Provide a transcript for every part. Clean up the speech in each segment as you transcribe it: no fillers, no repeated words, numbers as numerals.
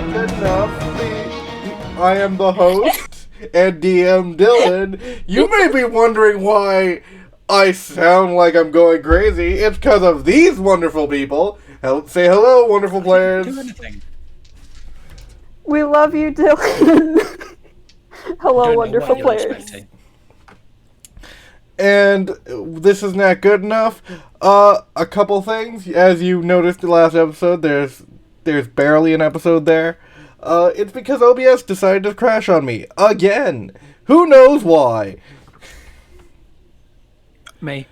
not good enough, I am the host and DM Dylan. You may be wondering why I sound like I'm going crazy. It's because of these wonderful people. Say hello, wonderful players. Do anything. We love you, Dylan. Hello, wonderful players. And this is not good enough. A couple things. As you noticed in the last episode, there's barely an episode there. It's because OBS decided to crash on me. Again. Who knows why? Me.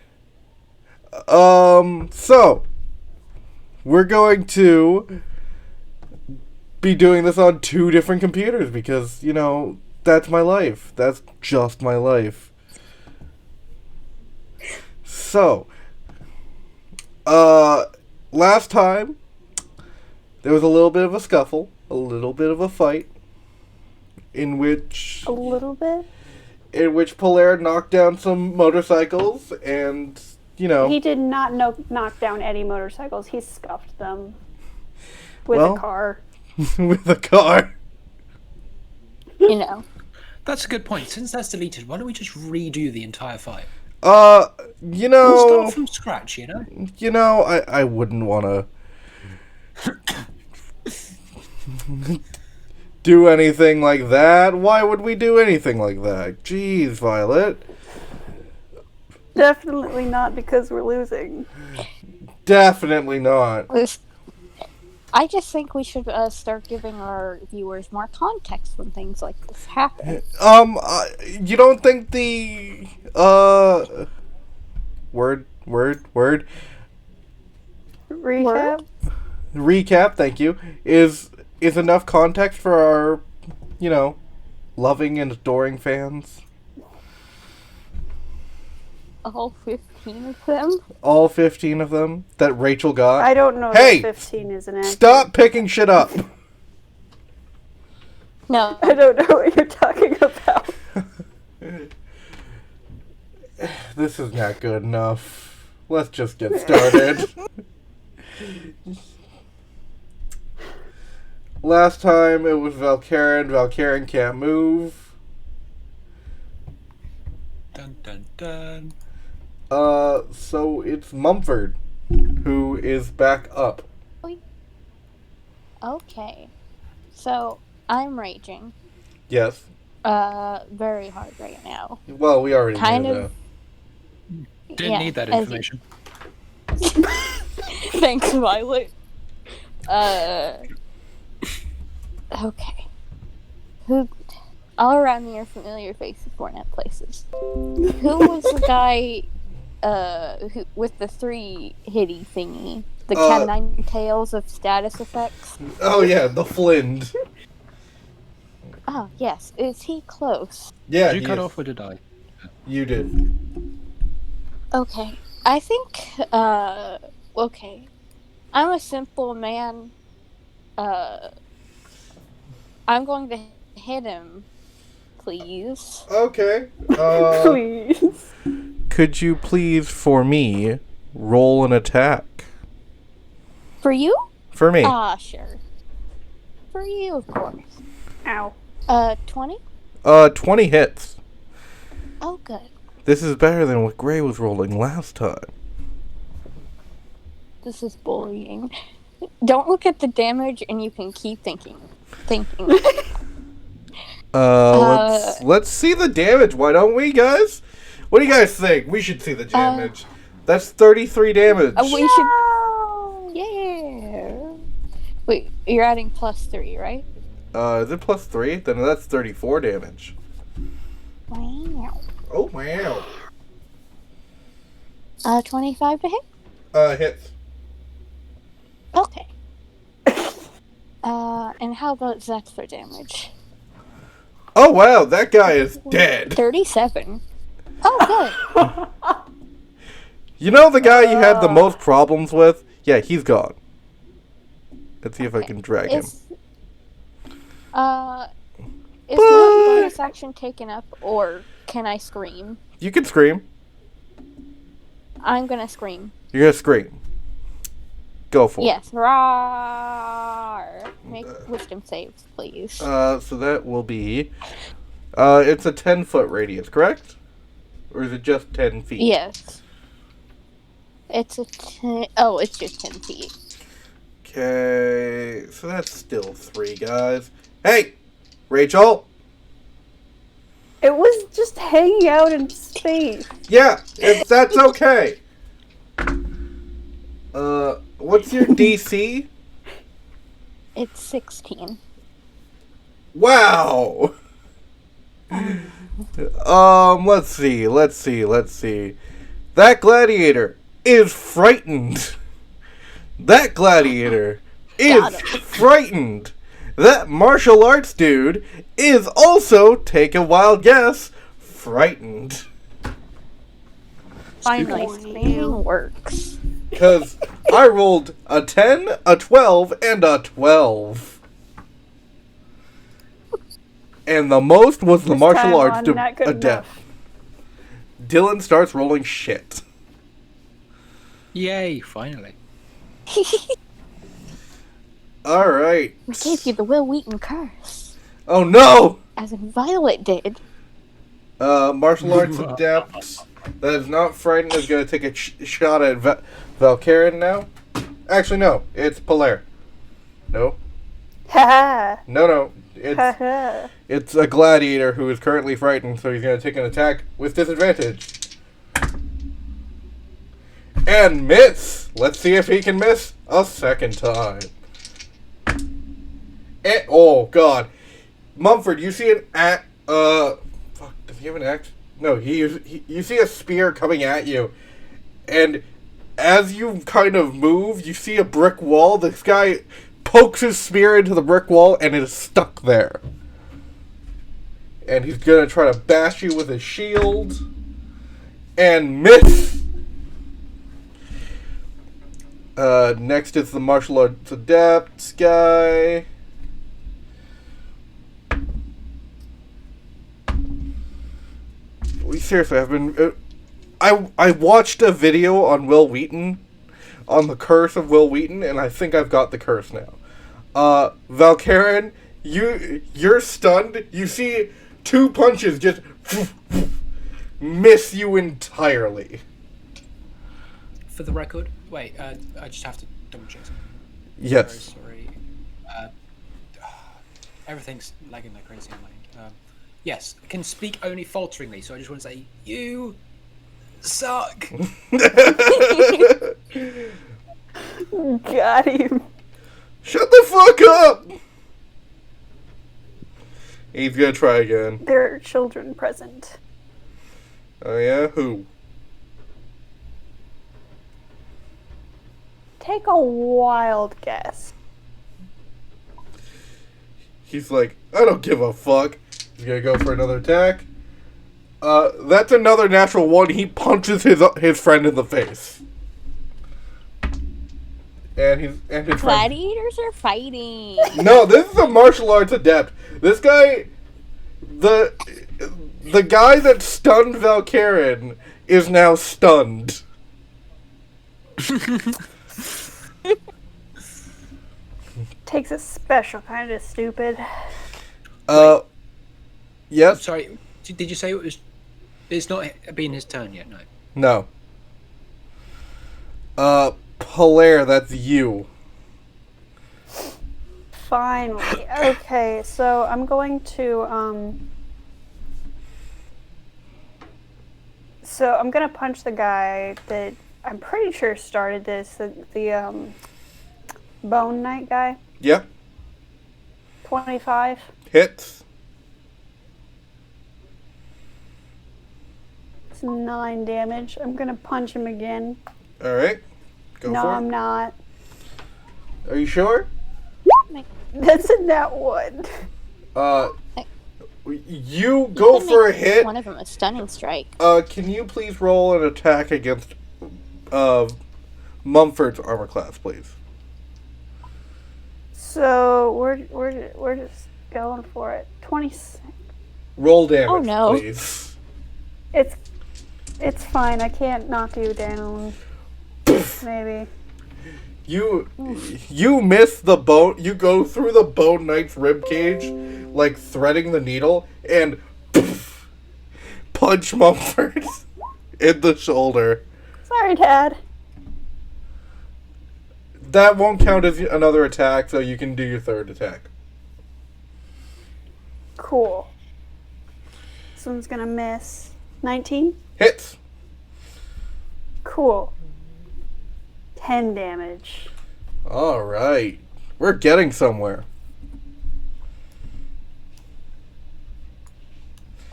So, we're going to be doing this on 2 different computers because, you know, that's my life. That's just my life. So, last time, there was a little bit of a scuffle, a little bit of a fight, in which... A little bit? In which Polaire knocked down some motorcycles, and, you know... He did not knock down any motorcycles. He scuffed them with a car. With a car. You know. That's a good point. Since that's deleted, why don't we just redo the entire fight? You know... We'll start from scratch, you know? You know, I wouldn't want to... do anything like that. Why would we do anything like that? Jeez, Violet. Definitely not because we're losing. Definitely not. I just think we should start giving our viewers more context when things like this happen. You don't think the, word? Recap, thank you, is enough context for our, you know, loving and adoring fans? All 15 of them? All 15 of them that Rachel got? I don't know hey, that 15 is an accurate. Stop picking shit up! No. I don't know what you're talking about. This is not good enough. Let's just get started. Last time it was Valkyrin. Valkyrin can't move. Dun dun dun. So it's Mumford, who is back up. Okay. So, I'm raging. Yes. Very hard right now. Well, we already knew that. Didn't need that information. Thanks, Violet. Okay. All around me are familiar faces born at places. Who was the guy with the 3 hitty thingy? The cat 9 tails of status effects? Oh yeah, the Flind. Oh, yes. Is he close? Yeah, Did you cut off or did I? You did. Okay. I think, okay. I'm a simple man. I'm going to hit him, please. Okay. Please. Could you please, for me, roll an attack? For you? For me. Sure. For you, of course. Ow. 20? 20 hits. Oh, good. This is better than what Gray was rolling last time. This is bullying. Don't look at the damage and you can keep thinking. Let's see the damage, why don't we, guys? What do you guys think? We should see the damage. That's 33 damage. We should... Yeah! Wait, you're adding +3, right? Is it +3? Then that's 34 damage. Wow. Oh, wow. 25 to hit? Hits. Okay. And how about Zach for damage? Oh, wow, that guy is dead. 37. Oh, good. You know the guy you had the most problems with? Yeah, he's gone. Let's see if I can drag him. Is my bonus action taken up, or can I scream? You can scream. I'm gonna scream. You're gonna scream. Go for it. Yes. Roar. Make wisdom saves, please. So that will be... it's a 10-foot radius, correct? Or is it just 10 feet? Yes. It's a 10... Oh, it's just 10 feet. Okay, so that's still 3 guys. Hey! Rachel! It was just hanging out in space. Yeah, that's okay. What's your DC? It's 16. Wow! Let's see. That gladiator is frightened. That gladiator is frightened. That martial arts dude is also, take a wild guess, frightened. Finally, spam works. Because I rolled a 10, a 12, and a 12. And the most was the martial arts adept. Dylan starts rolling shit. Yay, finally. Alright. We gave you the Will Wheaton curse. Oh no! As in Violet did. Martial arts adept that is not frightened is going to take a shot at Valkyrin now. Actually, no. It's Polaire. No. Haha. No. It's a gladiator who is currently frightened, so he's going to take an attack with disadvantage. And miss! Let's see if he can miss a second time. Oh, God. Mumford, you see an axe... Fuck, does he have an axe? No, you see a spear coming at you. And as you kind of move, you see a brick wall. This guy pokes his spear into the brick wall, and it is stuck there. And he's going to try to bash you with his shield. And miss! Next is the martial arts adept guy. Seriously, I've been... I watched a video on Will Wheaton, on the curse of Will Wheaton, and I think I've got the curse now. Valkyrin, you're stunned. You see 2 punches just miss you entirely. For the record, wait, I just have to double check something. Yes. Very sorry. Everything's lagging like crazy on my end. Yes, I can speak only falteringly, so I just want to say, you suck. Got him. Shut the fuck up! He's gonna try again. There are children present. Oh yeah? Who? Take a wild guess. He's like, I don't give a fuck. He's gonna go for another attack. That's another natural one. He punches his friend in the face. And his Gladiators are fighting. No, this is a martial arts adept. This guy, the guy that stunned Valkyrin is now stunned. Takes a special kind of stupid. Yes? Sorry, did you say it was... It's not been his turn yet, no? No. Polaire, that's you. Finally. Okay, so I'm going to, So I'm gonna punch the guy that I'm pretty sure started this, the Bone Knight guy. Yep. 25. Hits. It's 9 damage. I'm gonna punch him again. Alright. Go No, for it. I'm not. Are you sure? That's a nat 1. You go for a hit. One of them a stunning strike. Can you please roll an attack against Mumford's armor class, please? So we're just going for it. 26. Roll damage, Oh, no. please. It's fine. I can't knock you down. Maybe. You miss the bone. You go through the Bone Knight's rib cage, like threading the needle, and poof, punch Mumford in the shoulder. Sorry, Dad. That won't count as another attack, so you can do your third attack. Cool. This one's gonna miss. 19? Hits. Cool. 10 damage. Alright. We're getting somewhere.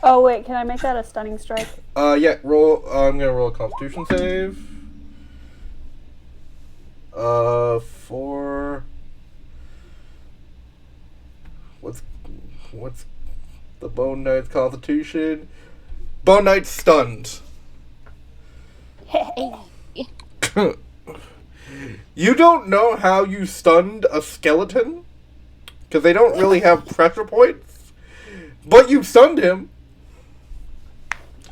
Oh, wait, can I make that a stunning strike? Yeah, roll. I'm gonna roll a Constitution save. 4. What's the Bone Knight's Constitution? Bone Knight's stunned. Hey. You don't know how you stunned a skeleton? Because they don't really have pressure points. But you stunned him.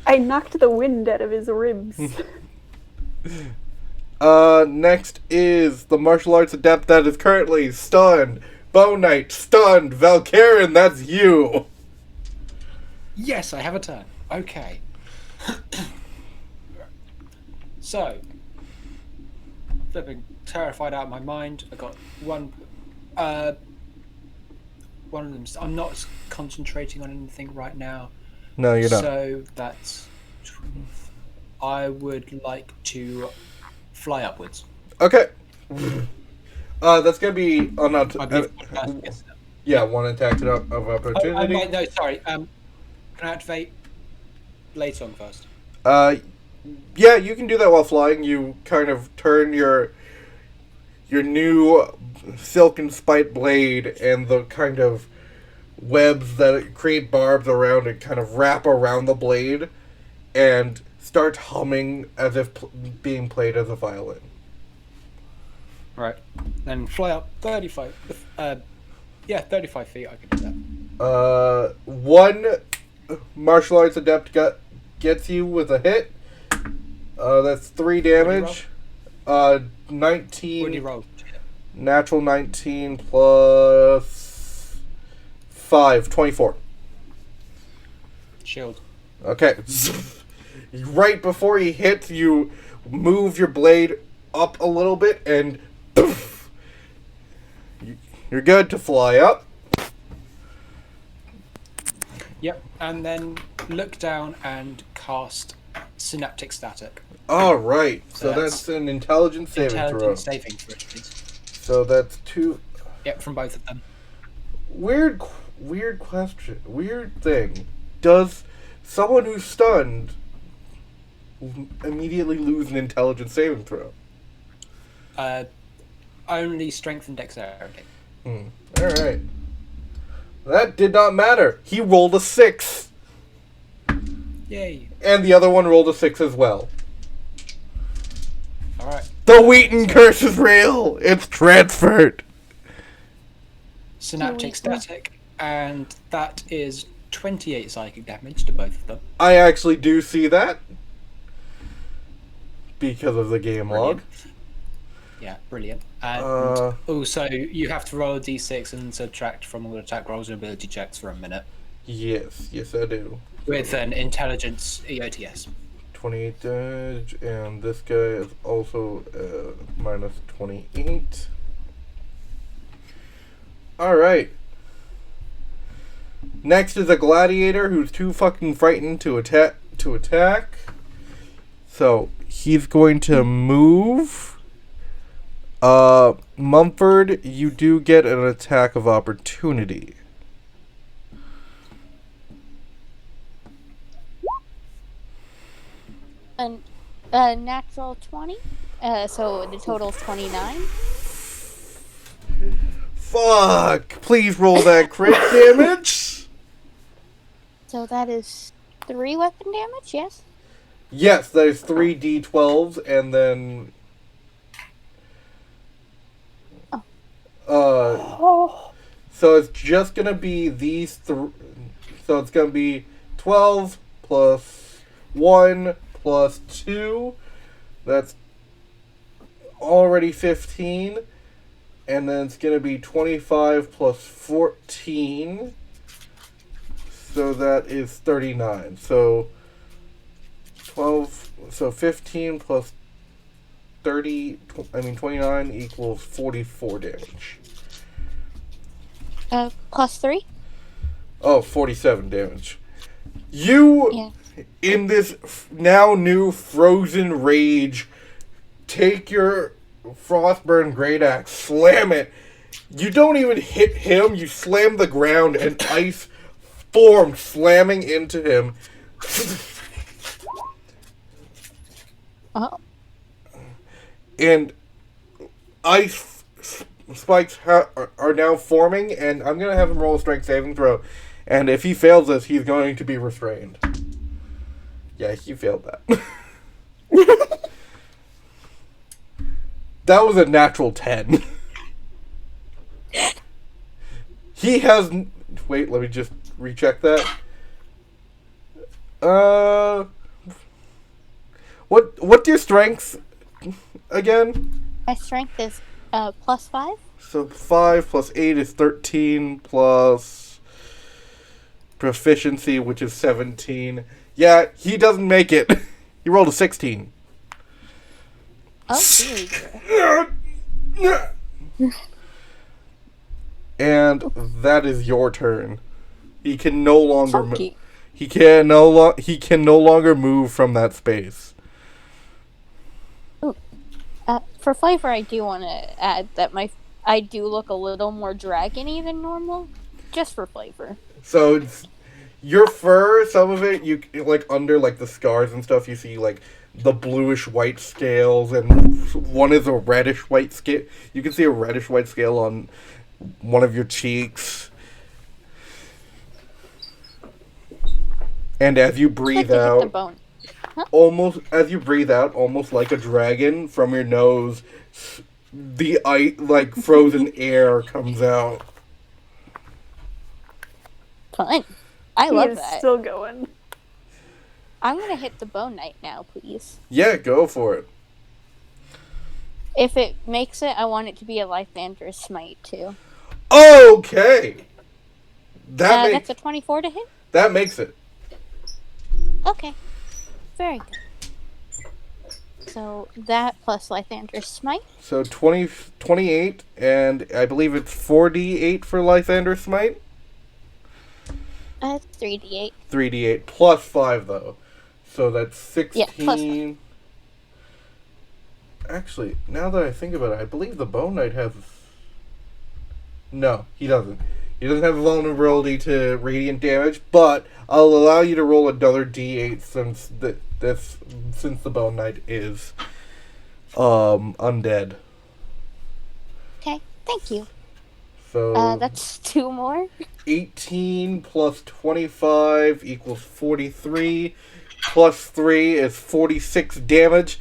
I knocked the wind out of his ribs. Next is the martial arts adept that is currently stunned. Bone Knight, stunned. Valkyrin, that's you. Yes, I have a turn. Okay. So, flipping terrified out of my mind. I got one of them. I'm not concentrating on anything right now. No, you're not. So that's. I would like to fly upwards. Okay. That's gonna be yeah, one attack of opportunity. No, sorry. Can I activate Blade Song first? Yeah, you can do that while flying. You kind of turn your new silken spike blade and the kind of webs that create barbs around it kind of wrap around the blade and start humming as if being played as a violin. Right. Then fly up 35. 35 feet. I can do that. One martial arts adept gets you with a hit. That's 3 damage. 19. What do you roll? Natural 19 plus 5, 24. Shield. Okay. Right before he hits, you move your blade up a little bit and poof, you're good to fly up. Yep. And then look down and cast Synaptic Static. Alright, so that's an intelligence saving throw. Intelligence saving throw, please. So that's 2. Yep, from both of them. Weird question. Weird thing. Does someone who's stunned immediately lose an intelligence saving throw? Only strength and dexterity. Alright. That did not matter. He rolled a 6. Yay. And the other one rolled a 6 as well. Alright. The Wheaton curse is real! It's transferred! Synaptic Static, and that is 28 psychic damage to both of them. I actually do see that. Because of the game log. Yeah, brilliant. And also, you have to roll a d6 and subtract from all attack rolls and ability checks for a minute. Yes, I do. With an intelligence EOTS. 28 damage, and this guy is also minus 28. Alright. Next is a gladiator who's too fucking frightened to attack. So, he's going to move. Mumford, you do get an attack of opportunity. A natural 20. So the total's 29. Fuck! Please roll that crit damage. So that is 3 weapon damage, yes? Yes, that is 3 d12s, and then so it's just gonna be these so it's gonna be 12 plus 1 plus 2. That's already 15. And then it's going to be 25 plus 14. So that is 39. So 15 plus 29 equals 44 damage. Plus 3? Oh, 47 damage. You, in this now new frozen rage, take your Frostburn Great Axe, slam it. You don't even hit him, you slam the ground, and ice forms slamming into him. Oh. And ice spikes are now forming, and I'm going to have him roll a strength saving throw. And if he fails this, he's going to be restrained. Yeah, he failed that. That was a natural 10. He has... Wait, let me just recheck that. What's your strength again? My strength is plus 5. So 5 plus 8 is 13 plus proficiency, which is 17. Yeah, he doesn't make it. He rolled a 16. Oh, dear. And that is your turn. He can no longer Funky. he can no longer move from that space. For flavor, I do want to add that I do look a little more dragony than normal, just for flavor. So it's, your fur, some of it, you like under like the scars and stuff, you see like the bluish white scales, and one is a reddish white scale. You can see a reddish white scale on one of your cheeks. And as you breathe out, almost as you breathe out, almost like a dragon, from your nose, the ice, like frozen air, comes out. Fun. I love He is that. still going. I'm gonna hit the Bone Knight now, please. Yeah, go for it. If it makes it, I want it to be a Lythander Smite too. Okay. That's a 24 to hit? That makes it. Okay. Very good. So that plus Lythander Smite. So 28, and I believe it's 4d8 for Lythander Smite? 3d8. 3d8 plus 5, though. So that's 16. Yeah, plus 5. Actually, now that I think about it, I believe the Bone Knight has... No, he doesn't. He doesn't have vulnerability to radiant damage, but I'll allow you to roll another d8 since the Bone Knight is undead. Okay, thank you. So that's 2 more. 18 plus 25 equals 43. Plus 3 is 46 damage.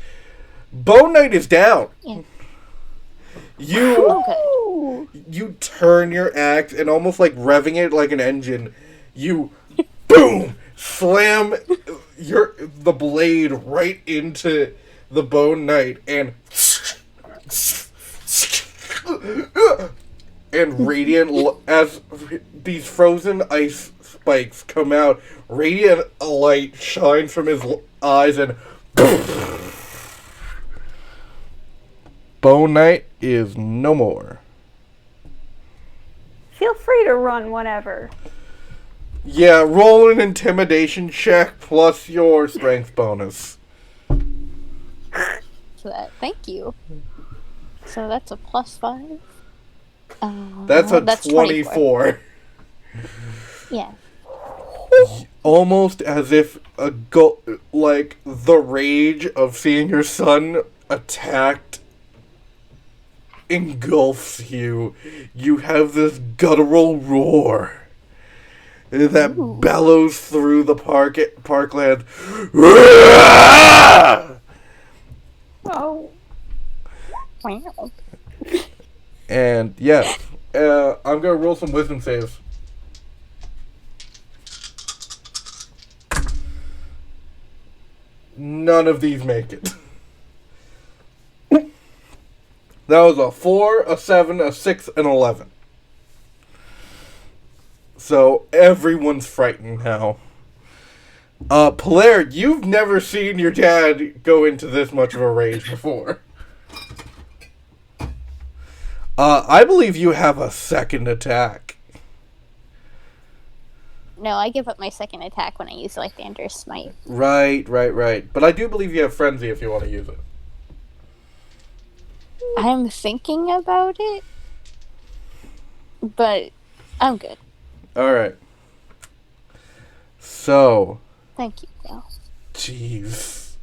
Bone Knight is down. Yeah. You turn your axe and almost like revving it like an engine, you boom slam the blade right into the Bone Knight and radiant as these frozen ice spikes come out, radiant light shines from his eyes and Bone Knight is no more. Feel free to run whenever. Yeah, roll an intimidation check plus your strength bonus. So thank you. So that's a plus 5. That's 24. Yeah. Almost as if like the rage of seeing your son attacked engulfs you. You have this guttural roar that bellows through the parkland. Oh. Wow. And yeah, I'm gonna roll some wisdom saves. None of these make it. That was a 4, a 7, a 6, and 11. So everyone's frightened now. Polaire, you've never seen your dad go into this much of a rage before. I believe you have a second attack. No, I give up my second attack when I use Lycander's Smite. Right. But I do believe you have Frenzy if you want to use it. I'm thinking about it, but I'm good. Alright. So. Thank you, though. Jeez.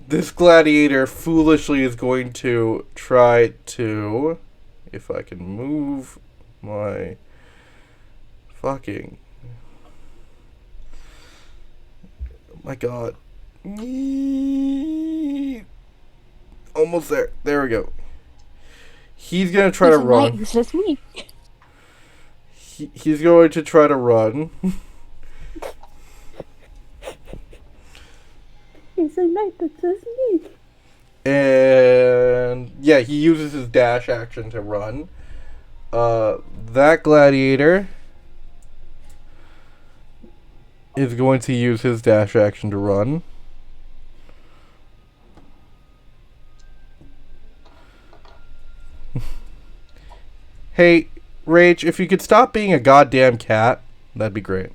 This gladiator foolishly is going to try to... If I can move my... Fucking... My god. Almost there. There we go. He's gonna try to run. This is me. He's going to try to run. He's a knight that says me. And yeah, he uses his dash action to run. That gladiator is going to use his dash action to run. Hey, Rach, if you could stop being a goddamn cat, that'd be great.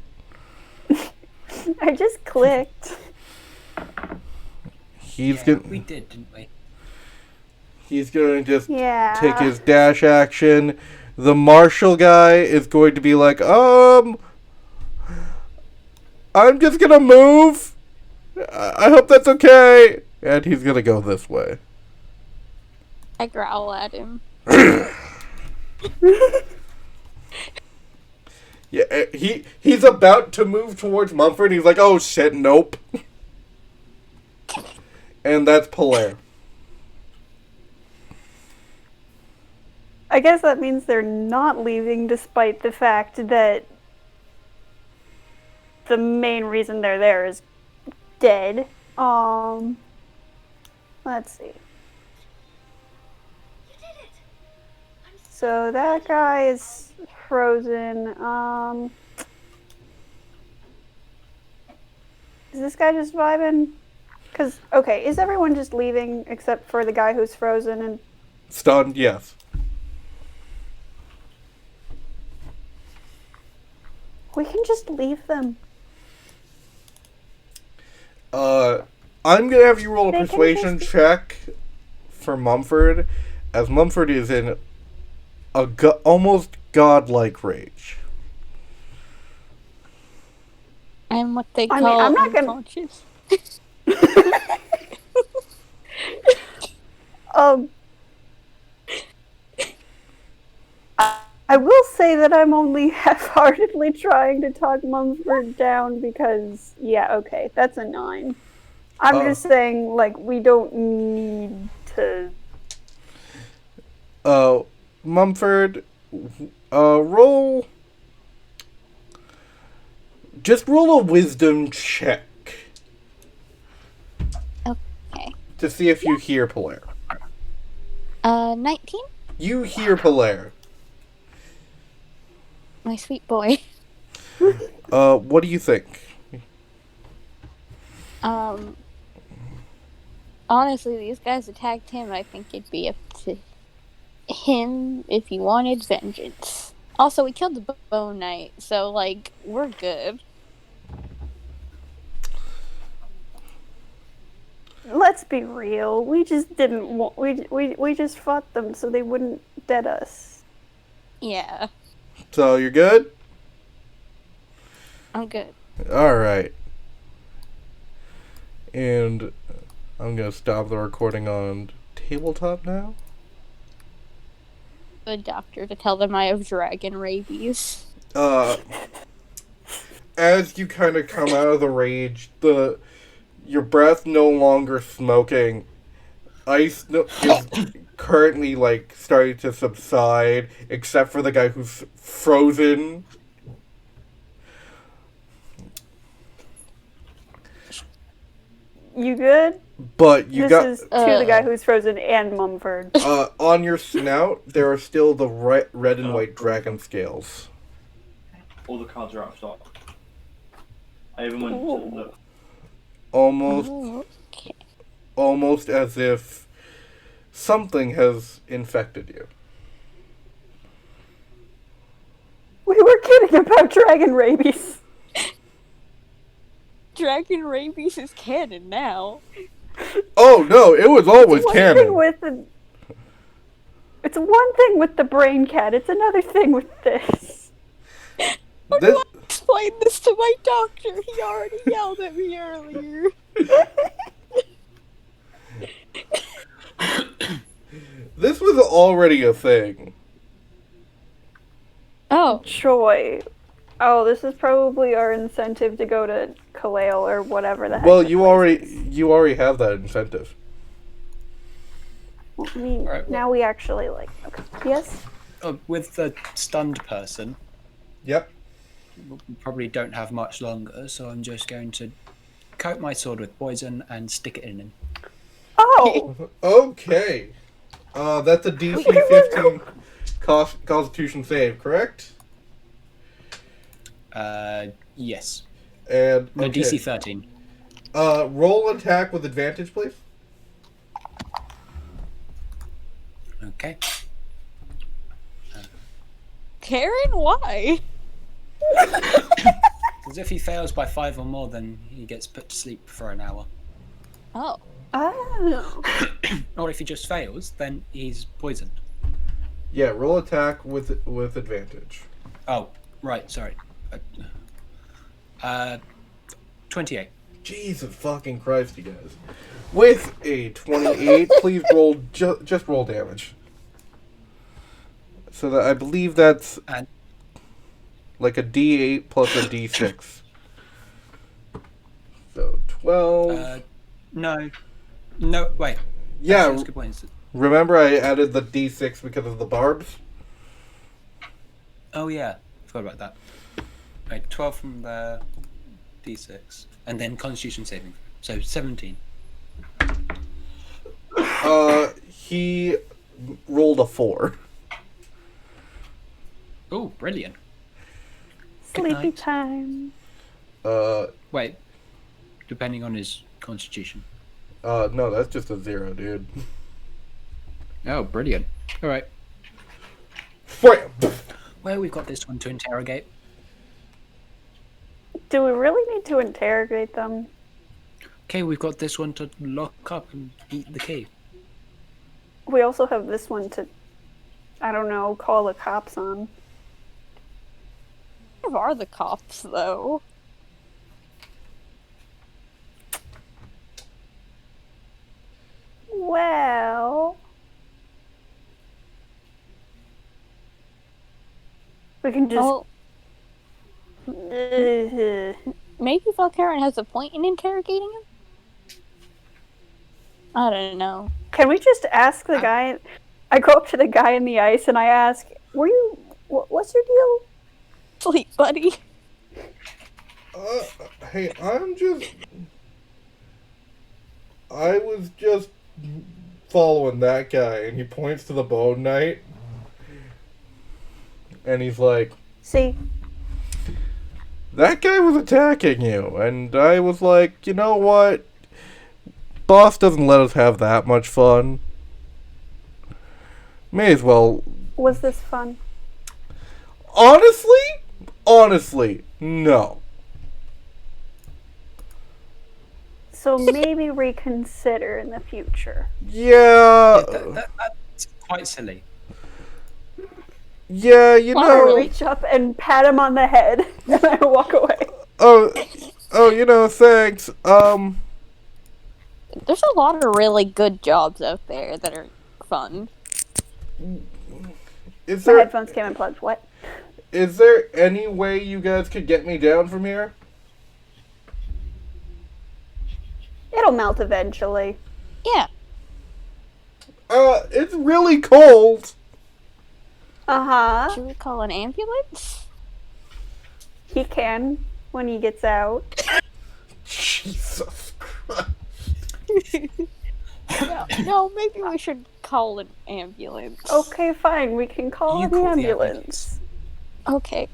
I just clicked. He's Yeah, gonna. we did, didn't we? He's gonna just Yeah. take his dash action. The marshal guy is going to be like, I'm just gonna move. I hope that's okay. And he's gonna go this way. I growl at him. Yeah, he's about to move towards Mumford. He's like, oh shit, nope. And that's Polaire. I guess that means they're not leaving, despite the fact that the main reason they're there is dead. Let's see. So that guy is frozen. Is this guy just vibing? Because, okay, is everyone just leaving except for the guy who's frozen and... Stunned, yes. We can just leave them. I'm gonna have you roll a They can persuasion just- check for Mumford, as Mumford is in a almost godlike rage. I'm what they I call mean, I'm not gonna- unconscious. I will say that I'm only half-heartedly trying to talk Mumford down because, yeah, okay, that's a 9. I'm Oh. just saying, like, we don't need to... Mumford, roll... Just roll a wisdom check Okay. to see if you hear Polaire. 19? You hear Polaire. My sweet boy. What do you think? Honestly, these guys attacked him. I think it'd be up to him if he wanted vengeance. Also, we killed the Bone Knight, so, like, we're good. Let's be real. We just didn't want... We just fought them so they wouldn't dead us. Yeah, So, you're good? I'm good. Alright. And I'm gonna stop the recording on tabletop now. Good doctor to tell them I have dragon rabies. As you kind of come out of the rage, your breath no longer smoking. Ice is currently, like, starting to subside, except for the guy who's frozen. You good? But you This got is to the guy who's frozen and Mumford. on your snout there are still the red and white dragon scales. All the cards are out of stock. I even went to look. Almost as if something has infected you. We were kidding about dragon rabies. Dragon rabies is canon now. Oh no, it was always canon. It's one thing with the brain cat, it's another thing with this. How do I explain this to my doctor? He already yelled at me earlier. This was already a thing. Oh. Troy. Oh, this is probably our incentive to go to Kileal or whatever the heck. Well, you already have that incentive. I mean, Right, well- now we actually like. Okay. Yes. With the stunned person, Yep. we probably don't have much longer, so I'm just going to coat my sword with poison and stick it in him. Oh. Okay. That's a DC 15 Constitution save, correct? Yes. And No, okay. DC 13. Roll attack with advantage, please. Okay. Karen, why? Because if he fails by 5 or more, then he gets put to sleep for an hour. Oh. Oh. Or if he just fails, then he's poisoned. Yeah, roll attack with advantage. Oh, right, sorry. 28. Jesus fucking Christ, you guys. With a 28, please roll just roll damage. So that I believe that's And like a D8 plus a D6. So 12. no, wait. Yeah, That's a good point. remember I added the D6 because of the barbs? Oh yeah, forgot about that. Right, 12 from the D6, and then Constitution saving. So 17. He rolled a 4. Oh, brilliant. Good Sleepy night. time. Wait, depending on his Constitution. No, that's just a 0, dude. Oh, brilliant. All right. Wham! Well, we've got this one to interrogate. Do we really need to interrogate them? Okay, we've got this one to lock up and eat the key. We also have this one to, I don't know, call the cops on. Where are the cops, though? Well, we can just. Oh, maybe Valkyrin has a point in interrogating him? I don't know. Can we just ask the guy? I go up to the guy in the ice and I ask, "Were you? What's your deal?" Sleep, buddy. Hey, I was just following that guy, and he points to the Bone Knight, and he's like, See, that guy was attacking you, and I was like, you know what? Boss doesn't let us have that much fun. May as well. was this fun? Honestly, no. So maybe reconsider in the future. Yeah, That's quite silly. yeah, you I know. reach up and pat him on the head, and I walk away. Oh, you know, thanks. There's a lot of really good jobs out there that are fun. Is My there headphones came unplugged. What? is there any way you guys could get me down from here? It'll melt eventually. Yeah. It's really cold. Should we call an ambulance? He can when he gets out. Jesus Christ. No, maybe we should call an ambulance. Okay, fine. We can call You an call the ambulance. Okay.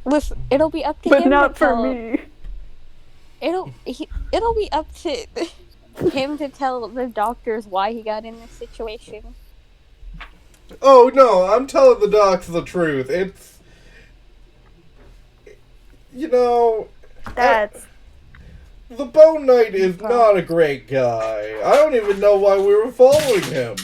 Listen, it'll be up to But him not to for tell. me. It'll be up to him to tell the doctors why he got in this situation. Oh no, I'm telling the docs the truth. It's, you know, That's the Bone Knight is not a great guy. I don't even know why we were following him.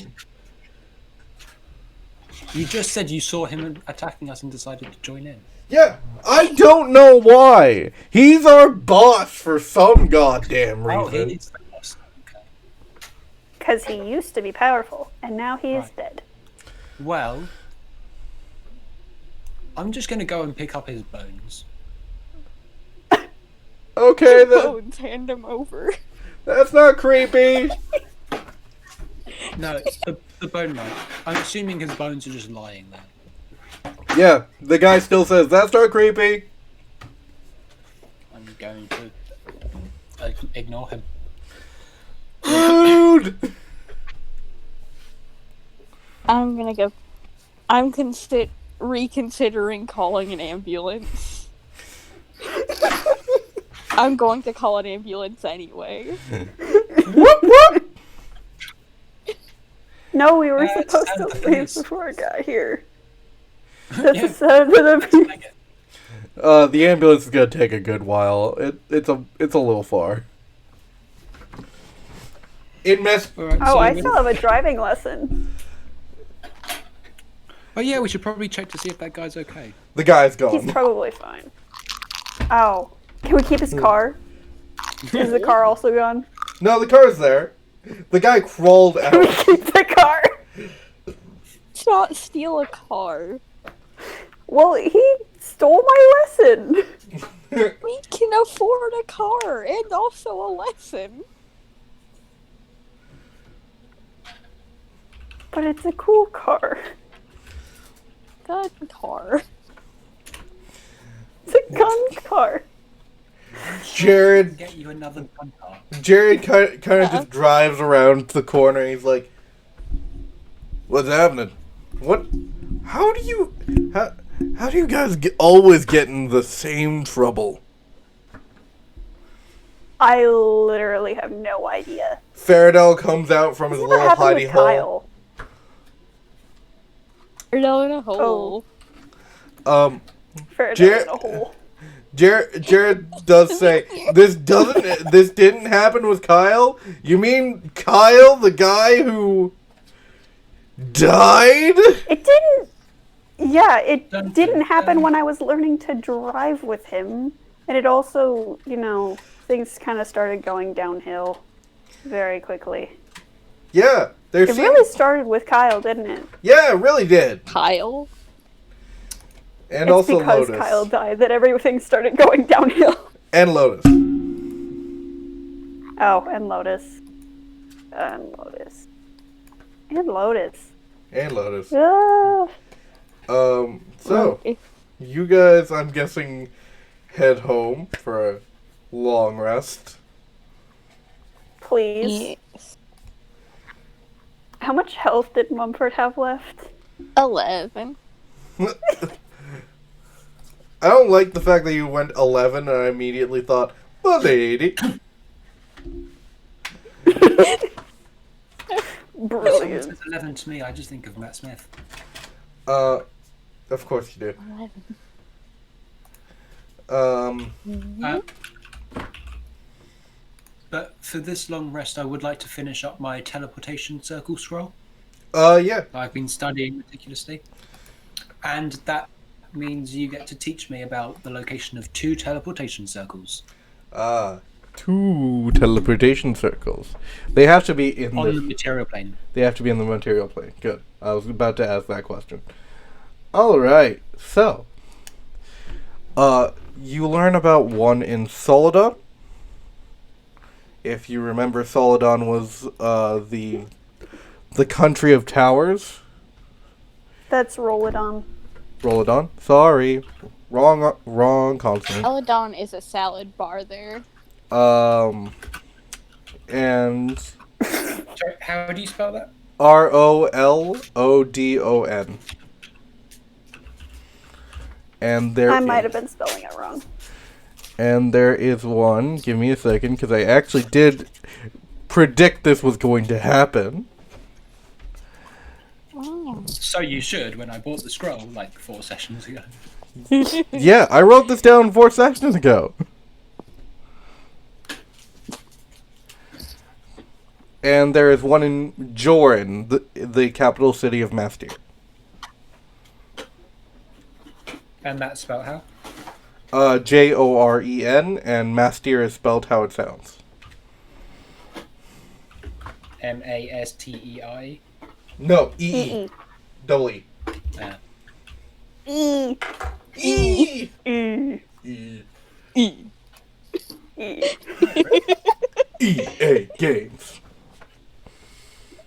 You just said you saw him attacking us and decided to join in. Yeah, I don't know why. He's our boss for some goddamn Oh, reason. he is the boss. Okay. because he used to be powerful, and now he is Right. dead. Well, I'm just going to go and pick up his bones. Okay, then. Bones, hand him over. That's not creepy. No, it's the bone knight. I'm assuming his bones are just lying there. Yeah, the guy still says, that's not creepy. I'm going to ignore him. Rude! I'm gonna go. I'm reconsidering calling an ambulance. I'm going to call an ambulance anyway. Whoop whoop! No, we were That's supposed the to thing leave is- before I got here. That's Yeah. the sound of the The ambulance is gonna take a good while. It's a little far. It messed. Alright, Oh, so I we- still have a driving lesson. Oh yeah, we should probably check to see if that guy's okay. The guy's He's gone. probably fine. Ow. Can we keep his car? Is the car also gone? No, the car's there. The guy crawled Can we out. keep the car? Let's not steal a car. Well, he stole my lesson. We can afford a car and also a lesson. But it's a cool car. Gun car. It's a gun car. Jared Get you another gun car. kind of just drives around the corner. He's like, "What's happening? What? How do you guys always get in the same trouble?" I literally have no idea. Faradell comes out from his What little happened hidey with hole. Kyle? Or no, in a hole. Faradell Jer- in a hole. Jared does say this didn't happen with Kyle. You mean Kyle, the guy who died? It didn't. Yeah, it Dun, didn't dun, happen dun. when I was learning to drive with him. And it also, things kind of started going downhill very quickly. Yeah, It really started with Kyle, didn't it? Yeah, it really did. Kyle. And It's also because Lotus. Kyle died that everything started going downhill. And Lotus. Oh, and Lotus. And Lotus. And Lotus. And Lotus. Ah, So you guys, I'm guessing, head home for a long rest. please. Yes. How much health did Mumford have left? 11. I don't like the fact that you went 11 and I immediately thought, well, 80. Brilliant. Someone says 11 to me, I just think of Matt Smith. Of course you do. 11. But for this long rest, I would like to finish up my teleportation circle scroll Yeah. that I've been studying meticulously. And that means you get to teach me about the location of 2 teleportation circles 2 teleportation circles. They have to be in on the the. material plane. They have to be in the material plane. Good. I was about to ask that question. Alright, so. You learn about one in Soledon. If you remember, Soledon was, the country of towers. That's Rolodon. Rolodon. Sorry. Wrong consonant. Celadon is a salad bar there. And Sorry, how do you spell that? Rolodon. And there I might is- have been spelling it wrong. And there is one. Give me a second, because I actually did predict this was going to happen. Wow. So you should when I bought the scroll like 4 sessions ago. Yeah, I wrote this down 4 sessions ago. And there is one in Joran, the capital city of Mastir. And that's spelled how? Joren, and Mastir is spelled how it sounds. Mastei. No, E. E. Double E. E. E. E. E. E. EA Games.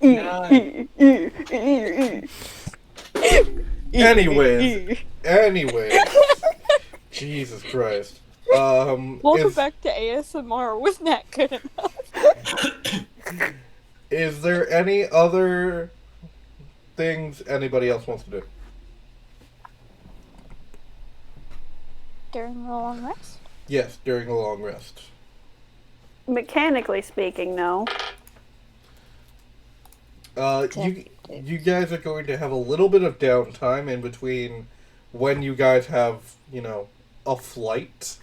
No. Anyways. Jesus Christ. Welcome back to ASMR. Wasn't that good enough? Is there any other things anybody else wants to do? During the long rest? Yes, during a long rest. Mechanically speaking, no. You guys are going to have a little bit of downtime in between when you guys have, a flight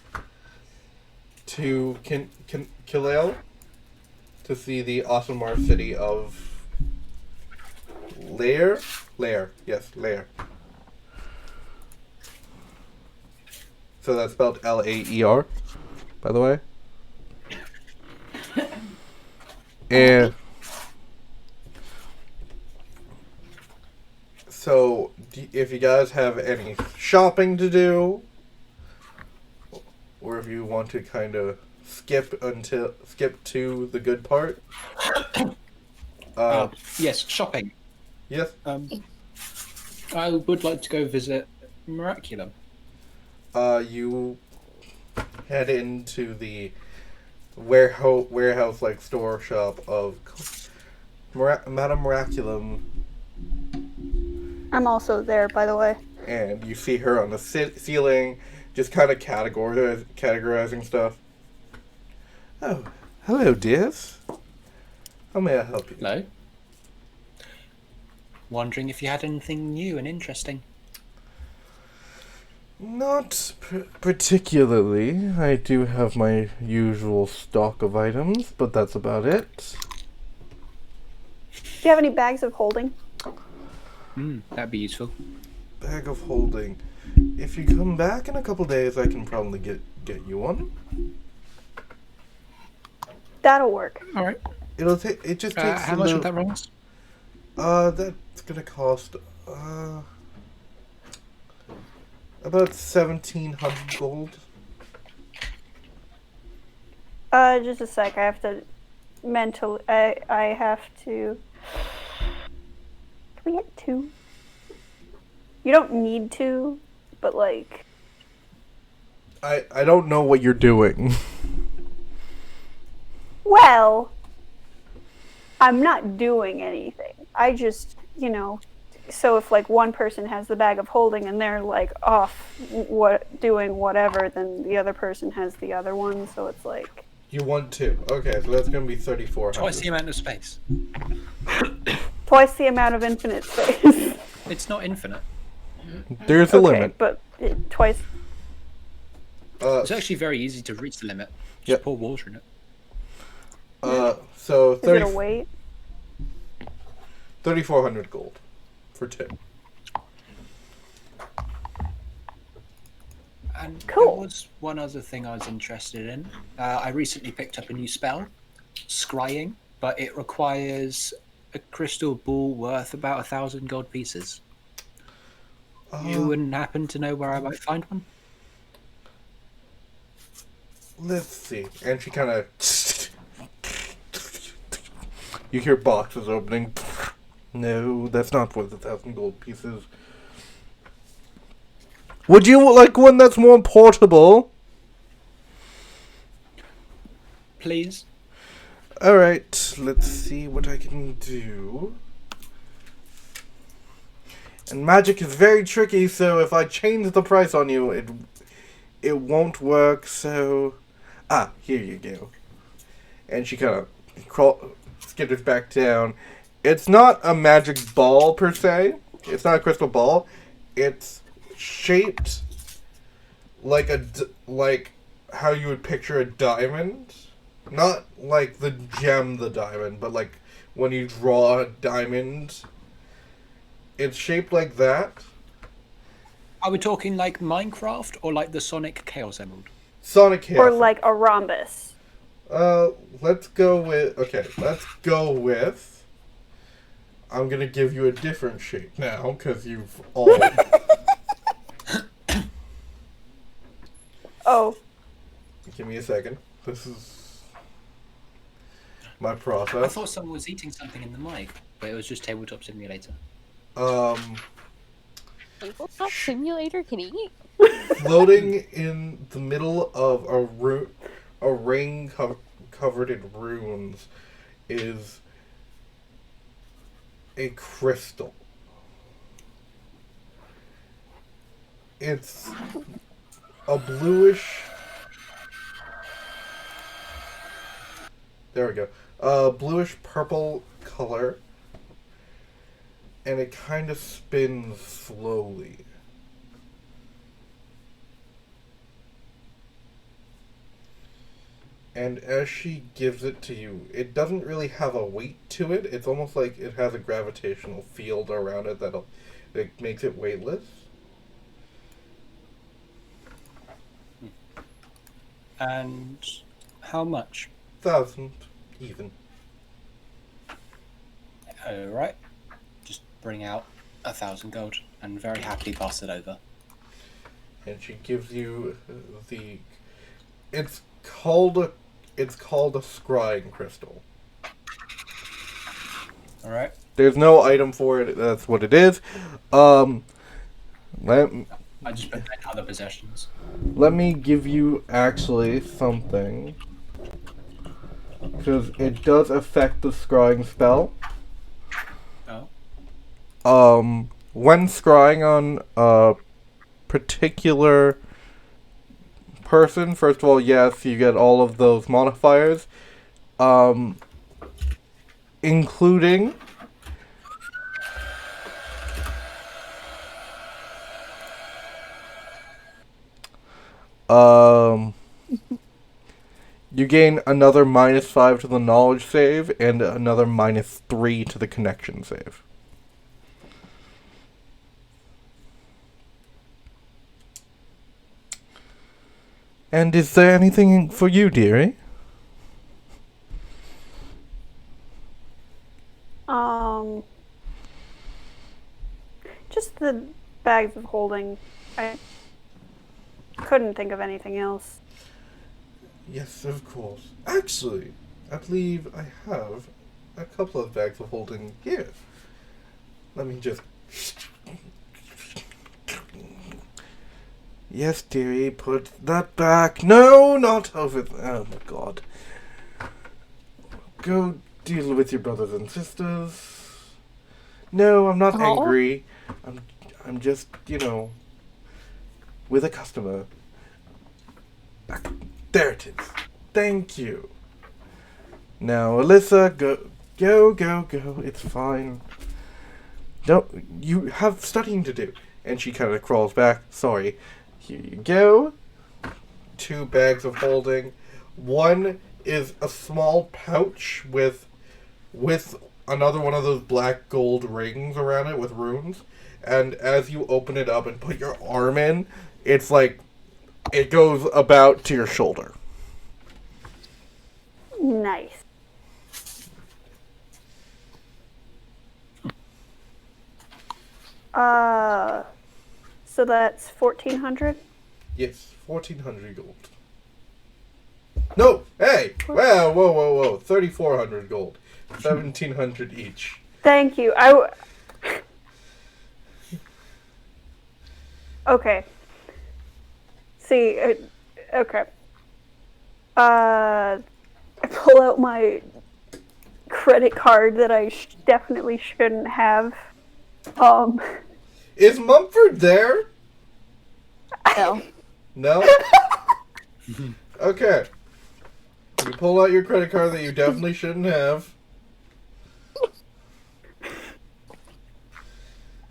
to Kileal to see the Asamar city of Lair. Yes, Lair. So that's spelled Laer, by the way. And so, if you guys have any shopping to do, or if you want to kind of skip to the good part, Yes, shopping. yes, I would like to go visit Miraculum. you head into the warehouse-like store shop of Madame Miraculum, I'm also there, by the way. and you see her on the ceiling, just kind of categorizing stuff. Oh, hello, dears. How may I help you? Hello. Wondering if you had anything new and interesting. Not particularly. I do have my usual stock of items, but that's about it. Do you have any bags of holding? That'd be useful. Bag of holding. If you come back in a couple days, I can probably get you one. That'll work. All right. It just takes How much would that run us? that's gonna cost about 1,700 gold. Just a sec. I have to I have to. Can we get 2? You don't need to, but like. I don't know what you're doing. Well, I'm not doing anything. I just, so if like one person has the bag of holding and they're like off doing whatever, then the other person has the other one. So it's like. You want 2. Okay, so that's gonna be 3,400. Twice the amount of space. Twice the amount of infinite space. It's not infinite. There's a Okay, limit. but twice. It's actually very easy to reach the limit. Just Yep. pour water in it. So Is it a weight? 3,400 gold for 2. And Cool. there was one other thing I was interested in. I recently picked up a new spell, Scrying, but it requires a crystal ball worth about 1,000 gold pieces. You wouldn't happen to know where I might find one? Let's see. And she kind of. You hear boxes opening. No, that's not worth 1,000 gold pieces. Would you like one that's more portable? Please. Alright, let's see what I can do. And magic is very tricky, so if I change the price on you, it won't work, so... here you go. And she kind of skitters back down. It's not a magic ball, per se. It's not a crystal ball. It's shaped like like how you would picture a diamond. Not like the gem, the diamond, but like when you draw a diamond. It's shaped like that. Are we talking like Minecraft or like the Sonic Chaos Emerald? Sonic Chaos. Or like a rhombus. Let's go with... I'm gonna give you a different shape now, because you've all... Oh. Give me a second. This is my I process. thought someone was eating something in the mic, but it was just Tabletop Simulator. Tabletop Simulator can eat? Floating in the middle of a ring covered in runes is a crystal. It's a bluish... There we go. Bluish purple color. And it kind of spins slowly. And as she gives it to you, it doesn't really have a weight to it. It's almost like it has a gravitational field around it that makes it weightless. And how much? 1,000 even. Alright. Just bring out 1,000 gold and very happily pass it over. And she gives you the... It's called a scrying crystal. Alright. There's no item for it, that's what it is. I just put that in other possessions. Let me give you actually something. Because it does affect the scrying spell. Oh. When scrying on a particular person, first of all, yes, you get all of those modifiers. Including... you gain another -5 to the knowledge save and another -3 to the connection save. And is there anything for you, dearie? Just the bags of holding. I couldn't think of anything else. Yes, of course. Actually, I believe I have a couple of bags of holding here. Let me just... Yes, dearie, put that back. No, not over there. Oh, my God. Go deal with your brothers and sisters. No, I'm not angry. I'm just, with a customer. There it is. Thank you. Now, Alyssa, go. It's fine. Don't, you have studying to do. And she kind of crawls back. Sorry. Here you go. 2 bags of holding. One is a small pouch with another one of those black gold rings around it with runes. And as you open it up and put your arm in, it's like it goes about to your shoulder. Nice. So that's 1,400? Yes, 1,400 gold. No, hey! Wow, whoa. 3,400 gold. 1,700 each. Thank you. Okay. See, okay. I pull out my credit card that I definitely shouldn't have. Is Mumford there? No. No? Okay. You pull out your credit card that you definitely shouldn't have.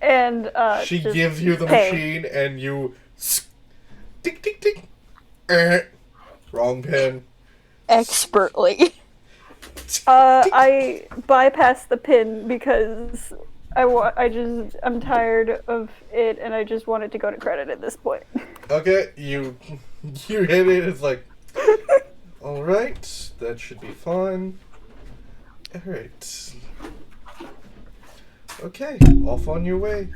And She just gives you the pay. machine and you... Tick, tick, tick. Wrong pin. Expertly. I bypass the pin because I'm tired of it and I just want it to go to credit at this point. Okay, you hit it, it's like... Alright, that should be fine. Alright. Okay, off on your way.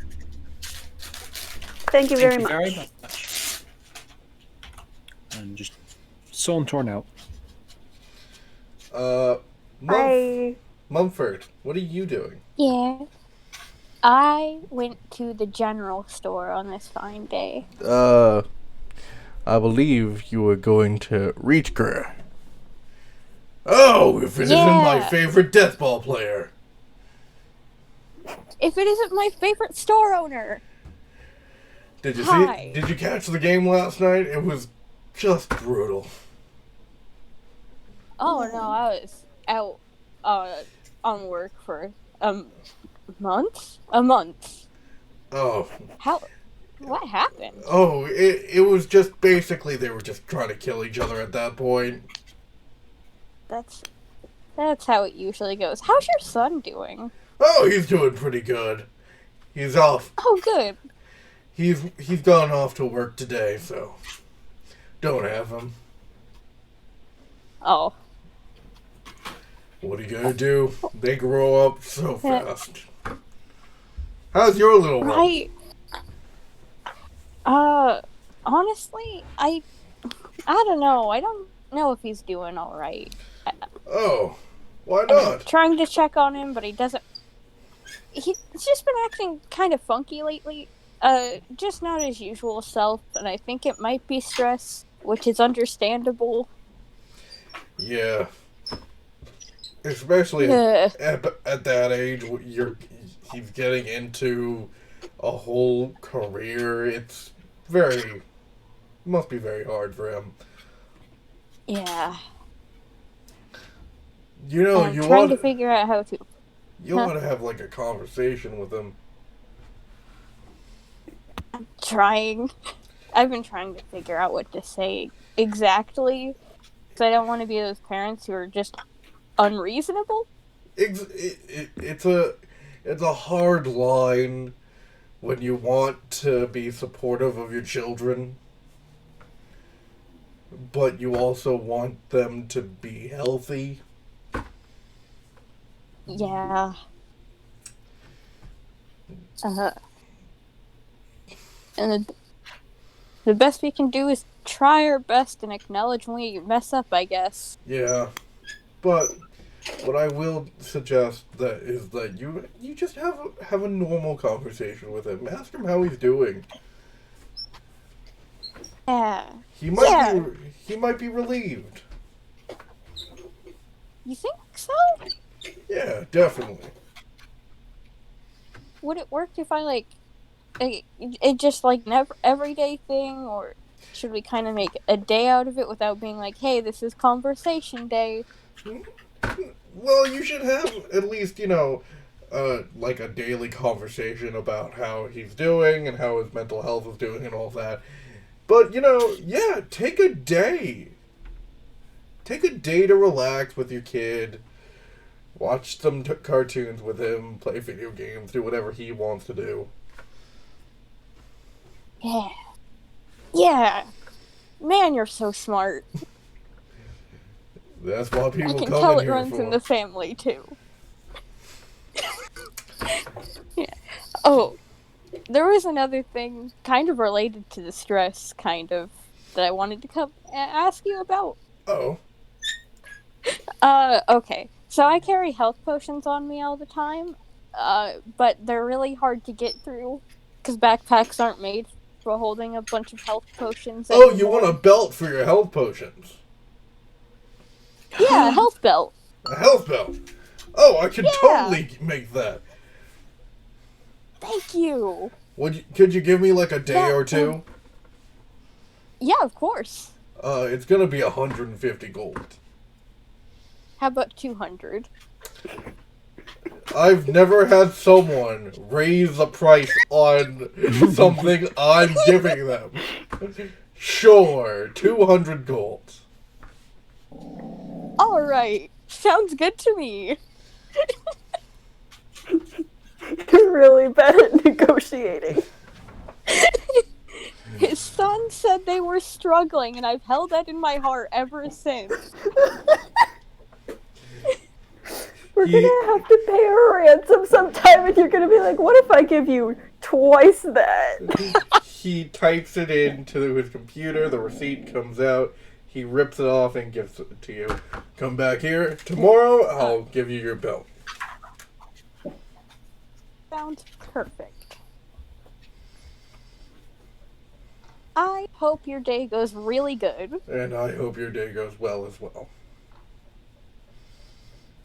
Thank you very Thank you much. very much. And just sauntering out. Mumford, what are you doing? Yeah. I went to the general store on this fine day. I believe you were going to Reachgra. Oh, if it isn't my Yeah. favorite deathball player. If it isn't my favorite store owner. Did you Hi. see? Did you catch the game last night? It was just brutal. Oh no, I was out on work for a month. Oh, What happened? oh, it was just basically they were just trying to kill each other at that point. That's how it usually goes. How's your son doing? Oh, he's doing pretty good. He's off. Oh, good. He's gone off to work today, so don't have him. Oh. What are you gonna do? They grow up so fast. How's your little one? Right. Honestly, I don't know. I don't know if he's doing all right. Oh, why I'm not? trying to check on him, but he doesn't. He's just been acting kind of funky lately. Just not his usual self, and I think it might be stress, which is understandable. Yeah. Especially Ugh. at that age, he's getting into a whole career. It's must be very hard for him. Yeah. You know, I'm you trying want to figure out how to. you want to have like a conversation with him. Trying. I've been trying to figure out what to say exactly, because I don't want to be those parents who are just unreasonable. It's a hard line when you want to be supportive of your children, but you also want them to be healthy. Yeah. And the best we can do is try our best and acknowledge when we mess up, I guess. Yeah, but what I will suggest is that you just have a normal conversation with him. Ask him how he's doing. Yeah. He might be relieved. You think so? Yeah, definitely. Would it work if I, it just, an everyday thing, or should we kind of make a day out of it without being like, hey, this is conversation day? Well, you should have at least, like a daily conversation about how he's doing and how his mental health is doing and all that. But, yeah, take a day. Take a day to relax with your kid. Watch some cartoons with him, play video games, do whatever he wants to do. Yeah. Yeah. Man, you're so smart. That's why people I can come tell in it here runs for. in the family, too. Yeah. Oh, there was another thing kind of related to the stress, that I wanted to come ask you about. Oh. Okay. So I carry health potions on me all the time, but they're really hard to get through, because backpacks aren't made for holding a bunch of health potions Oh, anymore. you want a belt for your health potions? Yeah, a health belt. A health belt. Oh, I can Yeah. totally make that. Thank you. Could you give me like a day That or two? Yeah, of course. It's gonna be 150 gold. How about 200? I've never had someone raise the price on something I'm giving them. Sure, 200 gold. All right. Sounds good to me. You're really bad at negotiating. His son said they were struggling, and I've held that in my heart ever since. We're gonna have to pay a ransom sometime, and you're gonna be like, what if I give you twice that? He types it into his computer, the receipt comes out, he rips it off and gives it to you. Come back here tomorrow, I'll give you your bill. Sounds perfect. I hope your day goes really good. And I hope your day goes well as well.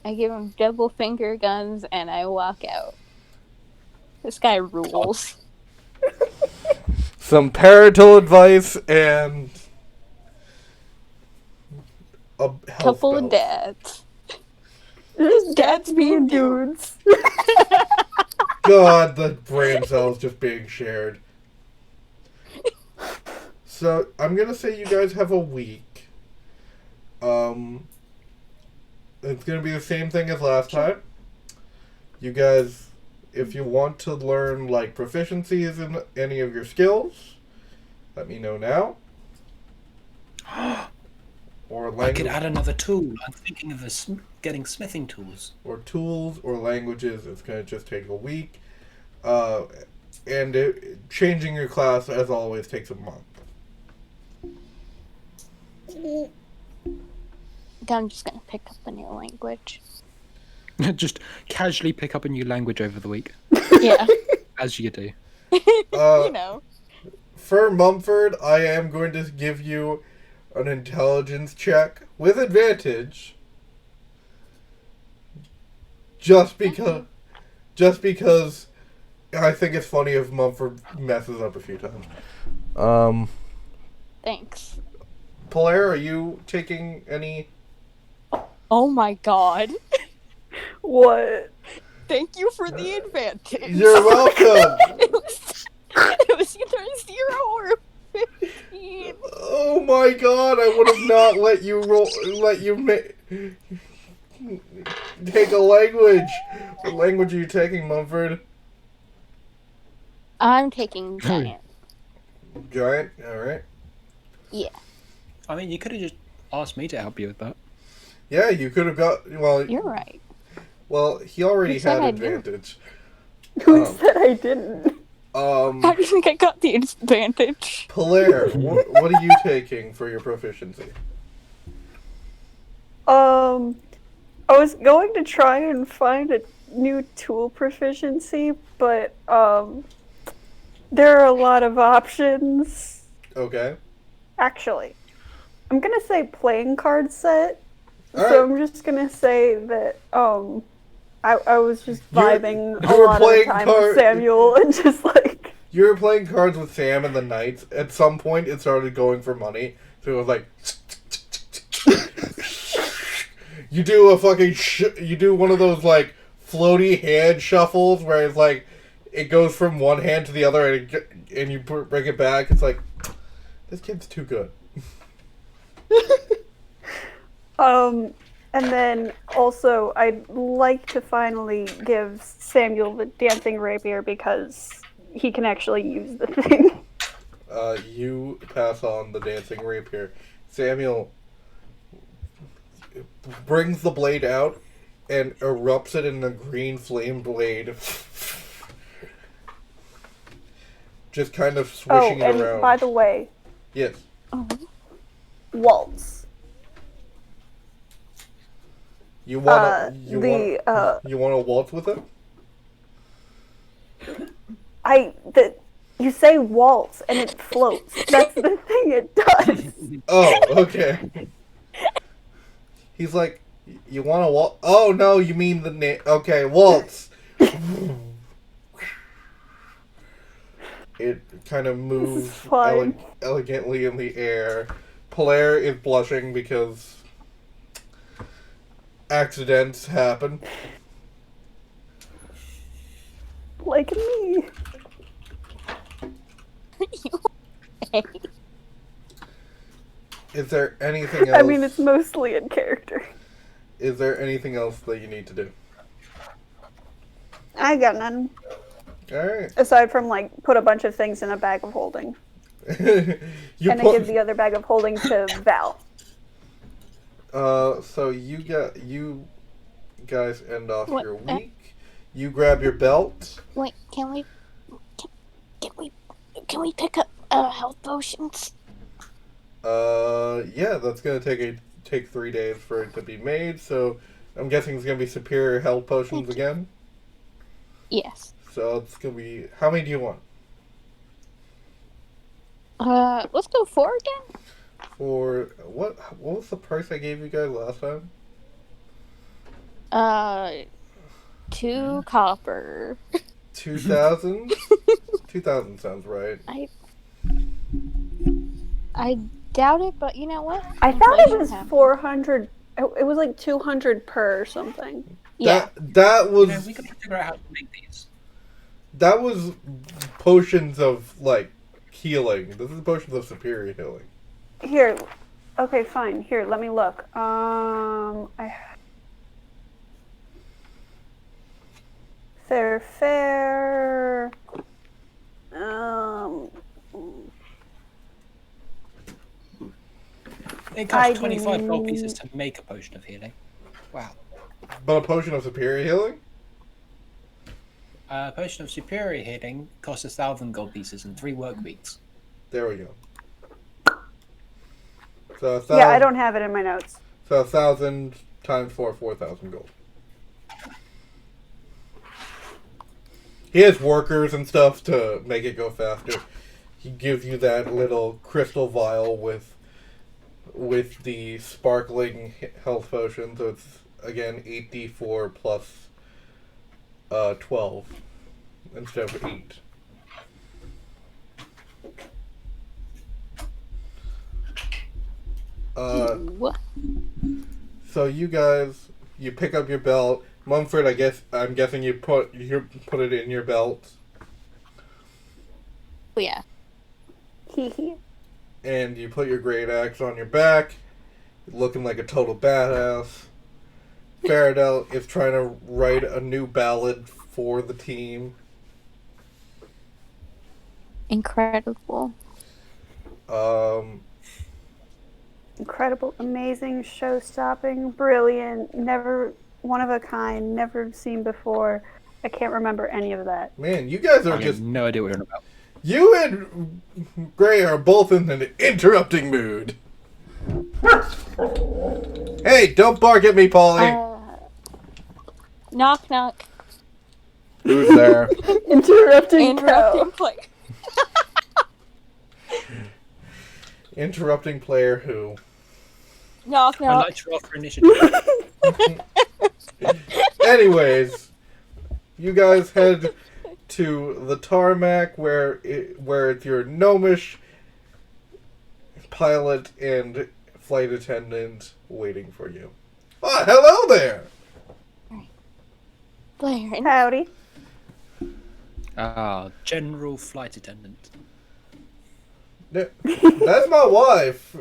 I give him double finger guns and I walk out. This guy rules. Some parental advice and a health Couple belt. of dads. Just dads being dudes. God, the brain cells just being shared. So, I'm gonna say you guys have a week. It's gonna be the same thing as last time. You guys, if you want to learn, like, proficiencies in any of your skills, let me know now. Or I could language, add another tool. I'm thinking of getting smithing tools. or tools, or languages. It's gonna just take a week. Changing your class, as always, takes a month. I'm just gonna pick up a new language. Just casually pick up a new language over the week, Yeah. as you do. You know. For Mumford, I am going to give you an intelligence check with advantage. Just because I think it's funny if Mumford messes up a few times. Thanks. Polaire, are you taking any? Oh my god. What? Thank you for the advantage. You're welcome. It was either 0 or 15. Oh my god! I would have not let you take a language. What language are you taking, Mumford? I'm taking giant. Giant. All right. Yeah. I mean, you could have just asked me to help you with that. Yeah, you could have got. You're right. Well, he already Who said had I didn't? advantage. Who said I didn't? How do you think I got the advantage? Polaire, what are you taking for your proficiency? I was going to try and find a new tool proficiency, but there are a lot of options. Okay. Actually, I'm gonna say playing card set. All So right. I'm just gonna say that I was just You were- vibing you a were lot of the playing time card- with Samuel and just like You were playing cards with Sam and the Knights. At some point, it started going for money. So it was like... you do a fucking... you do one of those, like, floaty hand shuffles where it's like... it goes from one hand to the other and you bring it back. It's like... this kid's too good. and then also I'd like to finally give Samuel the dancing rapier because he can actually use the thing. You pass on the dancing rapier. Samuel brings the blade out and erupts it in a green flame blade. Just kind of swishing it and around. by the way, Yes. waltz. You want to waltz with it? You say waltz and it floats. That's the thing it does. Oh, okay. He's like, You want to waltz? Oh no, you mean the name? Okay, waltz. It kind of moves fine. elegantly in the air. Polaire is blushing because accidents happen. Like me. Is there anything else? I mean, it's mostly in character. Is there anything else that you need to do? I got none. Alright. Aside from, like, put a bunch of things in a bag of holding. You And then give the other bag of holding to Val. So you guys end off your week. You grab your belt. Wait, can we pick up health potions? Yeah, that's gonna take 3 days for it to be made. So I'm guessing it's gonna be superior health potions again. Yes. So it's gonna be, how many do you want? Let's go 4 again. For what was the price I gave you guys last time? 2 copper. 2,000. 2,000 sounds right. I doubt it, but you know what? I thought it Inflation was happens. 400. It was like 200 per or something. Yeah. That was Yeah, we gotta figure out how to make these. that was potions of like healing. This is potions of superior healing. Here. Okay, fine. Here, let me look. Fair. It costs I 25 gold do- pieces to make a potion of healing. Wow. But a potion of superior healing? A potion of superior healing costs 1,000 gold pieces and 3 work weeks. There we go. So 1,000, Yeah, I don't have it in my notes. So 1,000 times 4,000 gold. He has workers and stuff to make it go faster. He gives you that little crystal vial with the sparkling health potion. So it's again 8d4 plus 12 instead of 8. What? So you guys, you pick up your belt. Mumford, I'm guessing you put it in your belt, Yeah. and you put your great axe on your back, looking like a total badass. Barathall is trying to write a new ballad for the team. Incredible. Incredible, amazing, show-stopping, brilliant, never one of a kind, never seen before. I can't remember any of that. Man, you guys are I just have no idea what you're on about. you and Gray are both in an interrupting mood. Hey, don't bark at me, Polly. Knock knock. Who's there? Interrupting Interrupting play. Interrupting player who? Knock I'd knock. like to offer initiative. Anyways, you guys head to the tarmac where it's your gnomish pilot and flight attendant waiting for you. Oh, hello there! Blair. Howdy. General flight attendant. That's my wife.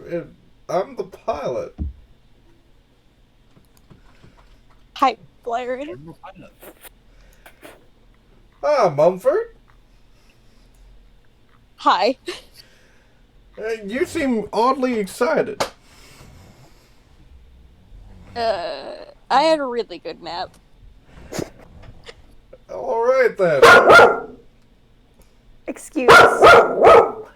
I'm the pilot. Hi, Blair. General pilot. Ah, Mumford. Hi. You seem oddly excited. I had a really good nap. All right then. Excuse. All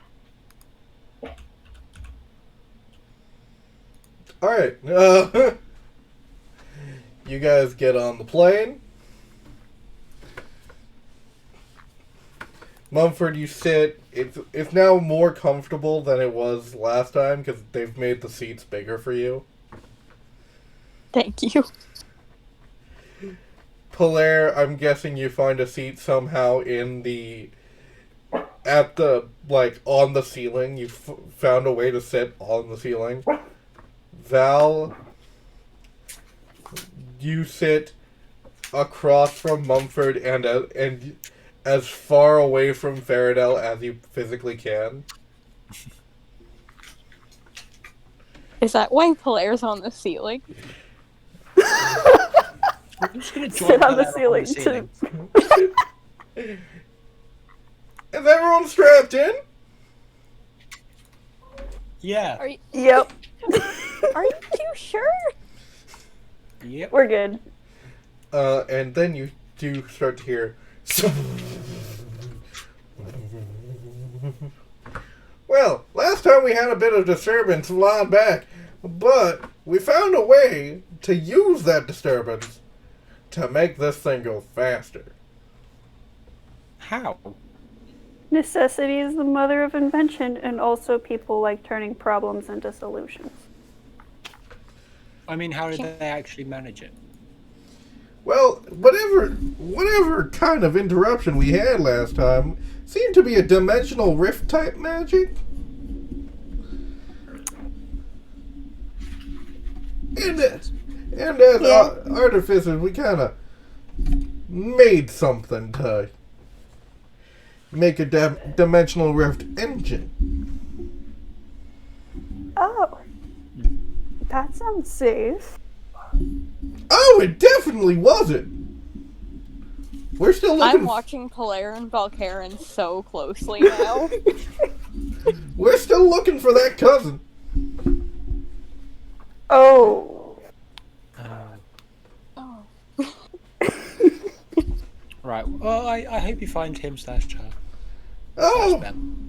right. You guys get on the plane. Mumford, you sit. It's now more comfortable than it was last time because they've made the seats bigger for you. Thank you. Polaire, I'm guessing you find a seat somehow on the ceiling. You found a way to sit on the ceiling. Val, you sit across from Mumford and as far away from Faradell as you physically can. Is that why Polaire's on the ceiling? I'm just gonna Sit on the Polaire ceiling. Is everyone strapped in? Yeah. Are you, Yep. are you too sure? Yep. We're good. And then you do start to hear. Well, last time we had a bit of disturbance a while back, but we found a way to use that disturbance to make this thing go faster. How? Necessity is the mother of invention, and also people like turning problems into solutions. I mean, how did they actually manage it? Well, whatever kind of interruption we had last time seemed to be a dimensional rift type magic. And as artificers, we kind of made something to make a dimensional rift engine. Oh. That sounds safe. Oh, it definitely wasn't. We're still looking. I'm watching Polaire and Valkaren so closely now. We're still looking for that cousin. Oh. Oh. Right. Well, I hope you find him / her. Oh, / them.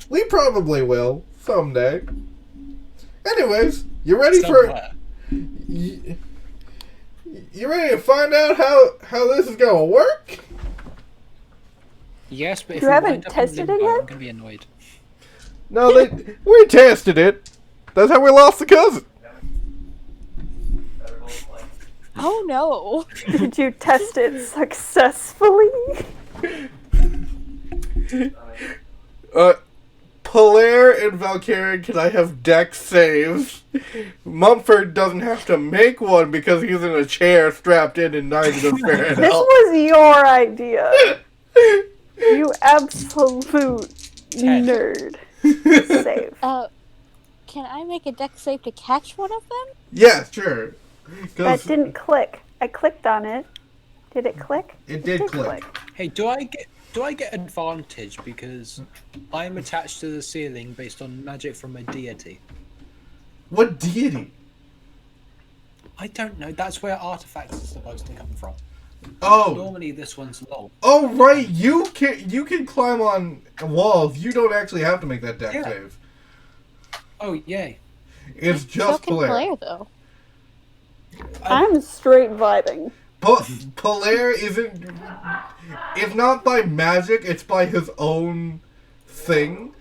we probably will someday. Anyways, you ready Somewhere. You ready to find out how this is gonna work? Yes, but if You we haven't wind up in tested it limbo, yet? I'm gonna be annoyed. No, we tested it. That's how we lost the cousin. Oh no. Did you test it successfully? Polaire and Valkyrie, can I have dex saves? Mumford doesn't have to make one because he's in a chair strapped in and neither does This Faradell. was your idea. You absolute 10. nerd. Save. Can I make a dex save to catch one of them? Yeah, sure. 'Cause That didn't click. I clicked on it. Did it click? it did click. Hey, do I get advantage because I'm attached to the ceiling based on magic from a deity? What deity? I don't know. That's where artifacts are supposed to come from. Oh, Normally, this one's low. oh right. You can climb on walls. You don't actually have to make that dex Yeah. save. Oh, yay. It's So just can Polaire. Polaire though. I'm straight vibing. Polaire isn't. It's not by magic. It's by his own thing.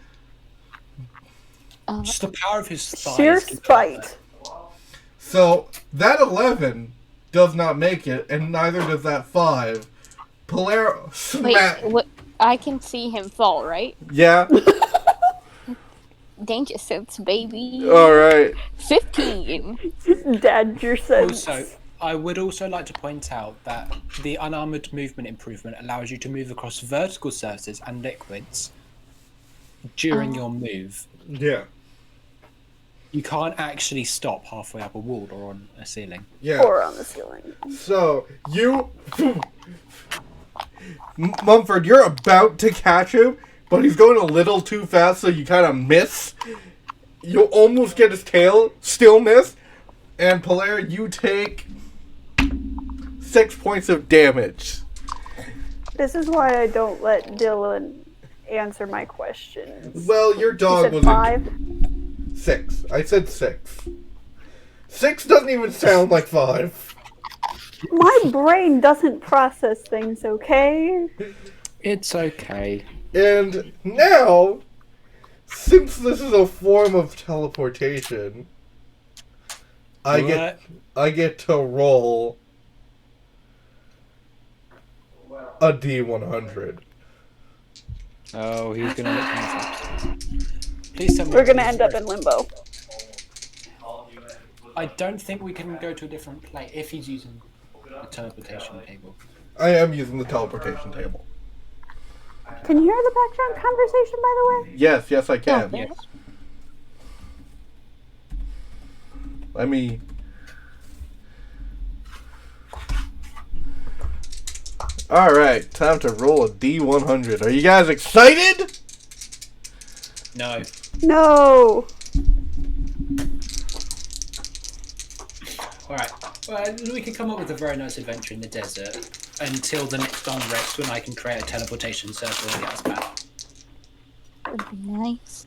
Just the power of his thighs. Sheer can spite. So that 11 does not make it, and neither does that 5. Polaire Wait, smack. what? I can see him fall, right? Yeah. Danger sense, baby. All right. 15. Dad, your sense. Also, I would also like to point out that the unarmored movement improvement allows you to move across vertical surfaces and liquids during your move. Yeah. You can't actually stop halfway up a wall or on a ceiling. Yeah. Or on the ceiling. So you, Mumford, you're about to catch him, but he's going a little too fast, so you kind of miss. You almost get his tail, still miss, and Polaire, you take 6 points of damage. This is why I don't let Dylan answer my questions. Well, your He dog said was 5. in 6. I said 6. 6 doesn't even sound like 5. My brain doesn't process things, okay? It's okay. And now, since this is a form of teleportation, I get to roll a D100. Oh, he's gonna look confused. Please tell me. We're gonna end up in limbo. I don't think we can go to a different place if he's using the teleportation table. I am using the teleportation table. Can you hear the background conversation, by the way? Yes, I can. Yes. Let me... Alright, time to roll a D100. Are you guys excited? No. No. Alright. Well, we could come up with a very nice adventure in the desert until the next long rest when I can create a teleportation circle and get us back. That would be nice.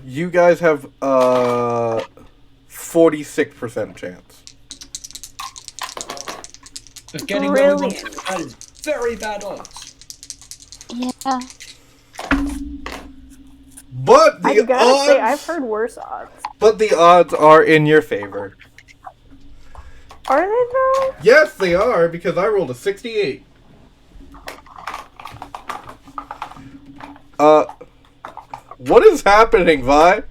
You guys have 46% chance. Of getting where we want to. Brilliant. That is very bad odds. Yeah. But I the gotta say, I've odds, heard worse odds. but the odds are in your favor. Are they though? Yes, they are, because I rolled a 68. What is happening, Vi?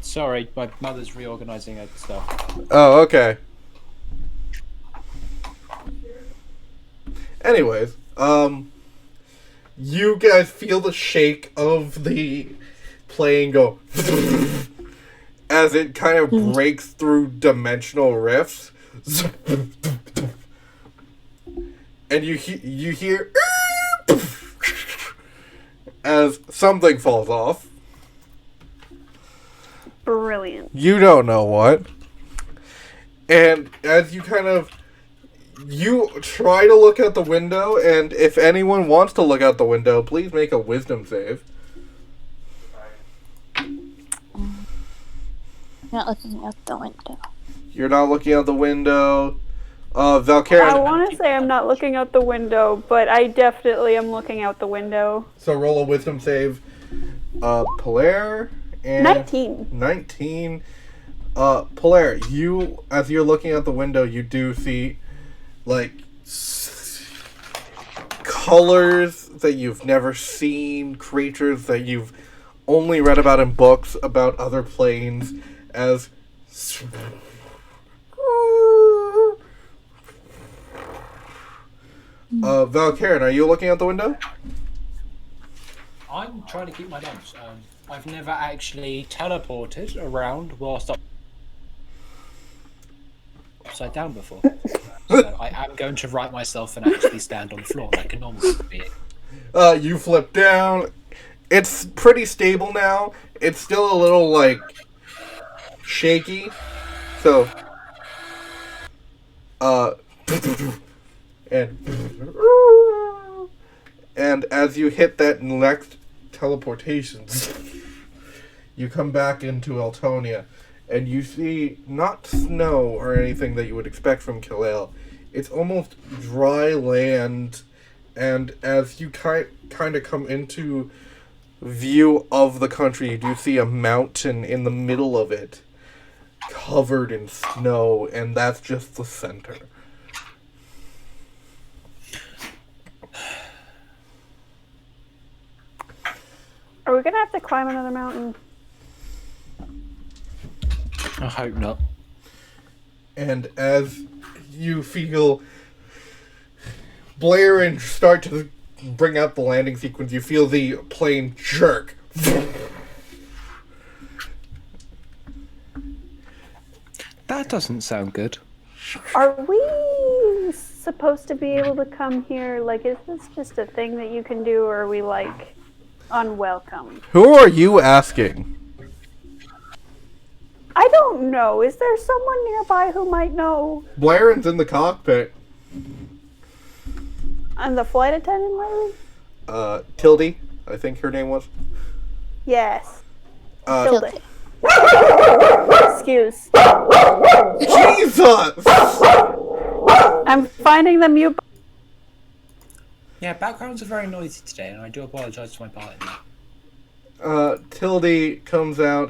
Sorry, my mother's reorganizing her stuff. Oh, okay. Anyways, you guys feel the shake of the plane go as it kind of breaks through dimensional rifts, and you hear as something falls off. Brilliant. You don't know what. And as you you try to look out the window, and if anyone wants to look out the window, please make a wisdom save. Not looking out the window. You're not looking out the window. Valkyrie. I want to say I'm not looking out the window, but I definitely am looking out the window. So roll a wisdom save. Polaire and 19. 19. Polaire, as you're looking out the window, you do see like colors that you've never seen, creatures that you've only read about in books about other planes, as Valkyrie, are you looking out the window? I'm trying to keep my lunch. I've never actually teleported around whilst upside down before. So I am going to right myself and actually stand on the floor like a normal being. You flip down. It's pretty stable now. It's still a little, like, shaky. So, and as you hit that next teleportation, you come back into Eltonia, and you see not snow or anything that you would expect from Kileal. It's almost dry land, and as you kind of come into view of the country, you do see a mountain in the middle of it, covered in snow, and that's just the center. Are we gonna have to climb another mountain? I hope not. And as you feel Blair and start to bring out the landing sequence, you feel the plane jerk. That doesn't sound good. Are we supposed to be able to come here? Like, is this just a thing that you can do, or are we, like, unwelcome? Who are you asking? I don't know. Is there someone nearby who might know? Blairen's in the cockpit. And the flight attendant, maybe? Tildy, I think her name was. Yes. Tildy. Excuse. Jesus! I'm finding the mute. Yeah, backgrounds are very noisy today, and I do apologise to my partner. Tildy comes out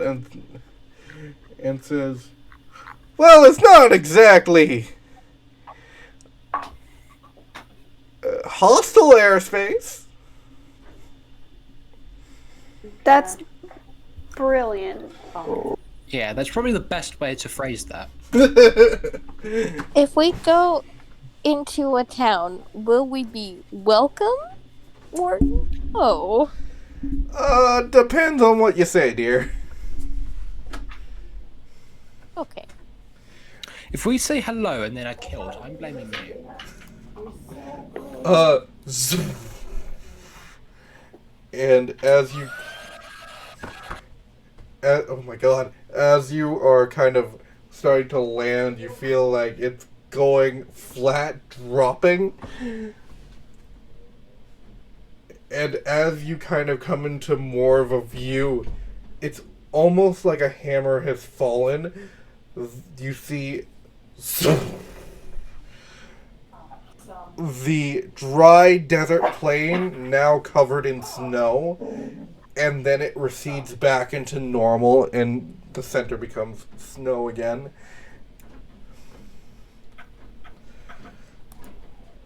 and says, "Well, it's not exactly hostile airspace." That's brilliant. Yeah, that's probably the best way to phrase that. If we go into a town, will we be welcome or no? Depends on what you say, dear. Okay. If we say hello and then are killed, I'm blaming you. And oh my god, as you are kind of starting to land, you feel like it's going flat, dropping. And as you kind of come into more of a view, it's almost like a hammer has fallen. You see the dry desert plain now covered in snow, and then it recedes back into normal, and the center becomes snow again.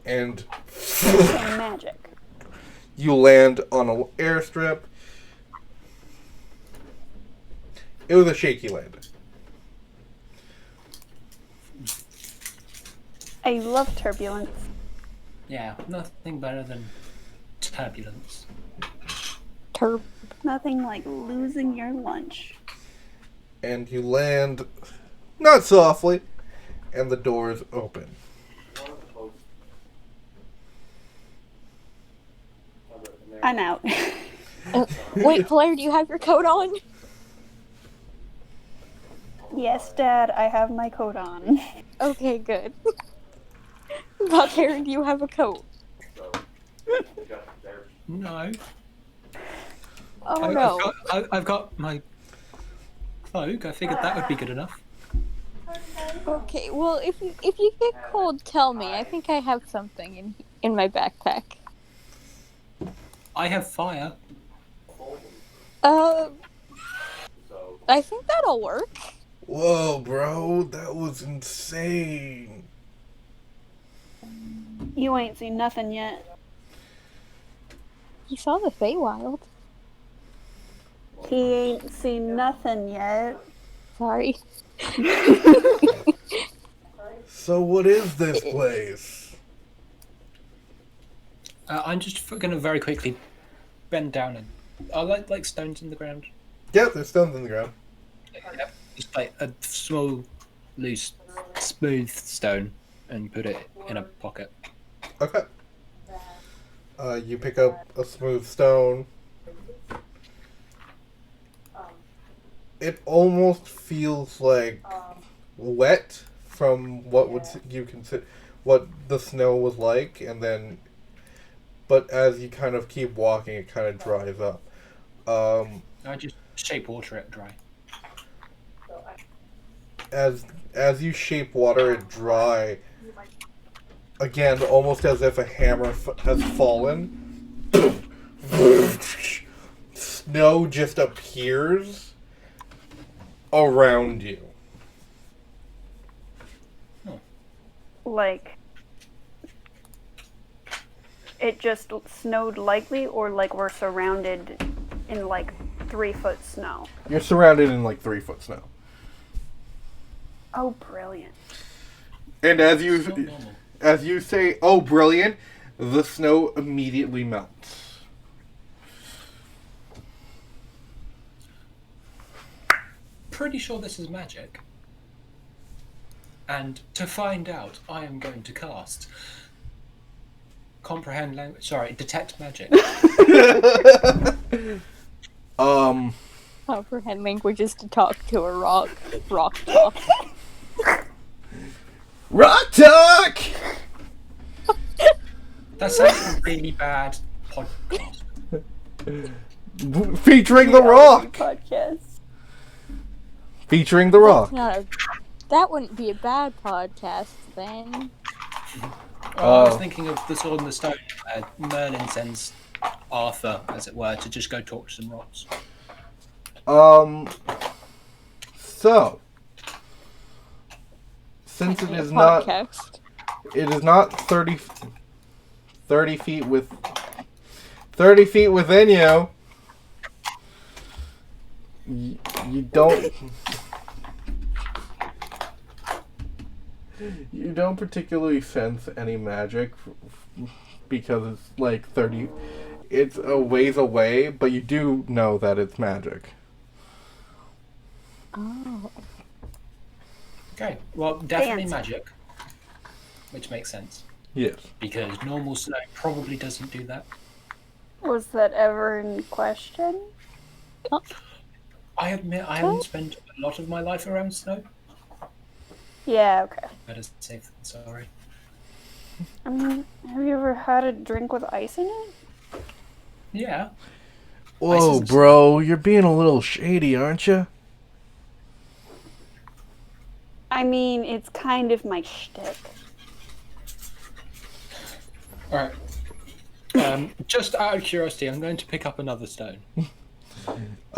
And Magic. you land on an airstrip. It was a shaky landing. I love turbulence. Yeah, nothing better than turbulence. Nothing like losing your lunch. And you land not softly, and the doors open. I'm out. Wait, Blair, do you have your coat on? Yes, Dad, I have my coat on. Okay, good. But Karen, do you have a coat? No. Oh no. I've got my cloak. I figured that would be good enough. Okay, well, if you get cold, tell me. I think I have something in my backpack. I have fire. I think that'll work. Whoa, bro, that was insane. You ain't seen nothing yet. You saw the Feywild. He ain't seen nothing yet. Sorry. So what is this place? I'm just going to very quickly bend down and... I like stones in the ground. Yep, there's stones in the ground. Yep. Just like a small, loose, smooth stone and put it in a pocket. Okay. You pick up a smooth stone. It almost feels like wet from what you consider what the snow was like, and then, but as you kind of keep walking, it kind of dries up. I just shape water it dry. As you shape water it dry, again, almost as if a hammer has fallen, snow just appears around you. Like, it just snowed lightly, or like we're surrounded in like 3-foot snow? You're surrounded in like 3-foot snow. Oh, brilliant. And It's not normal. as you say, "Oh, brilliant," the snow immediately melts. Pretty sure this is magic. And to find out, I am going to cast comprehend language. Sorry, detect magic. Comprehend languages to talk to a rock talk. Rock talk. That sounds like a really bad podcast. Featuring the rock. Podcast. Featuring the rock. That wouldn't be a bad podcast then. I was thinking of the Sword and the Stone, where Merlin sends Arthur, as it were, to just go talk to some rocks. So, since it Be a is not, podcast. it is not 30 feet with 30 feet within you. You don't. You don't particularly sense any magic because it's like 30. It's a ways away, but you do know that it's magic. Oh. Okay, well, definitely Dance. magic, which makes sense Yes. because normal snow probably doesn't do that. Was that ever in question? I admit I haven't spent a lot of my life around snow. Yeah, okay. Better safe than sorry. I mean, have you ever had a drink with ice in it? Yeah. Whoa, isn't bro, you're being a little shady, aren't you? I mean, it's kind of my shtick. All right. Just out of curiosity, I'm going to pick up another stone.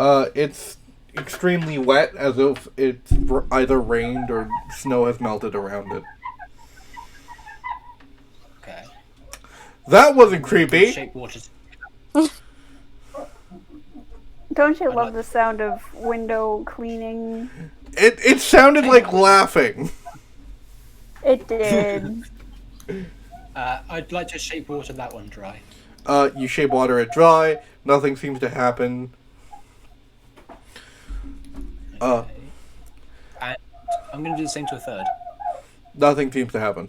It's extremely wet, as if it's either rained or snow has melted around it. Okay. That wasn't creepy. Shape waters. Don't you I love like- the sound of window cleaning? It sounded like laughing. It did. I'd like to shape water that one dry. You shape water it dry. Nothing seems to happen. And I'm going to do the same to a third. Nothing seems to happen.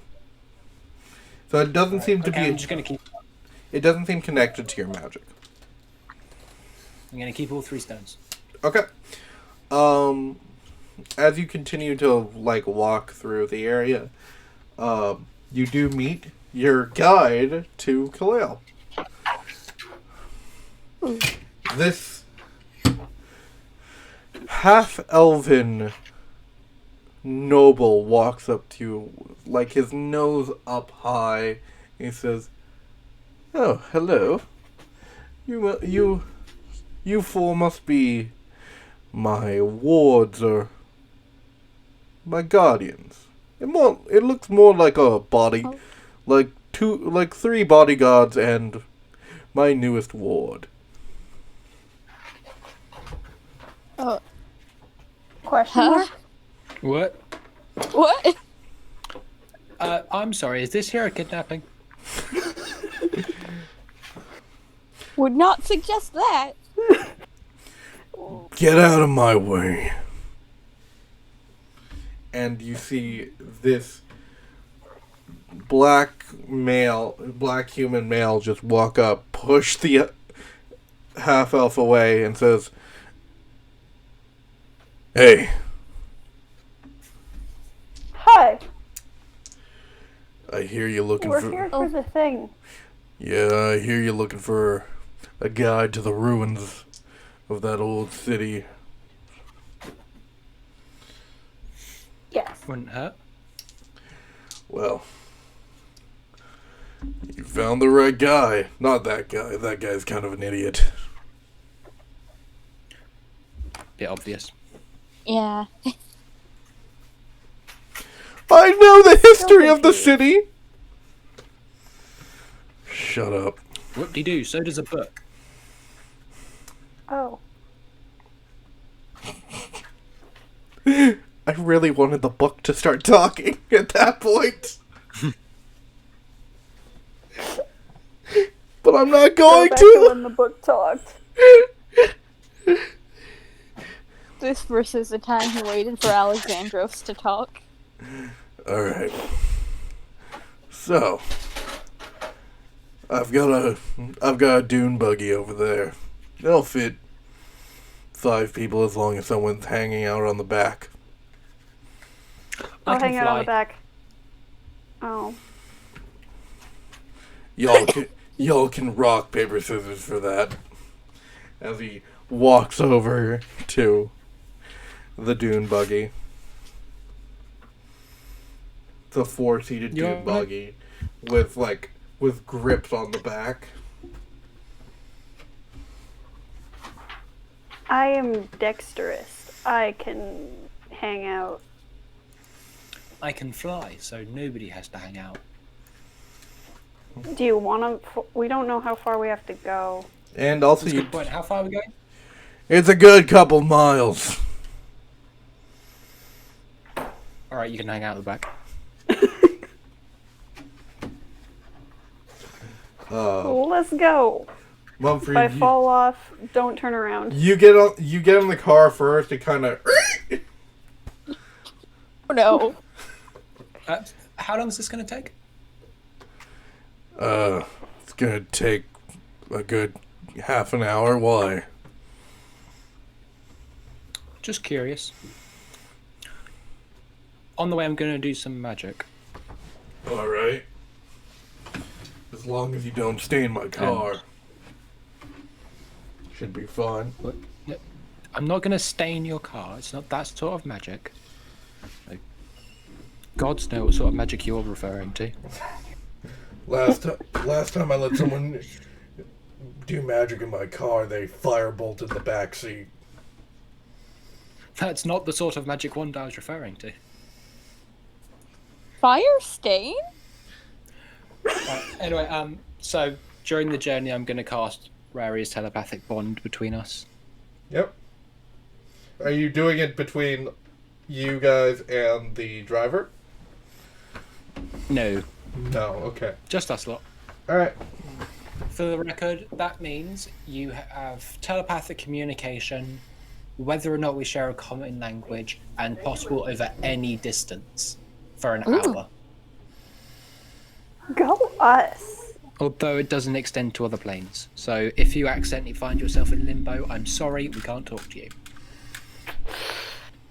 So it doesn't seem to Okay, be. I'm just going to keep. It doesn't seem connected to your magic. I'm going to keep all 3 stones. Okay. As you continue to walk through the area, you do meet your guide to Kileal. This half-elven noble walks up to you, his nose up high. He says, "Oh, hello. You four must be my wards or my guardians. It looks more like a body, like 3 bodyguards and my newest ward." Oh. Question Huh? mark? What? What? I'm sorry, is this here a kidnapping? Would not suggest that. Get out of my way. And you see this black human male just walk up, push the half-elf away, and says, "Hey, Hi, I hear you looking we're for... here for the thing. Yeah, I hear you looking for a guide to the ruins of that old city." Yes. Wouldn't hurt. Well, you found the right guy. Not that guy. That guy's kind of an idiot. Bit obvious. Yeah. I know the history of the confused. city! Shut up. Whoop-de-doo, so does a book. Oh. I really wanted the book to start talking at that point. But I'm not going Go back to to! when the book talked. This versus the time he waited for Alexandros to talk. Alright. So, I've got a dune buggy over there. It'll fit 5 people as long as someone's hanging out on the back. I I'll can hang out on fly. the back. Oh. Y'all can rock, paper, scissors for that. As he walks over to the dune buggy. It's a 4-seated You dune alright? buggy with grips on the back. I am dexterous. I can hang out. I can fly, so nobody has to hang out. Do you want to? We don't know how far we have to go. And also, That's a good point. How far are we going? it's a good couple miles. All right, you can hang out at the back. Let's go. Mumford, If I fall off, don't turn around. you get in the car first and kind of. Oh no. How long is this going to take? It's gonna take a good half an hour. Why? Just curious. On the way, I'm going to do some magic. All right. As long as you don't stay in my car, should be fine. But, no, I'm not going to stain your car. It's not that sort of magic. Like, gods know what sort of magic you're referring to. Last time I let someone do magic in my car, they firebolted the back seat. That's not the sort of magic wand I was referring to. Fire stain? Anyway, so during the journey, I'm going to cast Rari's telepathic bond between us. Yep. Are you doing it between you guys and the driver? No, No. Okay. just us lot. All right. For the record, that means you have telepathic communication, whether or not we share a common language, and possible over any distance for an hour. Go us. Although it doesn't extend to other planes. So if you accidentally find yourself in limbo, I'm sorry, we can't talk to you.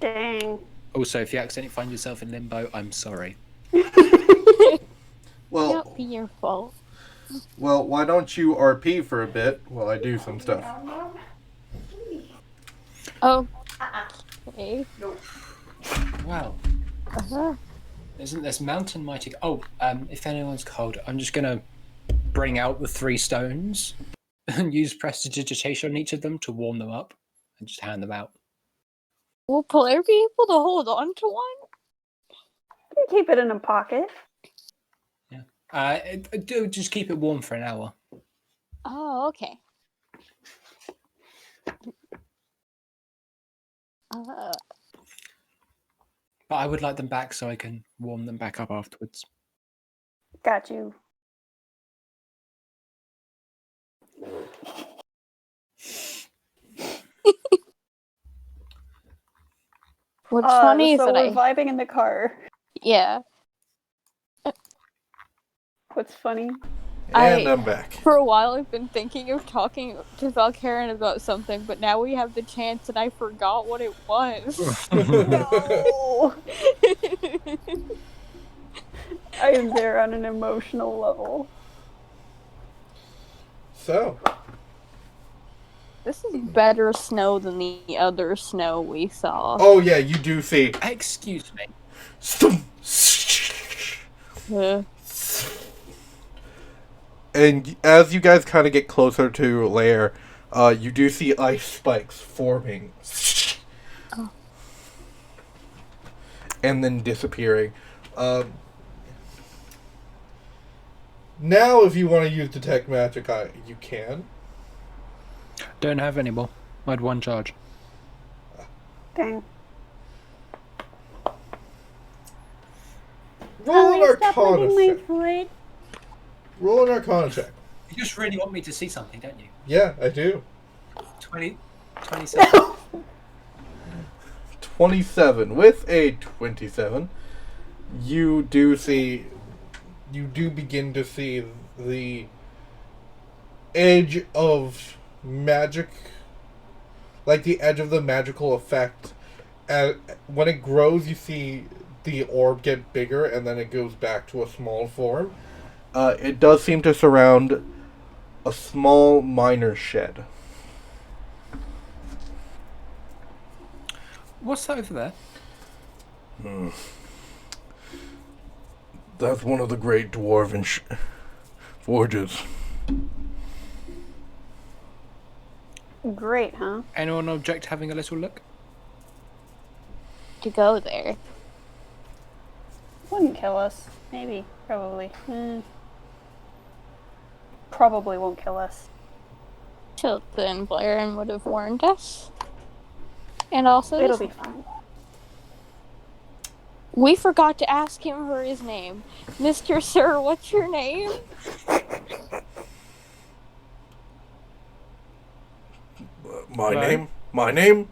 Dang. Also, if you accidentally find yourself in limbo, I'm sorry. Well, Not be your fault. why don't you RP for a bit while I do some stuff? Oh. Okay. Wow. Uh-huh. Isn't this mountain mighty? Oh, if anyone's cold, I'm just gonna bring out the 3 stones and use prestidigitation on each of them to warm them up and just hand them out. Will Blair be able to hold on to one? You can keep it in a pocket. Do just keep it warm for an hour. Oh, okay. But I would like them back so I can warm them back up afterwards. Got you. What's funny is so that we're vibing in the car. Yeah. What's funny? And I'm back. For a while, I've been thinking of talking to Valkaren about something, but now we have the chance, and I forgot what it was. No. I am there on an emotional level. So, This is better snow than the other snow we saw. oh yeah, you do see. Excuse me. Uh, And as you guys kind of get closer to Lair, you do see ice spikes forming. Oh. And then disappearing. Now, if you want to use Detect Magic, you can. Don't have any more. I had 1 charge. Dang. Roll an Arcana check. Roll an Arcana check. You just really want me to see something, don't you? Yeah, I do. 27. 27. With a 27, you do begin to see the edge of magic, like the edge of the magical effect. And when it grows, you see the orb get bigger, and then it goes back to a small form. It does seem to surround a small miner shed. What's that over there? That's one of the great dwarven forges. Great, huh? Anyone object having a little look? to go there. Wouldn't kill us. Maybe. Probably. Probably won't kill us. So then Blairin would have warned us. And also It'll this be fine. We forgot to ask him for his name. Mr. Sir, what's your name? My Right. name? My name?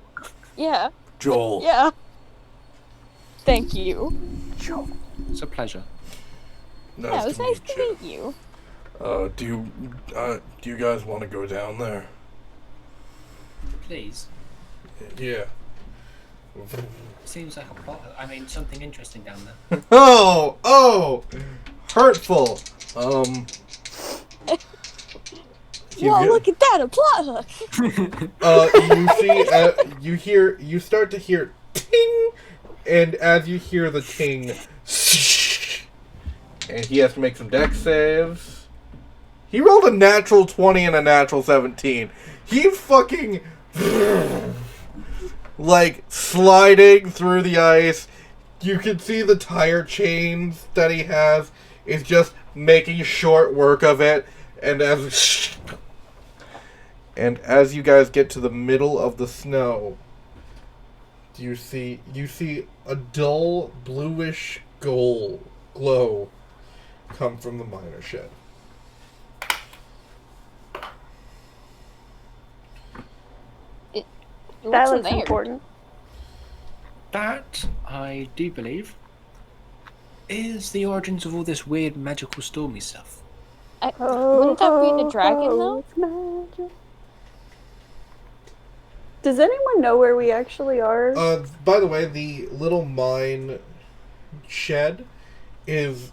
Yeah. Joel. Yeah. Thank you. It's a pleasure. Yeah, it was nice to meet you. Do you guys want to go down there? Please. Yeah. Seems like a plot. I mean, something interesting down there. Oh, hurtful. Well, look at that, a plot hook. You start to hear ting, and as you hear the ting, and he has to make some dex saves. He rolled a natural 20 and a natural 17. He fucking like sliding through the ice. You can see the tire chains that he has is just making short work of it, and as you guys get to the middle of the snow, you see a dull bluish glow come from the miner shed. That What's in looks there? important. That, I do believe, is the origins of all this weird magical stormy stuff. Wouldn't that be the dragon, though? It's magic. Does anyone know where we actually are? By the way, the little mine shed is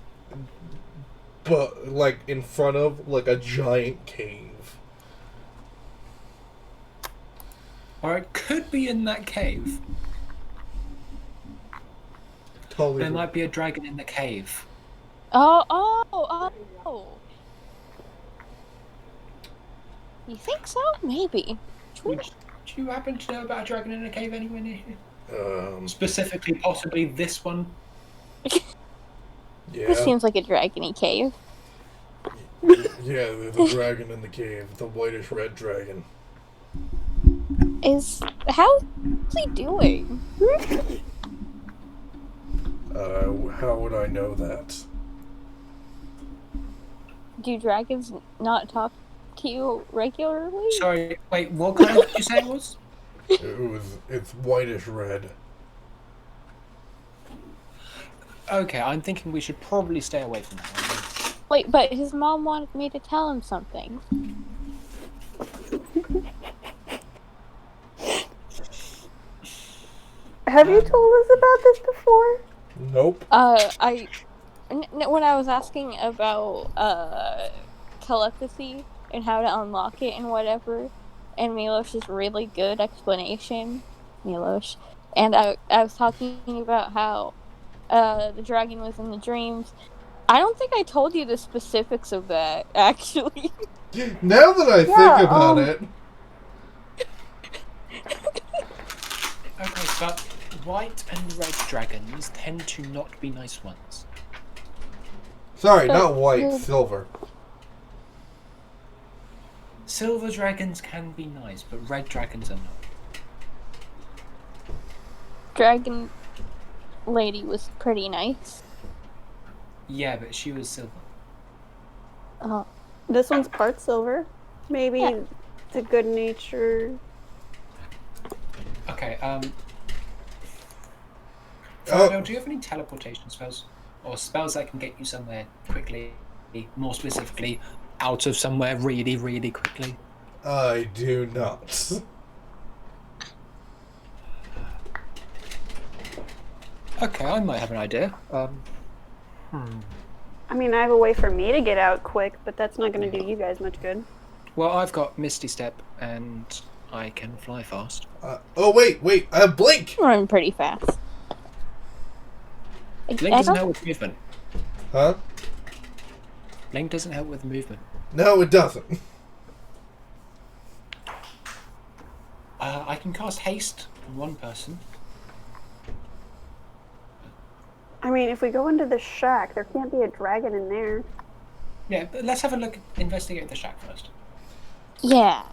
like in front of like a giant cave. Or it could be in that cave. Totally. There might be a dragon in the cave. Oh. You think so? Maybe. Do you happen to know about a dragon in a cave anywhere near here? Specifically, possibly this one? Yeah. This seems like a dragony cave. Yeah, there's a dragon in the cave. The whitish red dragon. How's he doing? How would I know that? Do dragons not talk to you regularly? Sorry, wait, what kind did you say it was? It's whitish red. Okay, I'm thinking we should probably stay away from that one. Wait, but his mom wanted me to tell him something. Have you told us about this before? Nope. When I was asking about telepathy and how to unlock it and whatever, and Milosh's really good explanation, and I was talking about how the dragon was in the dreams. I don't think I told you the specifics of that, actually. Now that I think about it. Okay, but white and red dragons tend to not be nice ones. Sorry, not white, silver. Silver dragons can be nice, but red dragons are not. Dragon lady was pretty nice. Yeah, but she was silver. Oh. This one's part silver. Maybe it's a good nature. Okay, Fernando, do you have any teleportation spells? Or spells that can get you somewhere quickly, more specifically, out of somewhere really, really quickly? I do not. Okay, I might have an idea. I mean, I have a way for me to get out quick, but that's not going to do you guys much good. Well, I've got Misty Step, and I can fly fast. Wait, I have Blink! Run pretty fast. Blink doesn't help with movement. Huh? Blink doesn't help with movement. No, it doesn't. I can cast Haste on one person. I mean, if we go into the shack, there can't be a dragon in there. Yeah, but let's have a look, investigate the shack first. Yeah.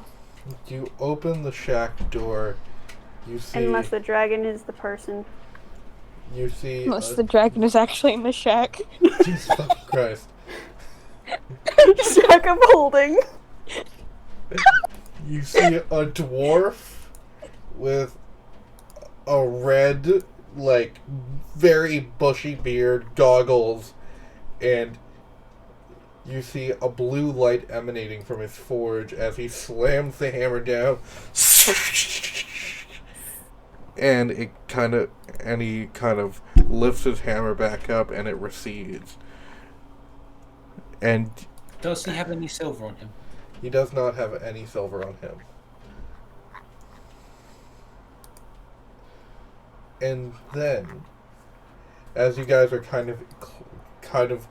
You open the shack door. You see. Unless the dragon is the person. You see. Unless the dragon is actually in the shack. Jesus fucking Christ. Shack of holding. You see a dwarf with a red, like, very bushy beard, goggles, and you see a blue light emanating from his forge as he slams the hammer down. And he kind of lifts his hammer back up and it recedes. And Does he have any silver on him? he does not have any silver on him. And then, as you guys are kind of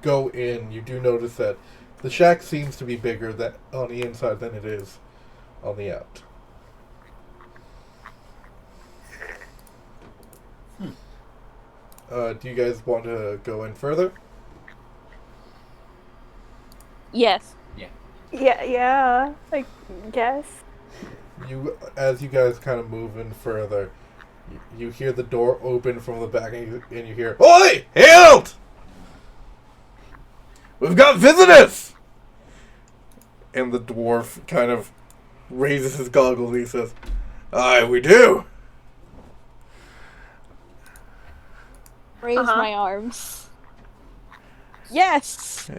go in, you do notice that the shack seems to be bigger on the inside than it is on the out. Do you guys want to go in further? Yes. Yeah, I guess. As you guys kind of move in further, you hear the door open from the back, and you hear, "Oi! Halt! We've got visitors!" And the dwarf kind of raises his goggles and he says, "Aye, we do." Raise my arms. Yes!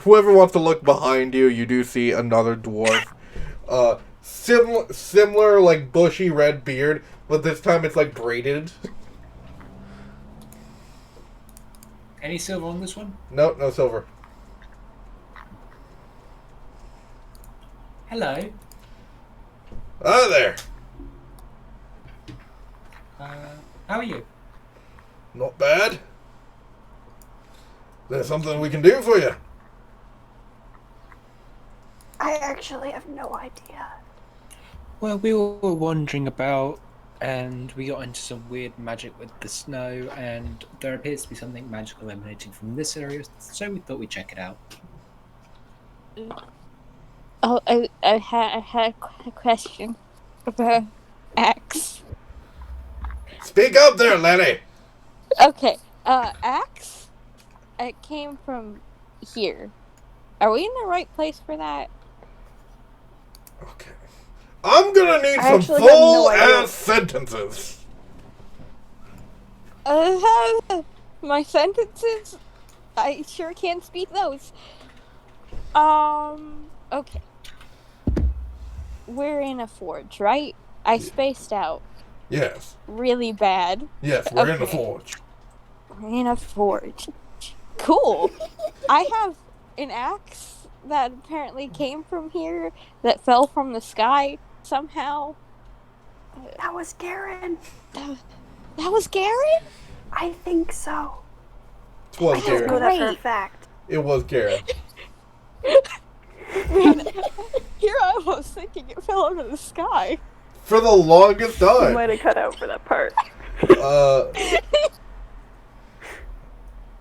Whoever wants to look behind you, you do see another dwarf. Similar, like, bushy red beard, but this time it's, like, braided. Any silver on this one? No silver. Hello. Ah, there. How are you? Not bad. There's something we can do for you. I actually have no idea. Well, we were wandering about, and we got into some weird magic with the snow, and there appears to be something magical emanating from this area, so we thought we'd check it out. Oh, I had a question about axe. Speak up there, laddie. Okay, axe? It came from here. Are we in the right place for that? Okay. I'm gonna need I some actually have no full idea. ass sentences. My sentences? I sure can't speak those. Okay. We're in a forge, right? I spaced out Yes. really bad. Yes, we're in the Okay. forge. We're in a forge. Cool. I have an axe that apparently came from here that fell from the sky somehow. That was Garen. That was Garen? I think so. It was I don't know Garrett. that for a Great. fact. It was Garrett. Here I was thinking it fell out of the sky. For the longest You time. might have cut out for that part.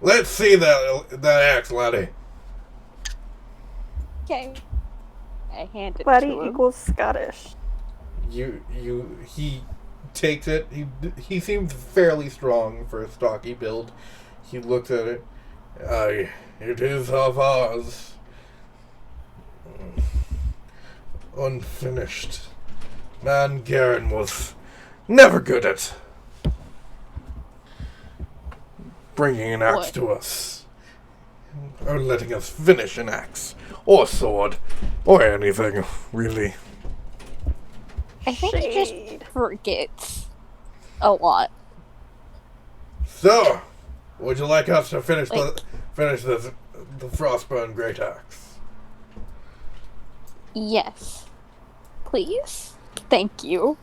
Let's see that axe, laddie. Okay. I hand it Buddy to him. equals Scottish. He takes it. He seems fairly strong for a stocky build. He looks at it. Aye, it is of ours. Unfinished. Man, Garen was never good at bringing an axe What? to us. Or letting us finish an axe. Or sword. Or anything, really. I think he Shade. just forgets a lot. So, would you like us to finish Like- the Frostburn Great Axe? Yes. Please? Thank you.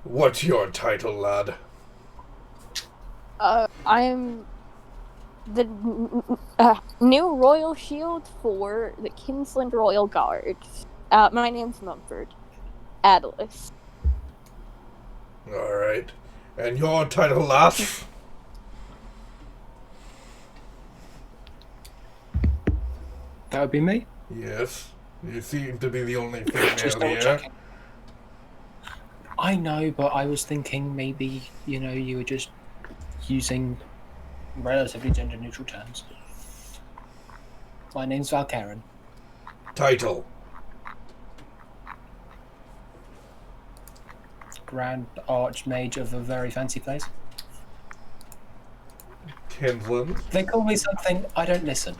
What's your title, lad? I'm the new Royal Shield for the Kinsland Royal Guard. My name's Mumford. Atlas. Alright. And your title, lass? That would be me. Yes. You seem to be the only Just female double here. checking. I know, but I was thinking maybe, you were just using relatively gender neutral terms. My name's Valkaren. Title. Grand Archmage of a very fancy place. Kinsland. They call me something, I don't listen.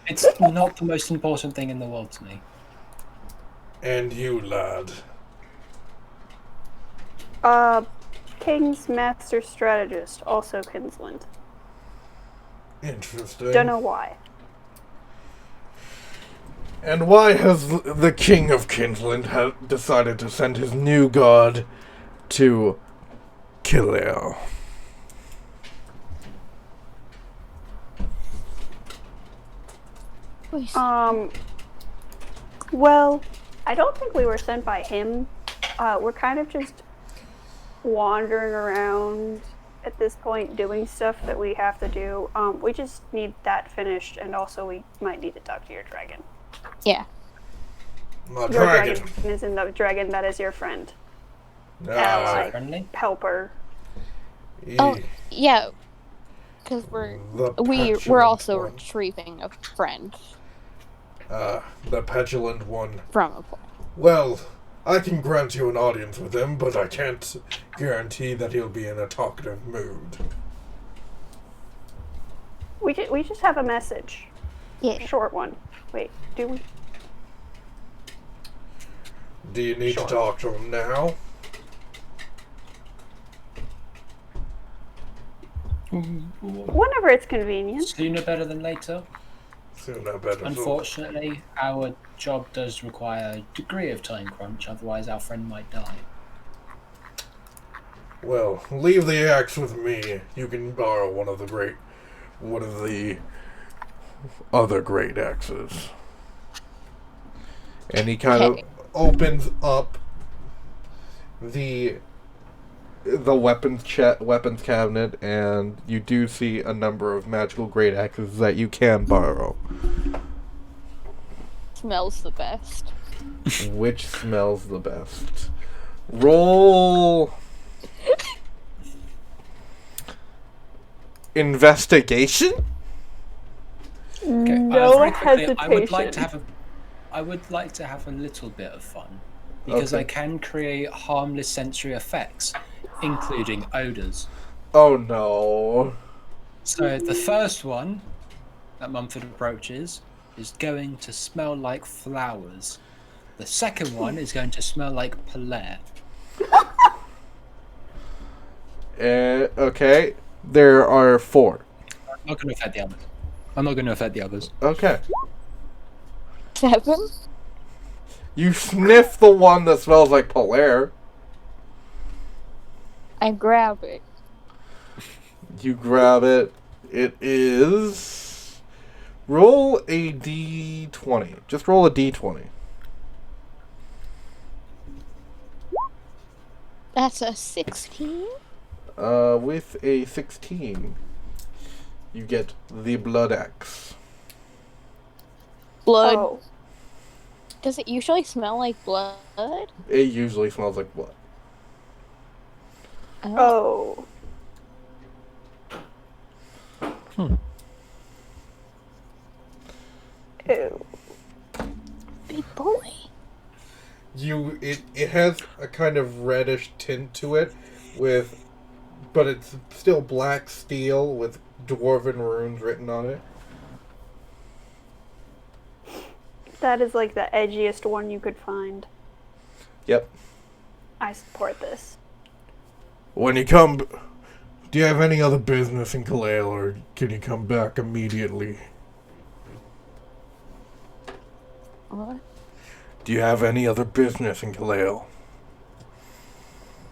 It's not the most important thing in the world to me. And you, lad. King's Master Strategist, also Kinsland. Interesting. Don't know why. And why has the King of Kinsland decided to send his new god to Kileal? Well, I don't think we were sent by him. We're kind of just wandering around at this point doing stuff that we have to do. We just need that finished, and also we might need to talk to your dragon. Yeah. My Your dragon. dragon isn't the dragon that is your friend. Ah, Ally. Friendly? Helper. Oh, yeah. Because we're petulant also one. retrieving a friend The petulant one. from a place. Well, I can grant you an audience with him, but I can't guarantee that he'll be in a talkative mood. We just have a message. Yeah. Short one. Wait, do we? Do you need Sure. to talk to him now? Whenever it's convenient. Sooner better than later. Sooner better. Unfortunately, our job does require a degree of time crunch, otherwise our friend might die. Well, leave the axe with me. You can borrow one of the other great axes. And he kind of opens up the weapons cabinet, and you do see a number of magical great axes that you can borrow. Smells the best. Which smells the best? Roll investigation? Okay, No very quickly, hesitation. I would like to have a little bit of fun, because Okay. I can create harmless sensory effects, including odors. Oh no. So the first one that Mumford approaches is going to smell like flowers. The second one is going to smell like Polaire. Okay. There are 4. I'm not going to affect the others. Okay. 7? You sniff the one that smells like Polaire. I grab it. You grab it. It is... Roll a d20. Just roll a d20. That's a 16? With a 16, you get the blood axe. Blood. Oh. Does it usually smell like blood? It usually smells like blood. Oh. Ew. Big boy. It has a kind of reddish tint to it, but it's still black steel with dwarven runes written on it. That is like the edgiest one you could find. Yep. I support this. When you come, do you have any other business in Kileal, or can you come back immediately? What? Do you have any other business in Kileal?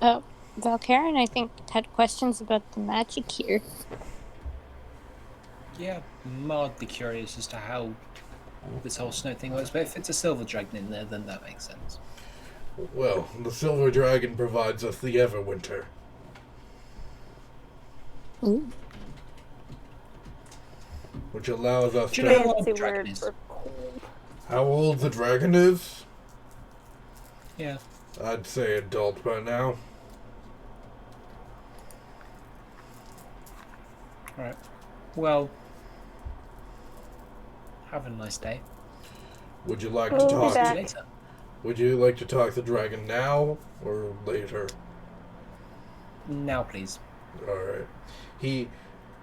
Oh, Valkaren, I think, had questions about the magic here. Yeah, mildly curious as to how this whole snow thing works, but if it's a silver dragon in there, then that makes sense. Well, the silver dragon provides us the Everwinter. Ooh. Which allows us Do you know to... how old Fancy the dragon word is? for cold. How old the dragon is? Yeah. I'd say adult by now. Alright. Well, have a nice day. Would you like to We'll be talk? back. See you later. Would you like to talk to the dragon now or later? Now, please. Alright. He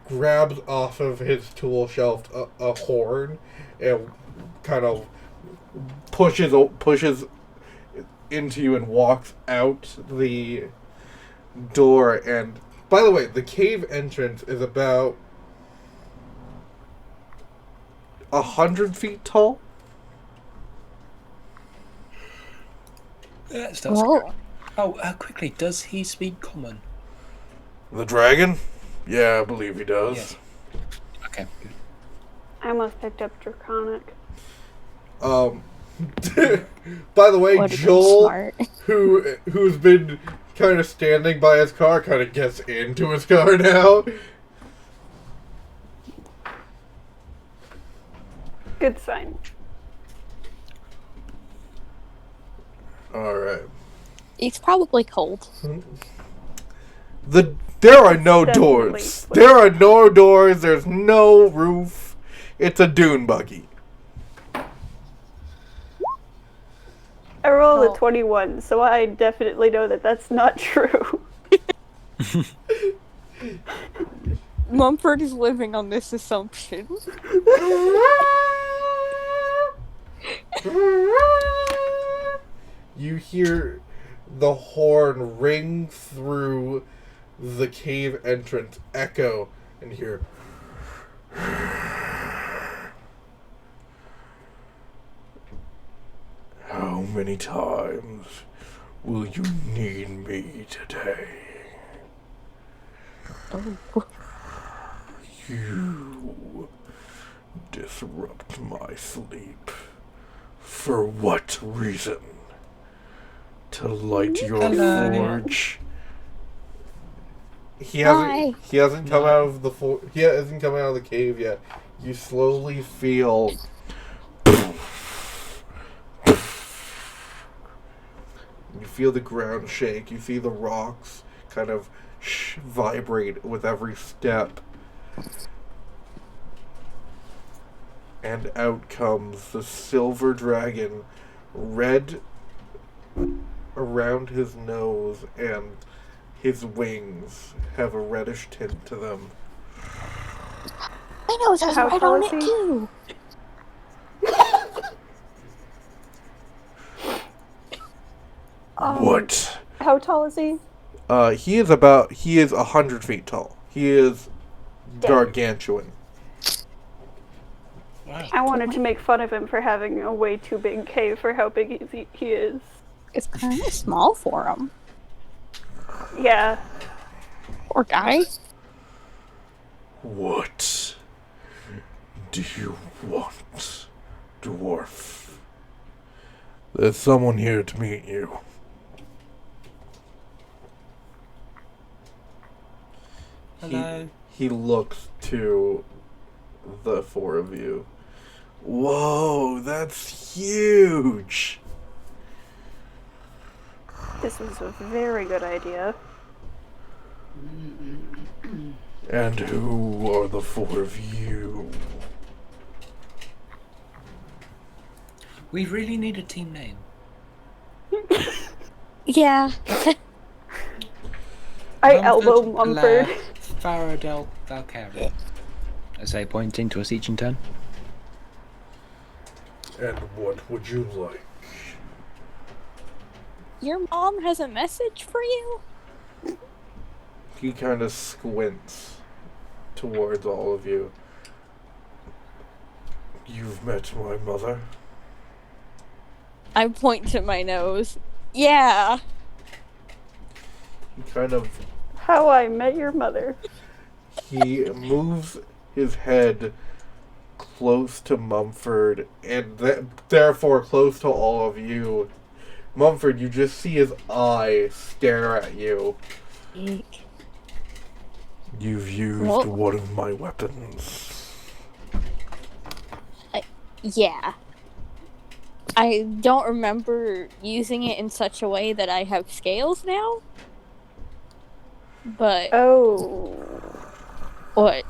grabs off of his tool shelf a horn and kind of pushes into you and walks out the door. And by the way, the cave entrance is about 100 feet tall. Still Whoa. Oh, quickly, does he speak common? The dragon? Yeah, I believe he does. Yes. Okay, good. I almost picked up Draconic. By the way, Would've been Joel, smart. who's been kind of standing by his car, kind of gets into his car now. Good sign. All right. It's probably cold. There are no Definitely. doors. There are no doors. There's no roof. It's a dune buggy. I rolled Oh. a 21, so I definitely know that that's not true. Mumford is living on this assumption. You hear the horn ring through the cave entrance, echo, and hear. How many times will you need me today? Oh. You disrupt my sleep. For what reason? To light your Hello. forge? He Hi. hasn't come out of the he hasn't come out of the cave yet. You slowly feel you feel the ground shake. You see the rocks kind of vibrate with every step. And out comes the silver dragon, red around his nose, and his wings have a reddish tint to them. My nose has How red tall on is it he? too. What? How tall is he? He is 100 feet tall. He is gargantuan. Wow. I wanted to make fun of him for having a way too big cave for how big he is. It's kind of small for him. Yeah. Poor guy. What do you want, dwarf? There's someone here to meet you. Hello. He looks to the four of you. Whoa, that's huge! This was a very good idea. And who are the four of you? We really need a team name. Yeah. I elbow Mumford. Faradell Valkyrie. I say, pointing to us each in turn. And what would you like? Your mom has a message for you? He kind of squints towards all of you. You've met my mother? I point to my nose. Yeah. He kind of... How I Met Your Mother. He moves his head close to Mumford, and therefore close to all of you. Mumford, you just see his eye stare at you. Eek. You've used Well- one of my weapons. Yeah. I don't remember using it in such a way that I have scales now. But Oh, what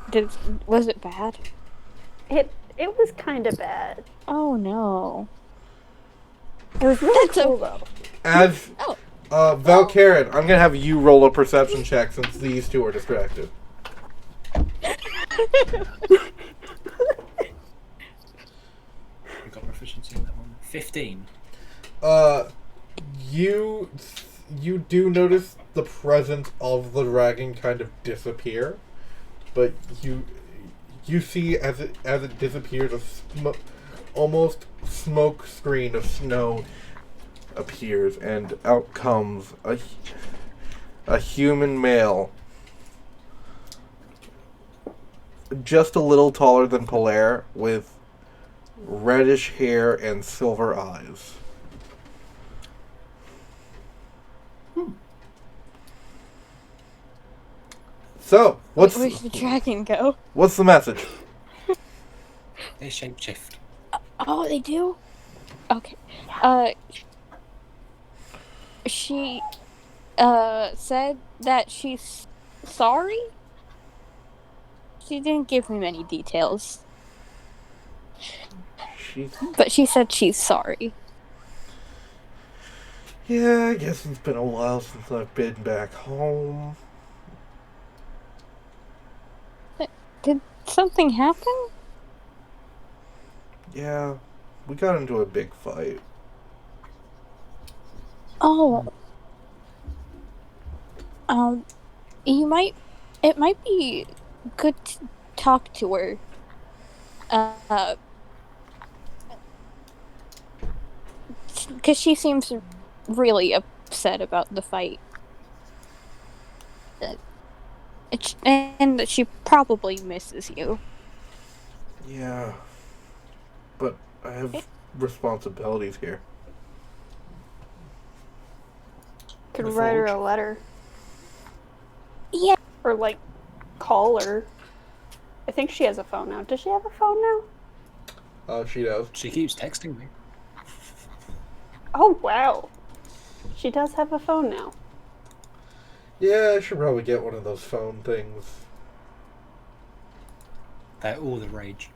was it bad? it was kind of bad. Oh no. It was really That's cool okay. though. As Oh. Valkaren, I'm gonna have you roll a perception check since these two are distracted. We got proficiency in that one. 15. You do notice the presence of the dragon kind of disappear, but you see as it disappears, almost smoke screen of snow appears, and out comes a human male, just a little taller than Polaire, with reddish hair and silver eyes. So, Where's the dragon go? what's the message? They shapeshift. Oh, they do? Okay. She said that she's sorry? She didn't give me many details, but she said she's sorry. Yeah, I guess it's been a while since I've been back home. Did something happen? Yeah, we got into a big fight. Oh. It might be good to talk to her. Because she seems really upset about the fight. And that she probably misses you. Yeah, but I have responsibilities here. Could The write her forge. a letter Yeah. or like call her. I think she has a phone now. Does she have a phone now? Oh, she does. She keeps texting me. Oh wow, she does have a phone now. Yeah, I should probably get one of those phone things. They're all the rage.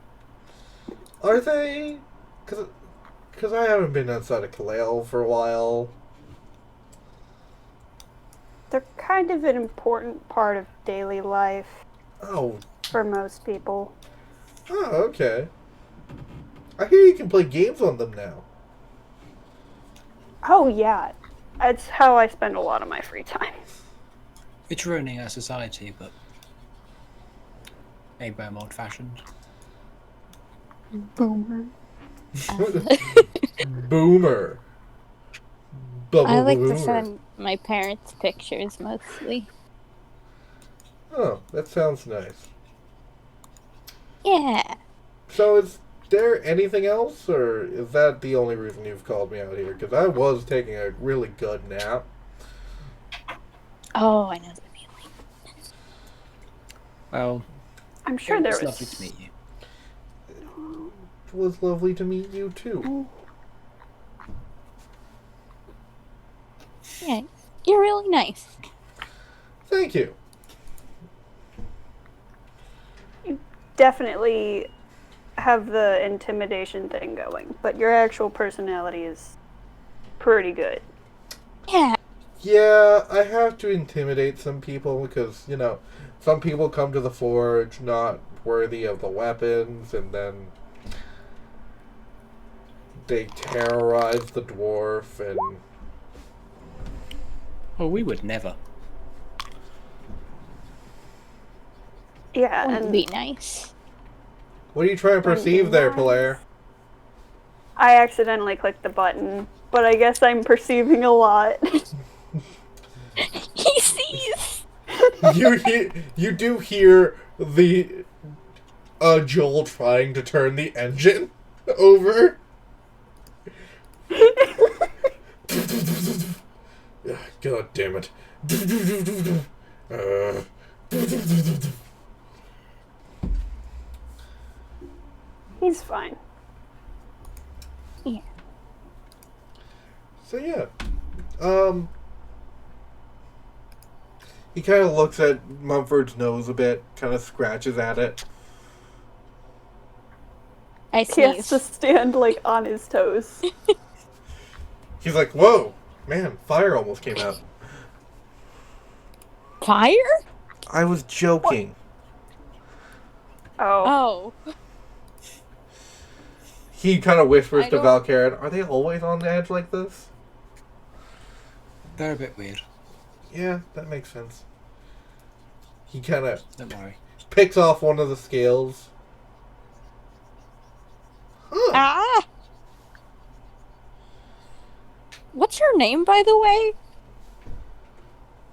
Are they? Cause I haven't been outside of Kileal for a while. They're kind of an important part of daily life Oh, for most people. okay. I hear you can play games on them now. Oh yeah, that's how I spend a lot of my free time. It's ruining our society, but maybe I'm old-fashioned. Boomer. Boomer. I like to Boomer. send my parents pictures mostly. Oh, that sounds nice. Yeah. So is there anything else, or is that the only reason you've called me out here? Because I was taking a really good nap. Oh, I know the feeling. Well, I'm sure it there was was. lovely to meet you. It was lovely to meet you too. Yeah, you're really nice. Thank you. Definitely have the intimidation thing going, but your actual personality is pretty good. Yeah. Yeah, I have to intimidate some people because, some people come to the forge not worthy of the weapons, and then they terrorize the dwarf, and Well, we would never. Yeah, Wouldn't and be nice. what are you trying to perceive there, Polaire? I accidentally clicked the button, but I guess I'm perceiving a lot. He sees. You do hear the Joel trying to turn the engine over. God damn it. He's fine. Yeah. So yeah. He kind of looks at Mumford's nose a bit, kind of scratches at it. I He has to sneeze. stand, like, on his toes. He's like, whoa, man, fire almost came out. Fire? I was joking. Oh. Oh. He kind of whispers I to don't- Valkaren, are they always on the edge like this? They're a bit weird. Yeah, that makes sense. He kind of Don't worry. picks off one of the scales. Huh. Ah! What's your name, by the way?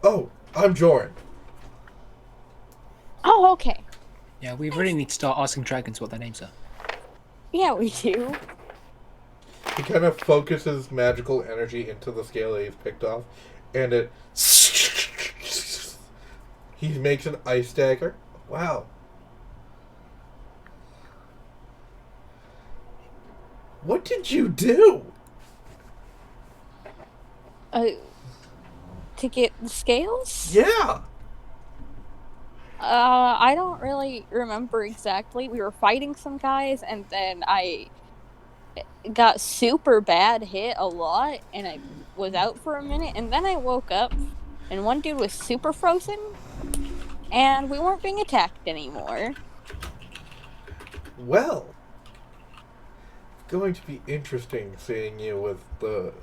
Oh, I'm Joran. Oh, okay. Yeah, we really need to start asking dragons what their names are. Yeah, we do. He kind of focuses magical energy into the scale that he's picked off, and it... He makes an ice dagger. Wow. What did you do? To get the scales? Yeah. I don't really remember exactly. We were fighting some guys, and then I got super bad hit a lot, and I was out for a minute, and then I woke up, and one dude was super frozen, and we weren't being attacked anymore. Well, it's going to be interesting seeing you with the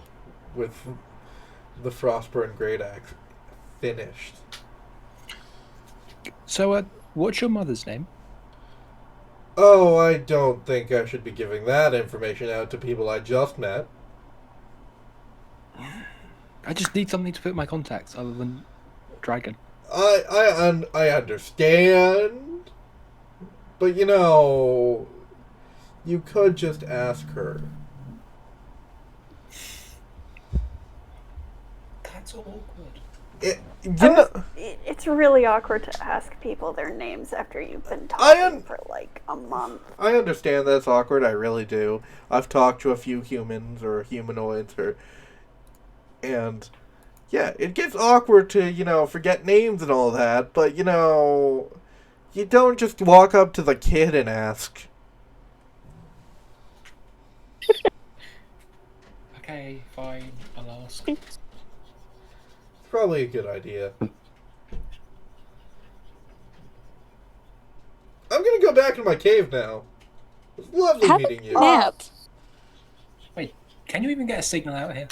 Frostburn Great Axe finished. So, what's your mother's name? Oh, I don't think I should be giving that information out to people I just met. I just need something to put in my contacts other than dragon. I understand, but you know, you could just ask her. That's awkward. It's really awkward to ask people their names after you've been talking for like a month. I understand that's awkward. I really do. I've talked to a few humans or humanoids, and yeah, it gets awkward to forget names and all that. But you don't just walk up to the kid and ask. Okay, fine. I'll ask. Probably a good idea. I'm gonna go back to my cave now. It was lovely Have meeting you. a nap. Wait, can you even get a signal out here?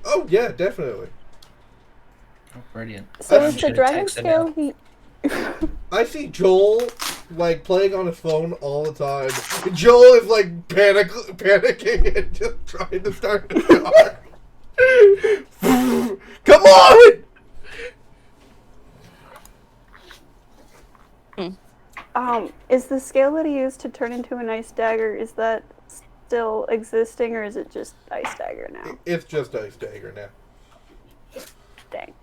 Oh yeah, definitely. Oh, brilliant. So I is the should've dragon texted scale? him. I see Joel playing on his phone all the time. Joel is panicking and just trying to start the car. Come on! Is the scale that he used to turn into an ice dagger, is that still existing, or is it just ice dagger now? It's just Ice Dagger now. Dang.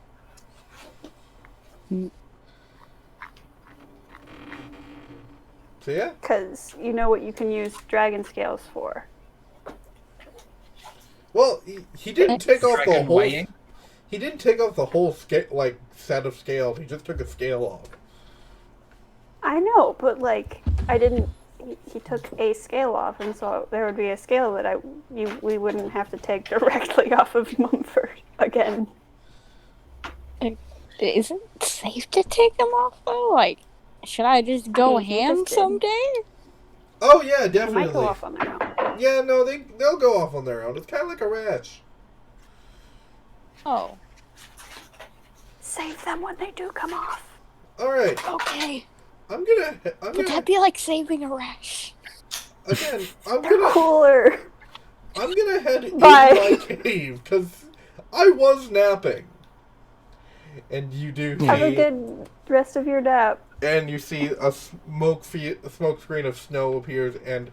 So yeah. Because you know what you can use dragon scales for. Well, he didn't take off the Dragon whole. weighing? He didn't take off the whole set of scales. He just took a scale off. I know, but I didn't. He took a scale off, and so there would be a scale that we wouldn't have to take directly off of Mumford again. Is it safe to take them off, though? Should I just go he ham just did. someday? Oh yeah, They definitely. might go off on their own. Yeah, no, they'll go off on their own. It's kind of like a rash. Oh, Save them when they do come off. All right, okay. I'm Would gonna that be like saving a rash? again. I'm They're gonna cooler. head Bye. into my cave because I was napping, and you do see, Have a good rest of your nap. and you see a smoke screen of snow appears, and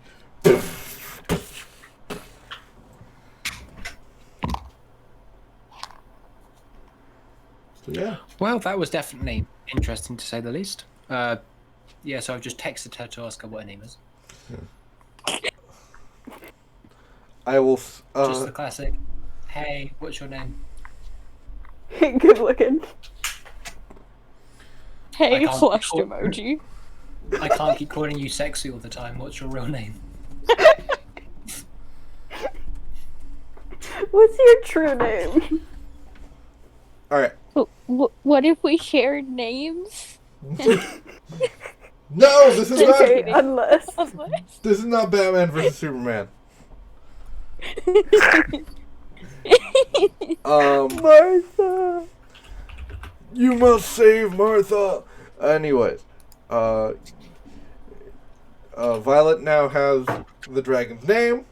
So yeah. Well, that was definitely interesting to say the least. Yeah, so I've just texted her to ask her what her name is. I will. Just the classic. Hey, what's your name? Good looking. Hey, can't flushed call- emoji. I can't keep calling you sexy all the time. What's your real name? What's your true name? All right. What if we shared names? No, this is not. Okay, unless. This is not Batman versus Superman. Martha. You must save Martha. Anyways, Violet now has the dragon's name.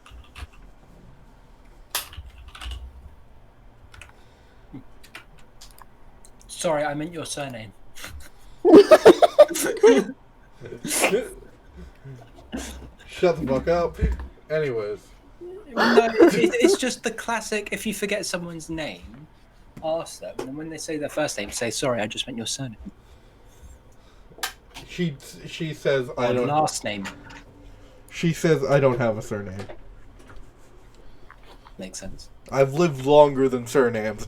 Sorry, I meant your surname. Shut the fuck up. Anyways. No, it's just the classic. If you forget someone's name, ask them, and when they say their first name, say, "Sorry, I just meant your surname." She says I Or don't. last name. She says I don't have a surname. Makes sense. I've lived longer than surnames.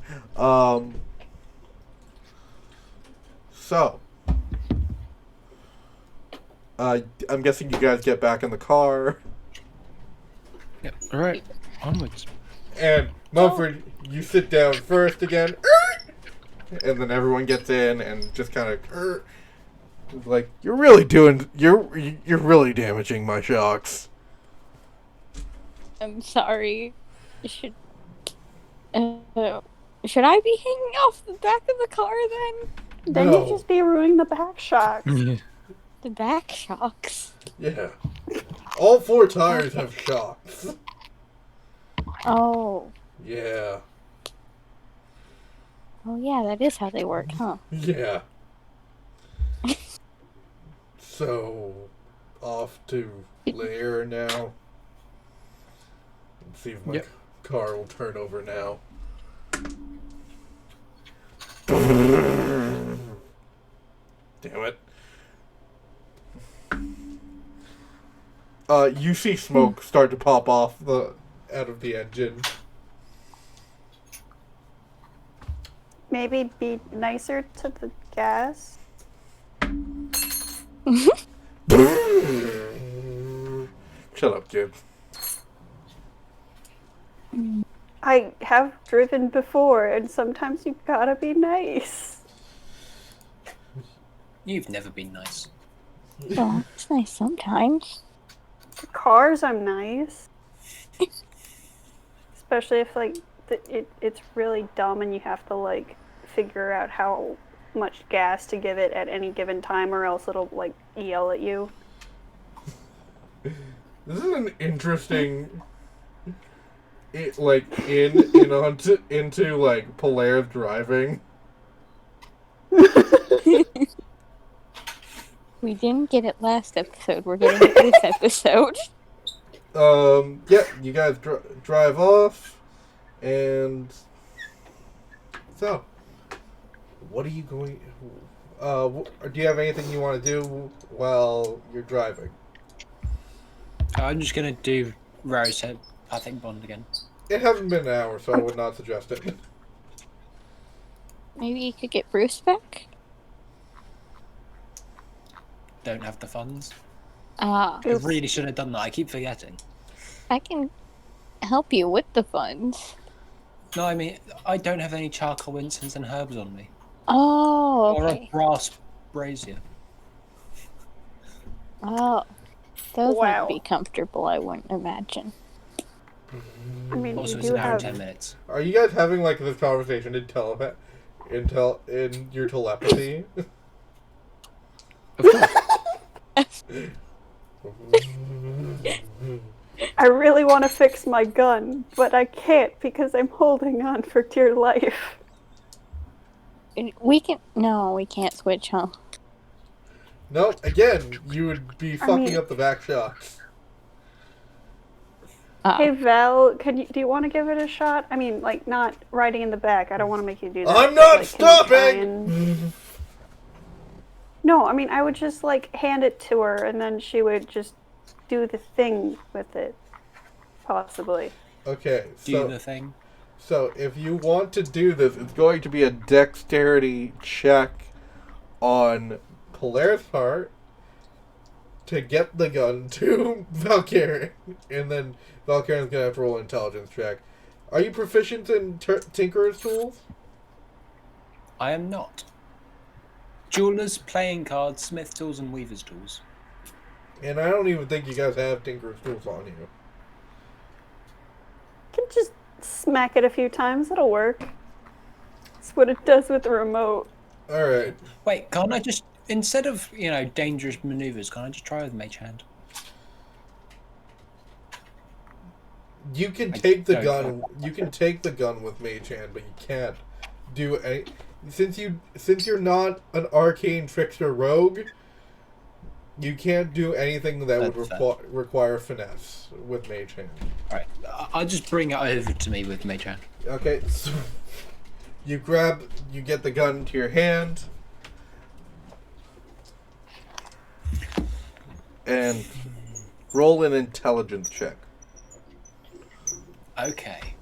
So, I'm guessing you guys get back in the car. Yep. All right. Onwards. And Mumford, you sit down first again, and then everyone gets in and just kind of like you're really really damaging my shocks. I'm sorry. Should I be hanging off the back of the car then? Then No. you'd just be ruining the back shocks. The back shocks. Yeah, all 4 tires have shocks. Oh. Yeah, Oh yeah, that is how they work, huh? yeah. So, off to Lair now. Let's see if my Yep. car will turn over now. Damn it. You see smoke start to pop off out of the engine. Maybe be nicer to the gas. Shut up, kid. I have driven before, and sometimes you've gotta be nice. You've never been nice. Oh, it's nice sometimes. For cars, I'm nice. Especially if, like, it's really dumb and you have to, like, figure out how much gas to give it at any given time, or else it'll, like, yell at you. This is an interesting, into like Polaire driving. We didn't get it last episode. We're getting it this episode. Yeah, you guys drive off, and so, what are you going? Do you have anything you want to do while you're driving? I'm just gonna do Rose Head, I think Bond again. It hasn't been an hour, so I would not suggest it. Maybe you could get Bruce back? Don't have the funds. Ah, I really should have done that. I keep forgetting. I can help you with the funds. No, I mean, I don't have any charcoal, incense, and herbs on me. Oh, Or okay. a brass brazier. Oh, those Wow. wouldn't be comfortable, I wouldn't imagine. I mean, Also, you it's do an hour and have 10 minutes. Are you guys having like this conversation in your telepathy? Of course. I really want to fix my gun, but I can't because I'm holding on for dear life. We can't switch, huh? No, again, you would be fucking mean- up the back shots. Hey Val, do you want to give it a shot? I mean, like, not riding in the back. I don't want to make you do that. I'm but, not like, can you try stopping! and- No, I mean, I would just, like, hand it to her, and then she would just do the thing with it. Possibly. Okay, Do the thing. So if you want to do this, it's going to be a dexterity check on Polaire's part to get the gun to Valkyrie, and then Valkyrie's gonna have to roll an intelligence check. Are you proficient in Tinkerer's tools? I am not. Jewelers, playing cards, smith tools, and weaver's tools. And I don't even think you guys have Tinkerer's tools on you. You can just smack it a few times. It'll work. That's what it does with the remote. Alright. Wait, can't I just, instead of, dangerous maneuvers, can't I just try with Mage Hand? You can take the don't gun. know. You can take the gun with Mage Hand, but you can't do any. Since you're not an arcane trickster rogue, you can't do anything that would That's require finesse with Mage Hand. Alright, I'll just bring it over to me with Mage Hand. Okay, so you get the gun to your hand, and roll an intelligence check. Okay.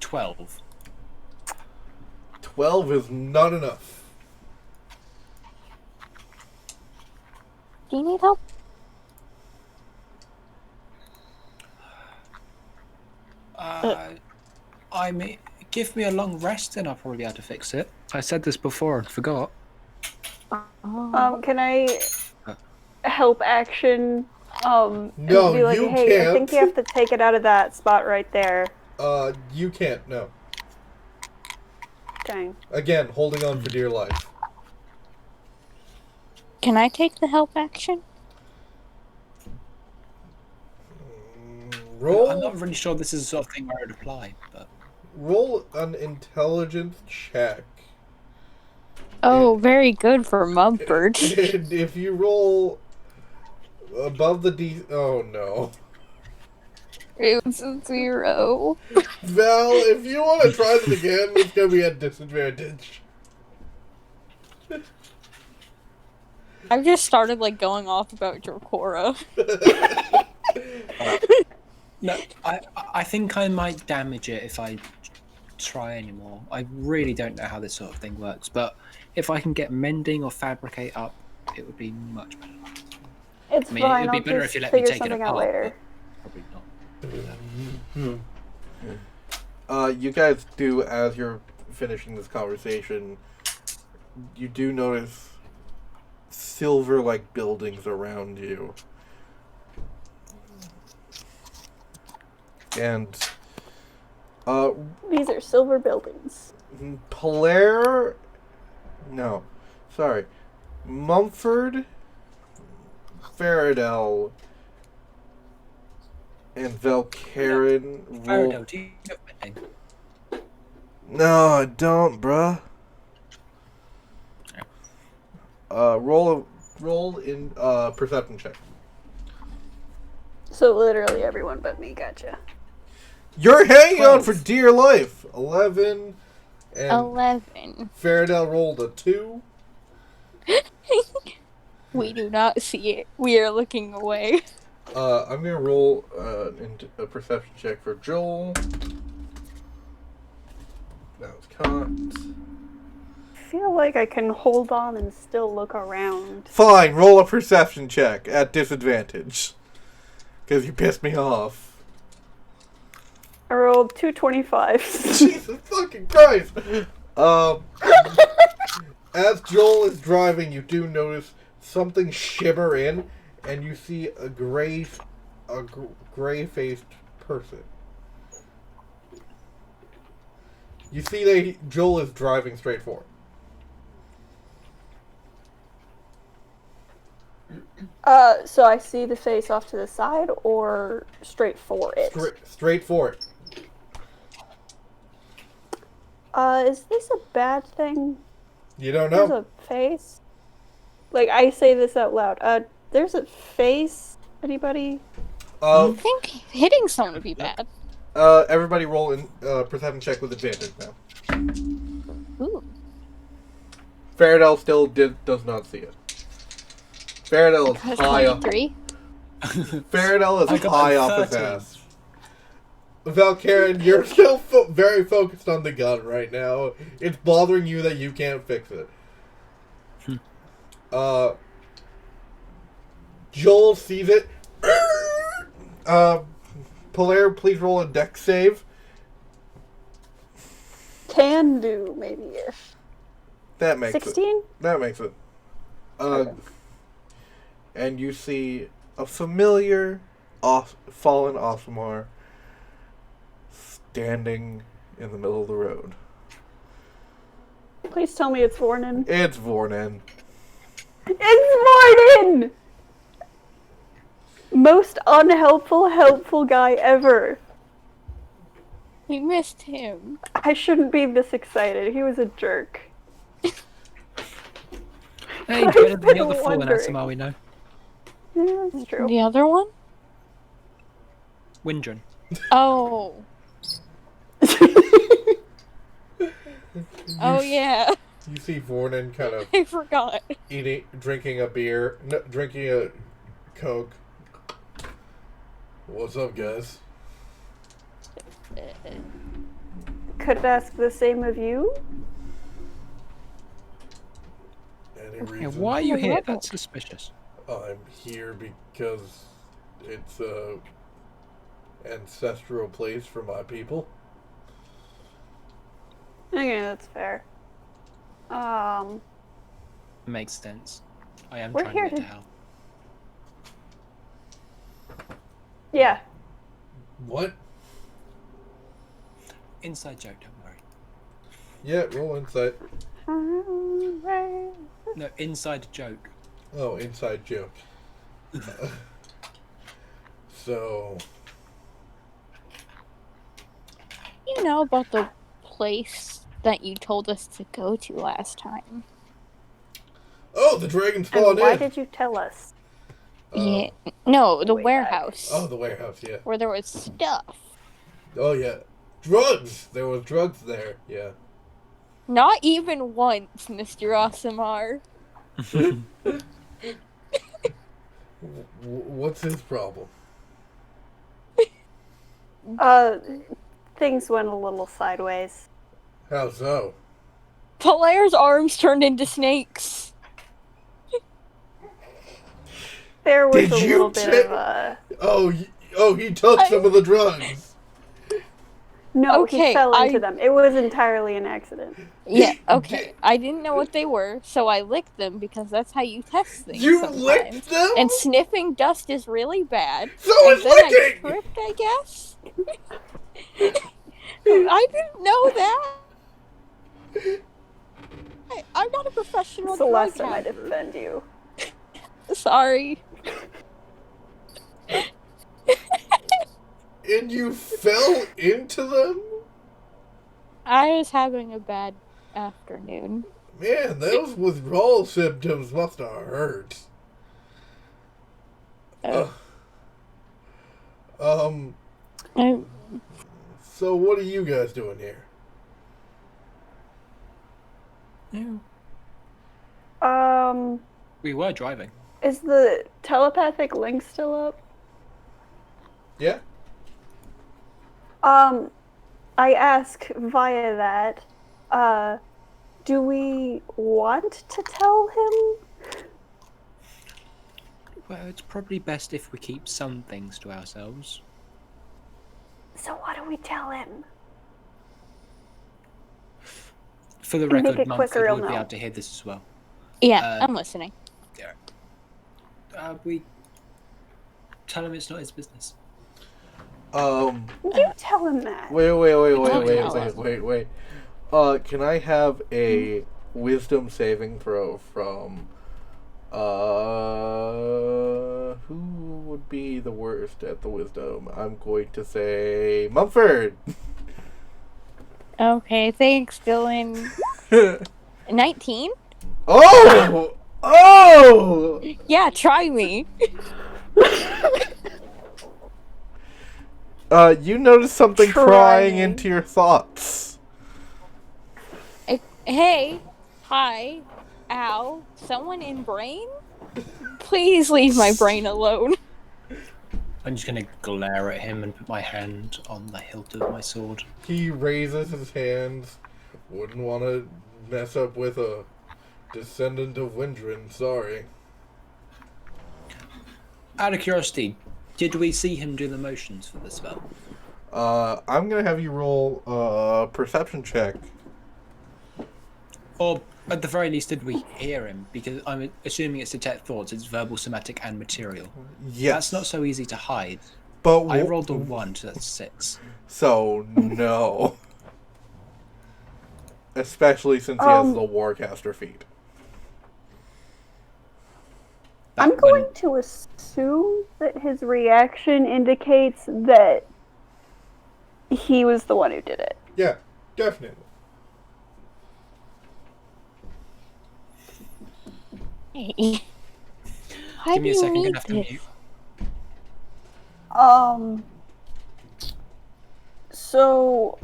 12. 12 is not enough. Do you need help? I mean, give me a long rest and I'll probably be able to fix it. I said this before and forgot. Can I help action? No, and be like, you hey, can't. I think you have to take it out of that spot right there. You can't, no. Dang. Again, holding on for dear life. Can I take the help action? Roll. I'm not really sure this is the sort of thing where it would apply, but... Roll an intelligence check. Oh, very good for Mumford. And if you roll above the D... Oh, no. It was a 0. Val, if you want to try this again, it's going to be at disadvantage. I've just started, going off about Dracora. No, I think I might damage it if I try anymore. I really don't know how this sort of thing works, but if I can get mending or fabricate up, it would be much better. It's I mean, fine. it would be I'll better just if you let me figure take it something out apart, later. but probably not. You guys do, as you're finishing this conversation, you do notice silver-like buildings around you. And, These are silver buildings. Polaire... No. Sorry. Mumford, Faradell, and Valkyrien roll... Faradell, do you have mending? No, I don't, bruh. Roll in perception check. So literally everyone but me, gotcha. You're hanging 12. on for dear life. 11. And 11. Faradell rolled a 2. We do not see it. We are looking away. I'm gonna roll a perception check for Joel. That was cocked. I feel like I can hold on and still look around. Fine, roll a perception check at disadvantage. Because you pissed me off. I rolled 225s. Jesus fucking Christ! As Joel is driving, you do notice something shimmer in, and you see a gray-faced person. You see that Joel is driving straight forward. So I see the face off to the side or straight for it? Straight for it. Is this a bad thing? You don't There's know? a face? Like, I say this out loud. There's a face Anybody? I think hitting someone would be bad. Everybody roll in perception check with advantage now. Ooh. Faradell still does not see it. Faradell is high up. 23. Faradell I is got high a off his 13. ass. Valkaren, you're still very focused on the gun right now. It's bothering you that you can't fix it. Joel sees it. Polaire, please roll a dex save. Can do, maybe if. That makes 16? it. That makes it. Okay. And you see a familiar fallen Osmar standing in the middle of the road. Please tell me it's Vornin. It's Vornin. It's Vornin! Most unhelpful, helpful guy ever. We missed him. I shouldn't be this excited. He was a jerk. Hey, I've better than been the other fallen wondering. SMR we know. Yeah, that's true. The other one? Windrun. Oh. Oh yeah. You see Vornin kind of I forgot. drinking a beer, drinking a Coke. What's up, guys? Could ask the same of you? Any Yeah, reason? why are you here? Level. That's suspicious. I'm here because it's a ancestral place for my people. Okay, that's fair. Makes sense. I am We're trying here to get to- to hell. Yeah. What? Inside joke, don't worry. Yeah, roll insight. No, inside joke. Oh, inside joke. So, You know about the place that you told us to go to last time? oh, the dragon And spawned why in. did you tell us? Yeah. No, the Way back. warehouse. Oh, the warehouse. Yeah. Where there was stuff. Oh, yeah. Drugs. There was drugs there. Yeah. Not even once, Mr. Asimar. What's his problem? Things went a little sideways. How so? Polaire's arms turned into snakes. There was Did a you little bit ta- of a... Oh, he took some of the drugs. No, Okay, he fell into I- them. It was entirely an accident. Yeah, okay. I didn't know what they were, so I licked them because that's how you test things You sometimes. licked them? And sniffing dust is really bad. So And is then I licking! tripped, I guess? I didn't know that. I'm not a professional It's the drug last time I hacker. defend you. Sorry. And you fell into them? I was having a bad afternoon. Man, those withdrawal symptoms must have hurt. Uh, I- So what are you guys doing here? Yeah. We were driving. Is the telepathic link still up? Yeah? I ask via that, do we want to tell him? Well, it's probably best if we keep some things to ourselves. So what do we tell him? For the Can make record, it quicker, Manfred he'll would be know. able to hear this as well. yeah, I'm listening. We tell him it's not his business. You tell him that. Wait. Can I have a wisdom saving throw from, who would be the worst at the wisdom? I'm going to say Mumford! Okay, thanks, Dylan. 19? Oh! Oh! Yeah, try me. You notice something prying into your thoughts. Hey, hi, ow, someone in brain? Please leave my brain alone. I'm just gonna glare at him and put my hand on the hilt of my sword. He raises his hands. Wouldn't want to mess up with a descendant of Windrin, sorry. Out of curiosity, did we see him do the motions for the spell? I'm gonna have you roll a perception check. Or, at the very least, did we hear him? Because I'm assuming it's detect thoughts, it's verbal, somatic, and material. Yes. That's not so easy to hide. But I rolled a 1, so that's 6. So, no. Especially since he has the Warcaster feat. I'm going to assume that his reaction indicates that he was the one who did it. Yeah, definitely. Hey. Give me a second, I'm gonna have to mute. So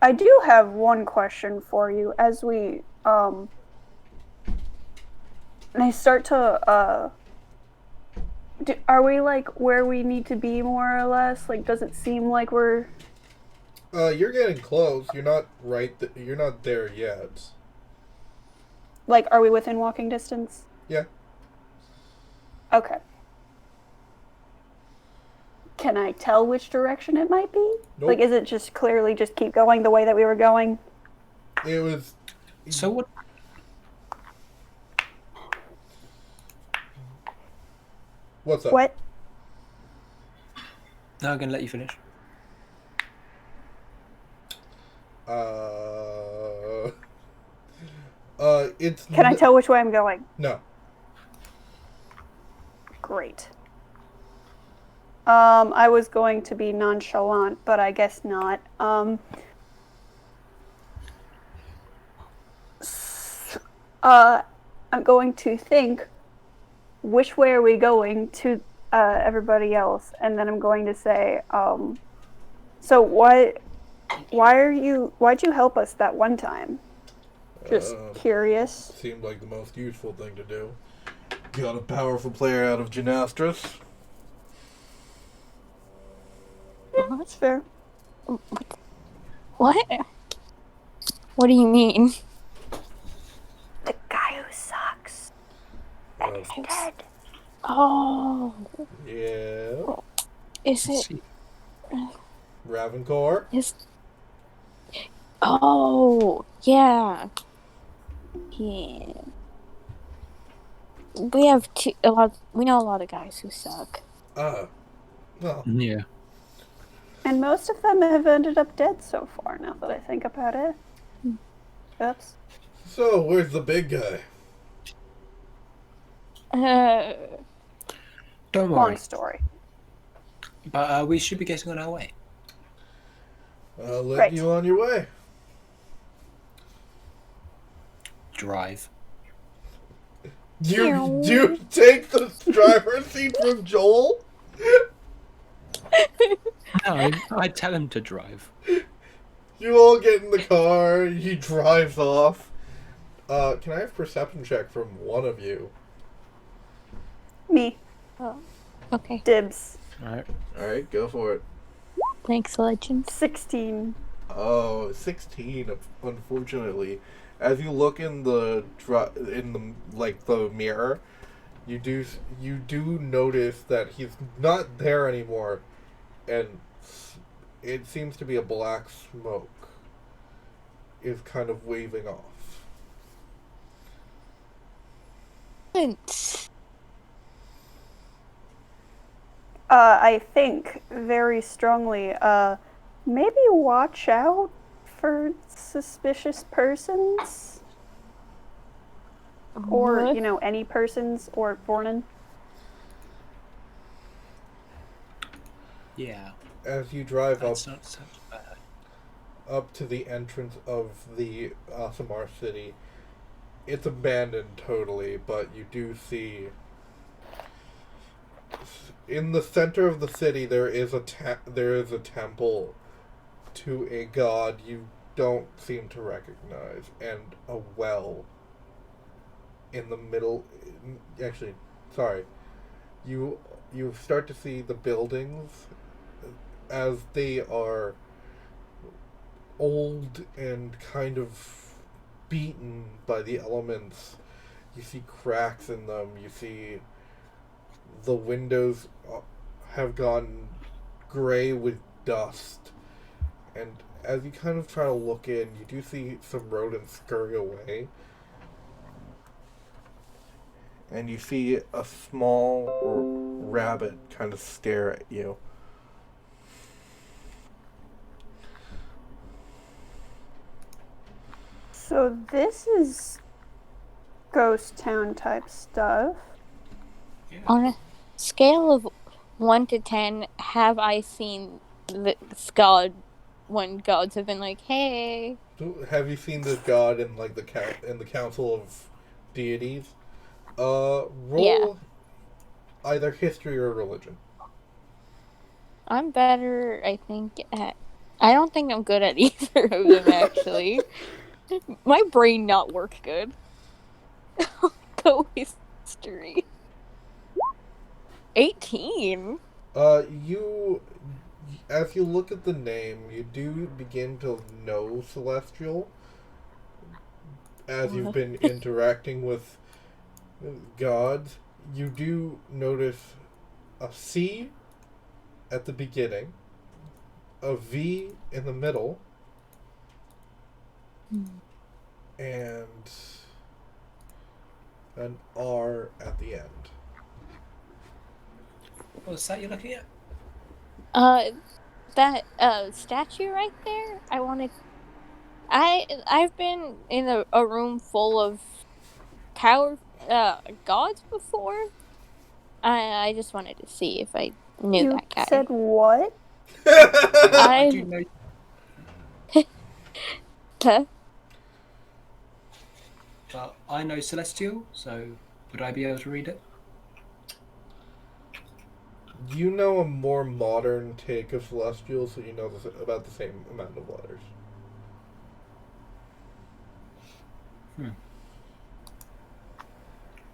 I do have one question for you as we and I start to are we like where we need to be more or less? Like, does it seem like we're You're getting close. You're not you're not there yet. like, are we within walking distance? Yeah. Okay. Can I tell which direction it might be? Nope. Like, is it just clearly just keep going the way that we were going? It was... So what... What's up? What? No, I'm gonna let you finish. It's... Can I tell which way I'm going? No. Great. I was going to be nonchalant, but I guess not. I'm going to think, which way are we going to everybody else? And then I'm going to say, so why'd you help us that one time? Just curious. Seemed like the most useful thing to do. Got a powerful player out of Genastris. Well, that's fair. What? What do you mean? The guy who sucks. That is dead. Oh. Yeah. Is it... Ravencor? Oh, yeah. Yeah. We have we know a lot of guys who suck. Well. Yeah. And most of them have ended up dead so far, now that I think about it. Oops. So, where's the big guy? Don't worry. Long story. But we should be getting on our way. I'll let you on your way. Drive. You take the driver's seat from Joel? No, I tell him to drive. You all get in the car, he drives off. Can I have perception check from one of you? Me. Oh, okay. Dibs. Alright, go for it. Thanks, Legend. 16. Oh, 16, unfortunately. As you look in the mirror, you do notice that he's not there anymore, and it seems to be a black smoke is kind of waving off. I think very strongly, maybe watch out for suspicious persons. Or, any persons, or Fornin. Yeah. As you drive That's not so bad. up to the entrance of the Aasimar city, it's abandoned totally, but you do see in the center of the city, there is a temple to a god you don't seem to recognize, and a well in the middle. Actually, sorry. You start to see the buildings as they are old and kind of beaten by the elements. You see cracks in them. You see the windows have gone gray with dust. And as you kind of try to look in, you do see some rodents scurry away. And you see a small rabbit kind of stare at you. So this is ghost town type stuff. Yeah. On a scale of 1 to 10, have I seen this god when gods have been like, hey? So have you seen this god in like the council of deities? Roll either history or religion. I'm better, I think, at... I don't think I'm good at either of them, actually. My brain not work good. Go history. 18? As you look at the name, you do begin to know Celestial. As you've been interacting with gods, you do notice a C at the beginning, a V in the middle, and an R at the end. What's that you're looking at? That statue right there. I've been in a room full of gods before. I just wanted to see if I knew You that guy. said what? I do know. Huh? Well, I know Celestial, so would I be able to read it? You know a more modern take of Celestial, so you know about the same amount of letters.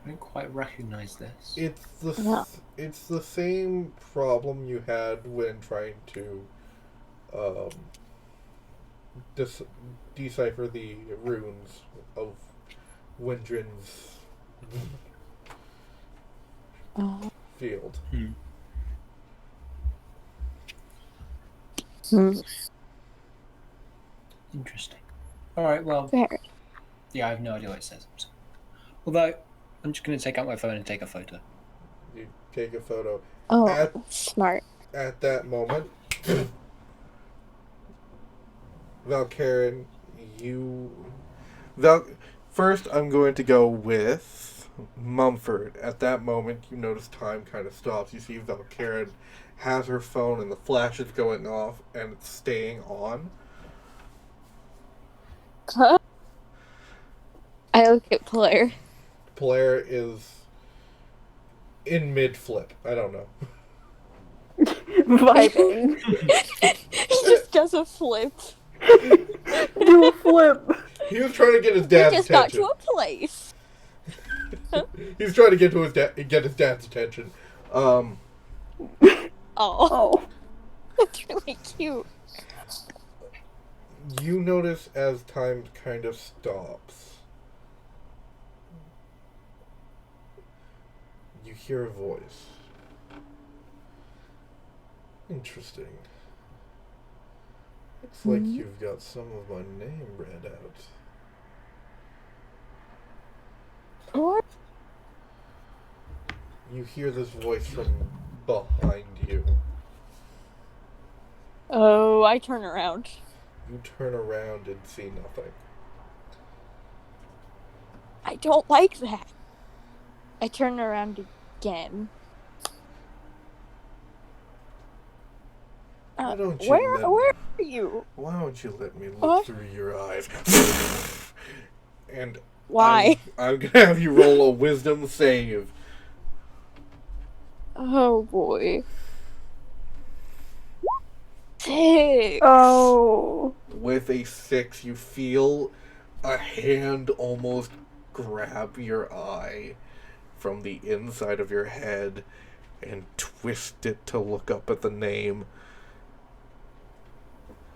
I don't quite recognize this. It's the same problem you had when trying to decipher the runes of Windrin's field. Interesting. Alright, well, Very. yeah, I have no idea what it says. Although, I'm just going to take out my phone and take a photo. You take a photo. Oh, smart. At that moment, Valkaren, first I'm going to go with Mumford. At that moment, you notice time kind of stops. You see Valkaren has her phone and the flash is going off and it's staying on. Huh? I look at Blair. Blair is in mid-flip. I don't know. Vibing. He just does a flip. Do a flip. He was trying to get his He dad's just got attention. to a place. He was trying to get his dad's attention. Oh. That's really cute. You notice as time kind of stops, you hear a voice. Interesting. Looks like you've got some of my name read out. What? You hear this voice from behind you. Oh, I turn around. You turn around and see nothing. I don't like that. I turn around again. Why don't you Where are you? Why don't you let me look What? through your eyes? And Why? I'm gonna have you roll a wisdom save. Oh boy. 6. Oh. With a 6, you feel a hand almost grab your eye from the inside of your head and twist it to look up at the name.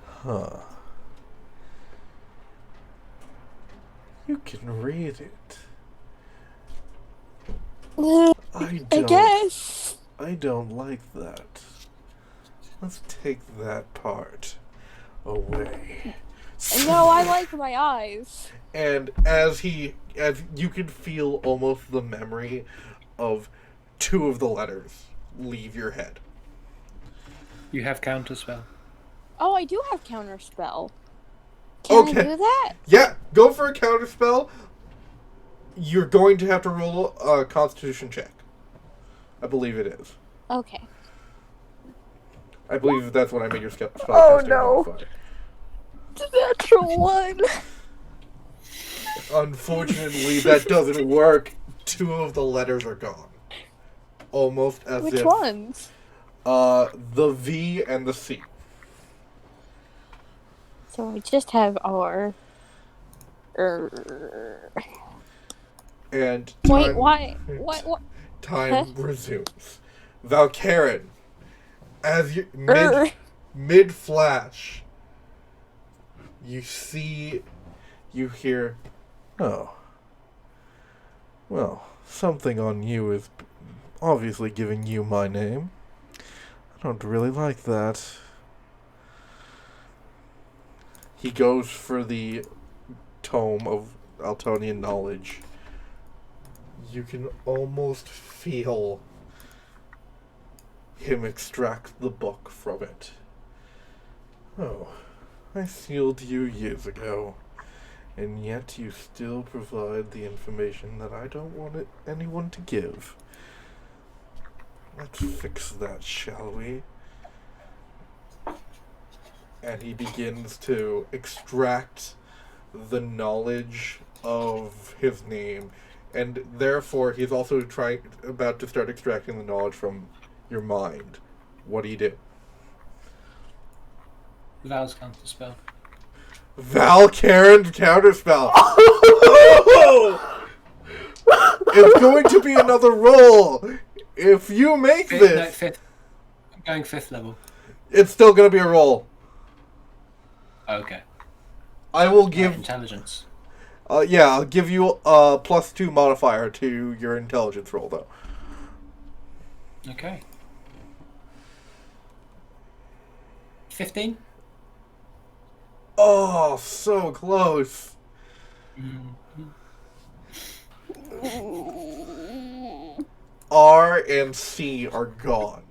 Huh. You can read it. I guess. I don't like that. Let's take that part away. No, I like my eyes. And as you can feel almost the memory of 2 of the letters leave your head. You have counterspell. Oh, I do have counterspell. Can I do that? Yeah, go for a counterspell. You're going to have to roll a Constitution check. I believe it is. Okay. I believe that's what I made your spell Oh, casting no. modifier. Natural 1. Unfortunately, that doesn't work. 2 of the letters are gone. Almost as Which if... ones? The V and the C. So I just have R. And Wait, time, why? What? time resumes. Valkaren, as you mid flash, you hear, oh, well, something on you is obviously giving you my name. I don't really like that. He goes for the tome of Altonian knowledge. You can almost feel him extract the book from it. Oh, I sealed you years ago, and yet you still provide the information that I don't want anyone to give. Let's fix that, shall we? And he begins to extract the knowledge of his name, and therefore he's also about to start extracting the knowledge from your mind. What do you do? Val's counterspell. Valkaren's counterspell. It's going to be another roll. If you make No, this, 5th. I'm going 5th level. it's still going to be a roll. Okay. I will give. Intelligence. Yeah, I'll give you a +2 modifier to your intelligence roll, though. Okay. 15? Oh, so close. R and C are gone.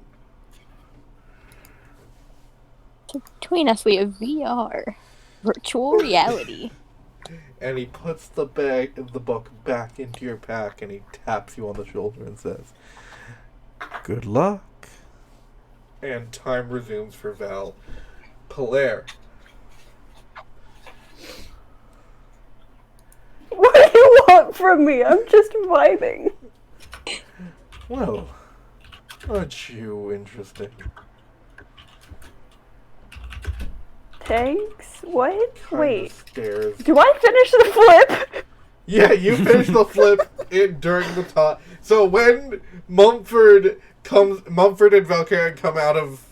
Between us, we have VR, virtual reality. And he puts the book back into your pack, and he taps you on the shoulder and says, "Good luck." And time resumes for Val. Pilar. What do you want from me? I'm just vibing. Well, aren't you interesting? Thanks? What? Kinda Wait. stares. Do I finish the flip? Yeah, you finish the flip during the time. So when Mumford and Valkyrie come out of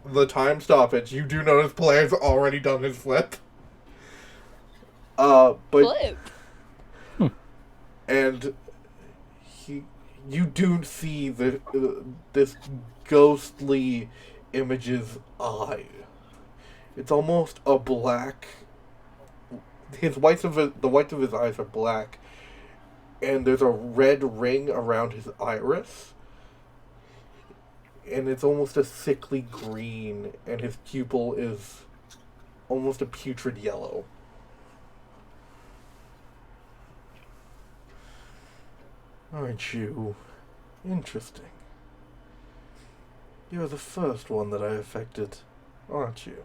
the time stoppage, you do notice Pilar's already done his flip. But Flip. and you do see this ghostly image's eye. It's almost a black. The whites of his eyes are black, and there's a red ring around his iris, and it's almost a sickly green, and his pupil is almost a putrid yellow. Aren't you interesting? You're the first one that I affected, aren't you?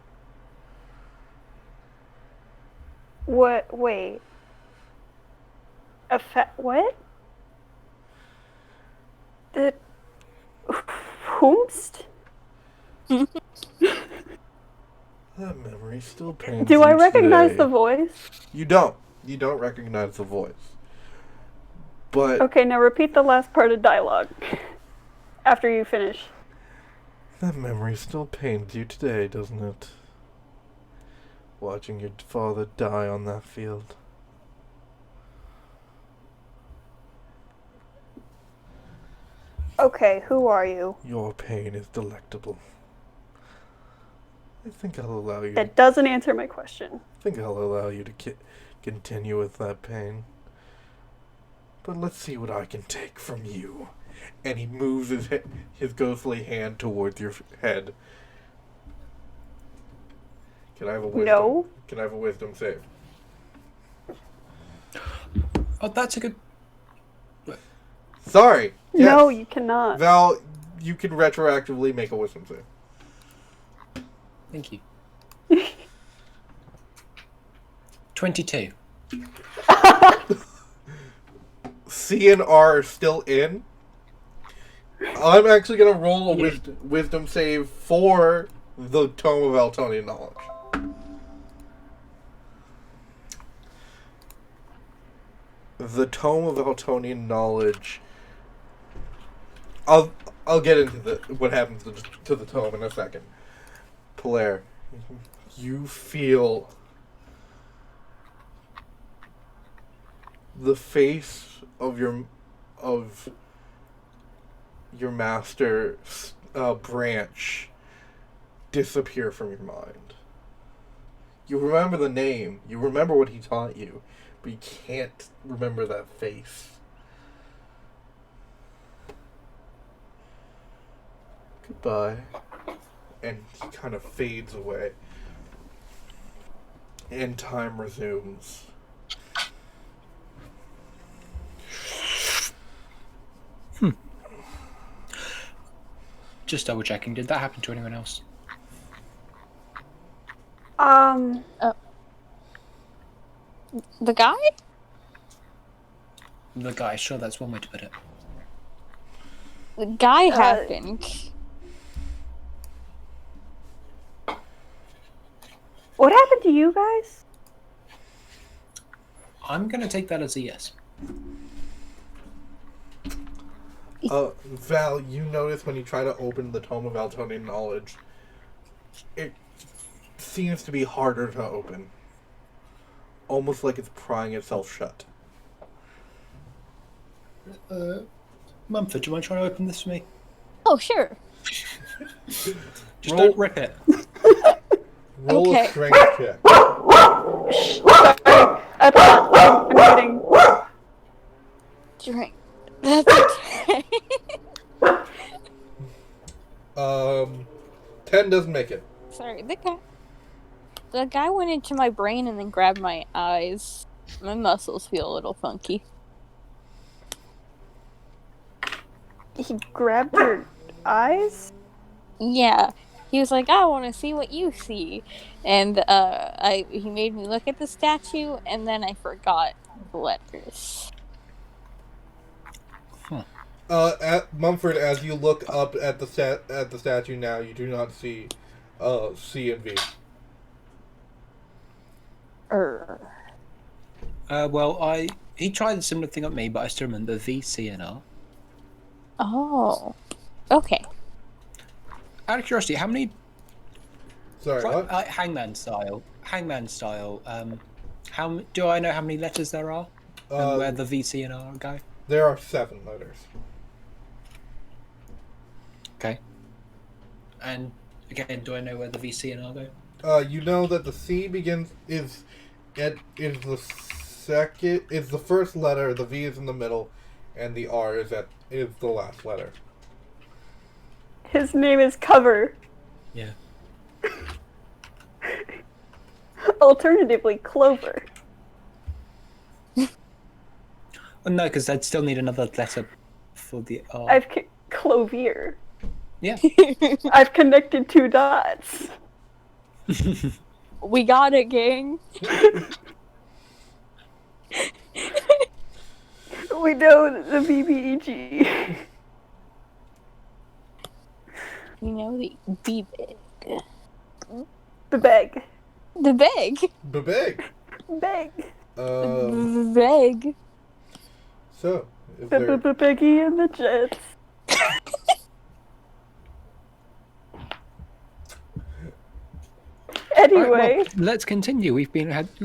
What? Wait. What? The whomst? That memory still pains Do you I recognize today. the voice? You don't. You don't recognize the voice. But Okay, now repeat the last part of dialogue. After you finish. that memory still pains you today, doesn't it? Watching your father die on that field. Okay, who are you? Your pain is delectable. I think I'll allow you. That doesn't answer my question. I think I'll allow you to continue with that pain. But let's see what I can take from you. And he moves his ghostly hand towards your head. Can I have a wisdom? No. Can I have a wisdom save? Oh, that's a good. Sorry. Yes. No, you cannot. Val, you can retroactively make a wisdom save. Thank you. 22. C and R are still in. I'm actually going to roll a wisdom save for the Tome of Eltonian Knowledge. The Tome of Eltonian Knowledge. I'll get into what happens to the tome in a second. Polaire, you feel the face of your master Branch disappear from your mind. You remember the name, you remember what he taught you, but you can't remember that face. Goodbye. And he kind of fades away. And time resumes. Just double checking. Did that happen to anyone else? The guy? The guy. Sure, that's one way to put it. The guy happened. What happened to you guys? I'm gonna take that as a yes. Val, you notice when you try to open the Tome of Eltonian Knowledge, it seems to be harder to open. Almost like it's prying itself shut. Mumford, do you mind trying to open this for me? Oh, sure. Just don't rip it. Roll Okay. a strength check. I'm getting... Drink. That's okay. 10 doesn't make it. Sorry, the guy went into my brain and then grabbed my eyes. My muscles feel a little funky. He grabbed your eyes? Yeah. He was like, I want to see what you see. And he made me look at the statue, and then I forgot the letters. At Mumford, as you look up at the statue now, you do not see C and V. Well, he tried a similar thing at me, but I still remember V, C, and R. Oh. Okay. Out of curiosity, how many... Sorry, what? Hangman style. Do I know how many letters there are? And where the V, C, and R go? There are 7 letters. Okay. And again, do I know where the V, C, and R go? You know that the C is the first letter, the V is in the middle, and the R is the last letter. His name is Cover. Yeah. Alternatively, Clover. Well, no, because I'd still need another letter for the R. Clovier. Yeah. I've connected 2 dots. We got it, gang. We know the BBEG. You know, the be big. The bag. The big. Big. Bag. Big. So, is there... Peggy and the Jets. Anyway. Right, well, let's continue. We've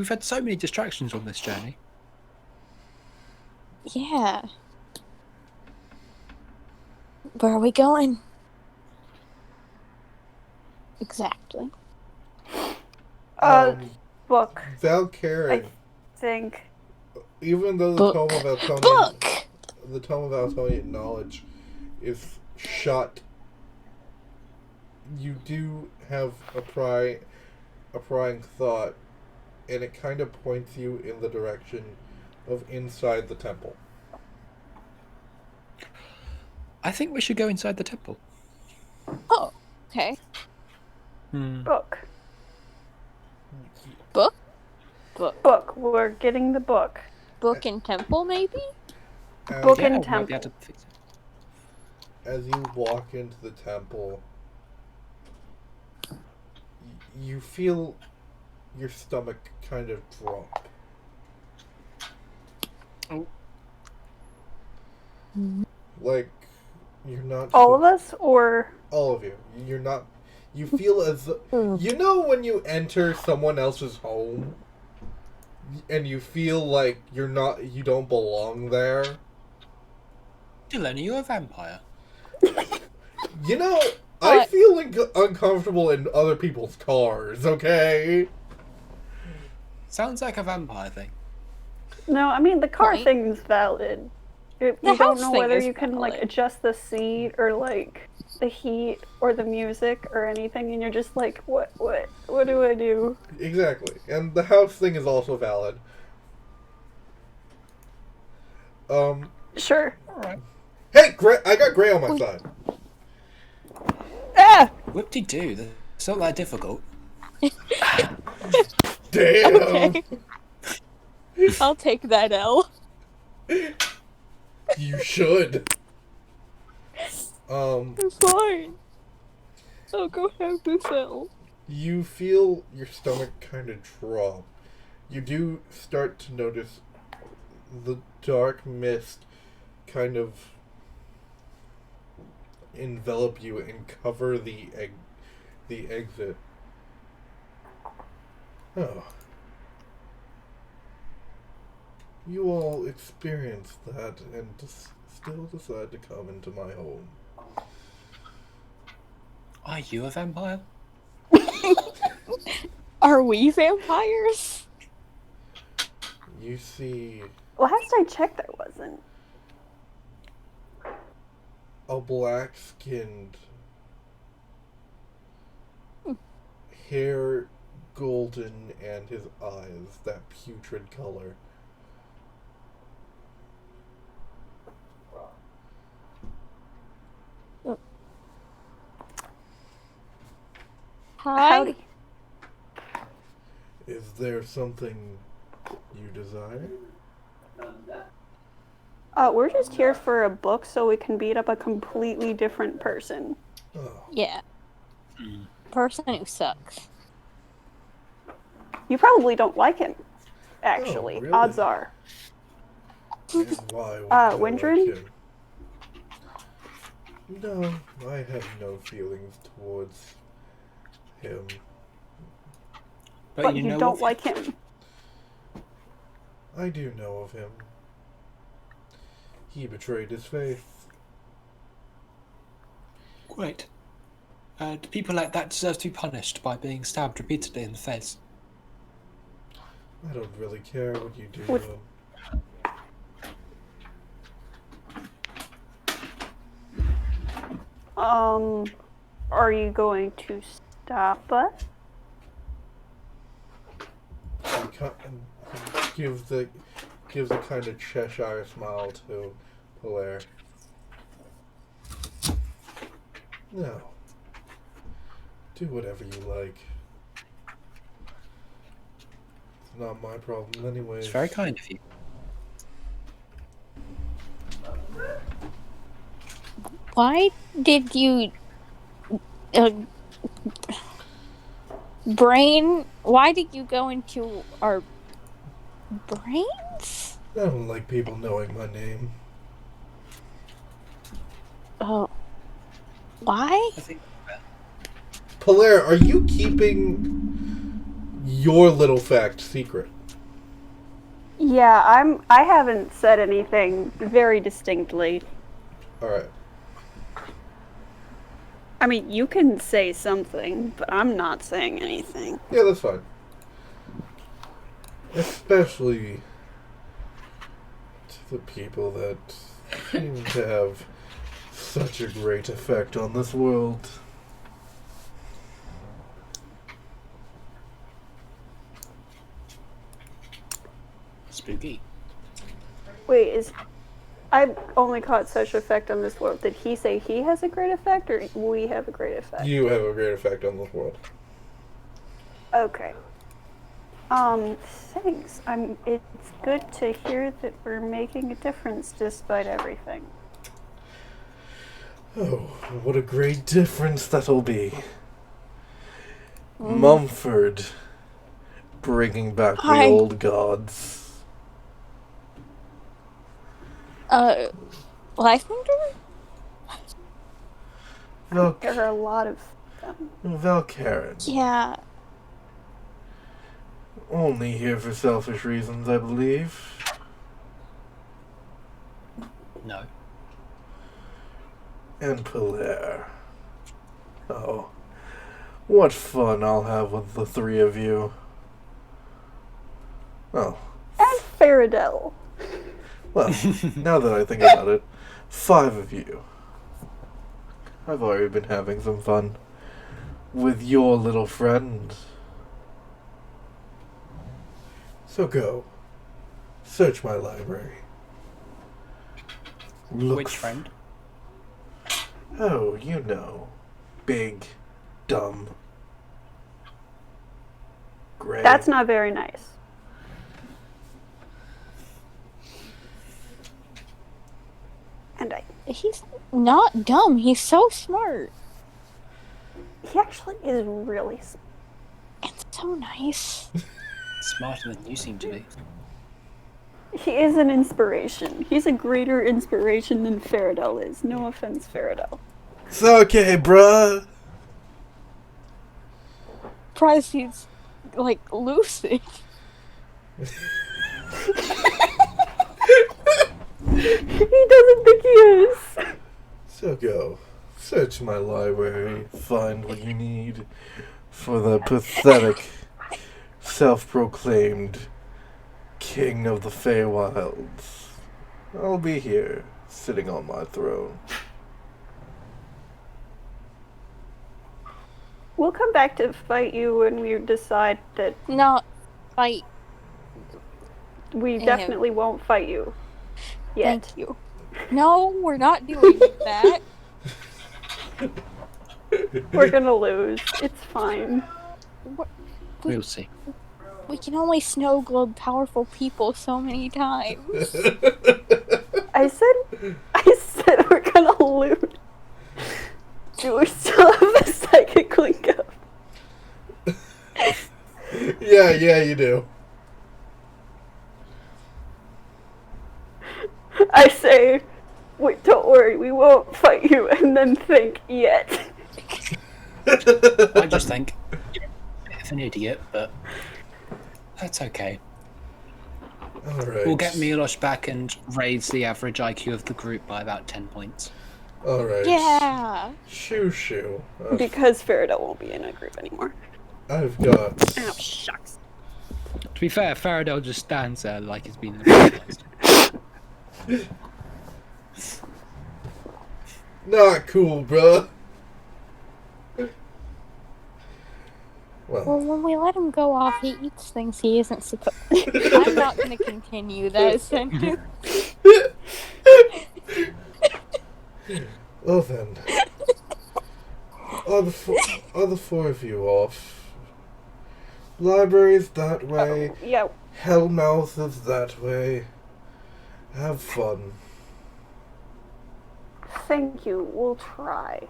had so many distractions on this journey. Yeah. Where are we going? Exactly. Book. Valkyrie, I think. even though the Book. Tome of Eltonian... Book! The Tome of Eltonian knowledge is shut, you do have a prying thought, and it kind of points you in the direction of inside the temple. I think we should go inside the temple. Oh, okay. Book. Book? Book. We're getting the book. Book and temple, maybe? Book Yeah, and we might be temple. able to fix it. As you walk into the temple, you feel your stomach kind of drop. Oh. Like, you're not... All of us, or All of you. You're not... You feel as... You know when you enter someone else's home, and you feel like you don't belong there? Dylan, are you a vampire? You know, I What? feel uncomfortable in other people's cars, okay? Sounds like a vampire thing. no? I mean, the car Right. thing's valid. You The don't house know thing whether is you can like valid. adjust the seat or like the heat or the music or anything, and you're just like, what do I do? Exactly. And the house thing is also valid. Sure. Alright. Hey, I got Gray on my side. Ah! Whoop-de-doo, that's not that difficult. Damn! Okay. I'll take that L. You should. It's fine. I'll go have this L. You feel your stomach kind of drop. You do start to notice the dark mist kind of envelop you and cover the exit. Oh. You all experienced that and still decide to come into my home. Are you a vampire? Are we vampires? You see Last I checked, there wasn't. a black-skinned, hair golden, and his eyes that putrid color. Hi. Howdy. Is there something you desire? We're just here for a book so we can beat up a completely different person. Oh, Yeah. Person who sucks. You probably don't like him, actually. Oh, really? Odds are. and why would I like Windrin? him? No, I have no feelings towards him. But you you know don't of- like him. I do know of him. He betrayed his faith. Great. Do people like that deserve to be punished by being stabbed repeatedly in the face? I don't really care what you do With- to him. Are you going to stop us? He gives a kind of Cheshire smile to Hilaire. No. Do whatever you like. It's not my problem anyways. It's very kind of you. Why did you Uh, brain, why did you go into our brains? I don't like people knowing my name. Oh. Why? I think Polaire, are you keeping your little fact secret? Yeah, I haven't said anything very distinctly. Alright. I mean, you can say something, but I'm not saying anything. Yeah, that's fine. Especially to the people that seem to have such a great effect on this world. spooky. Wait, I've only caught such effect on this world. Did he say he has a great effect, or we have a great effect? You have a great effect on this world. Okay. Thanks. It's good to hear that we're making a difference despite everything. Oh, what a great difference that'll be. Mumford bringing back the old gods. Lysander? There are a lot of them. Valkaren. Yeah. Only here for selfish reasons, I believe. No. And Polaire. Oh, what fun I'll have with the three of you. Oh, And Faradell. well, now that I think about it, 5 of you. I've already been having some fun with your little friend. So go. Search my library. Look Which friend? Oh, you know. Big, dumb, gray. That's not very nice. And He's not dumb. He's so smart. he actually is really smart. And so nice. Smarter than you seem to be. He is an inspiration. He's a greater inspiration than Faradell is. No offense, Faradell. It's okay, bruh. Surprised he's, like, lucid. He doesn't think he is. So go. Search my library. Find what you need for the pathetic, self-proclaimed king of the Feywilds. I'll be here, sitting on my throne. We'll come back to fight you when we decide that Not fight. we definitely won't fight you. Yet. Thank you. No, we're not doing that. We're gonna lose. It's fine. We'll see. We can only snow globe powerful people so many times. I said we're gonna lose. Do we still have a psychic link up? Yeah, you do. I say, wait, don't worry, we won't fight you, and then think yet. I just think you're a bit of an idiot, but that's okay. Alright. We'll get Milos back and raise the average IQ of the group by about 10 points. Alright. Yeah. Shoo. Because Faradell won't be in a group anymore. I've got... Oh, shucks. To be fair, Faradell just stands there like he's been the Not cool, bruh. Well, when we let him go off, he eats things he isn't supposed. I'm not going to continue that sentence. Well then. Are the 4 of you off? Library's that way. Yeah. Hellmouth is that way. Have fun. Thank you. We'll try.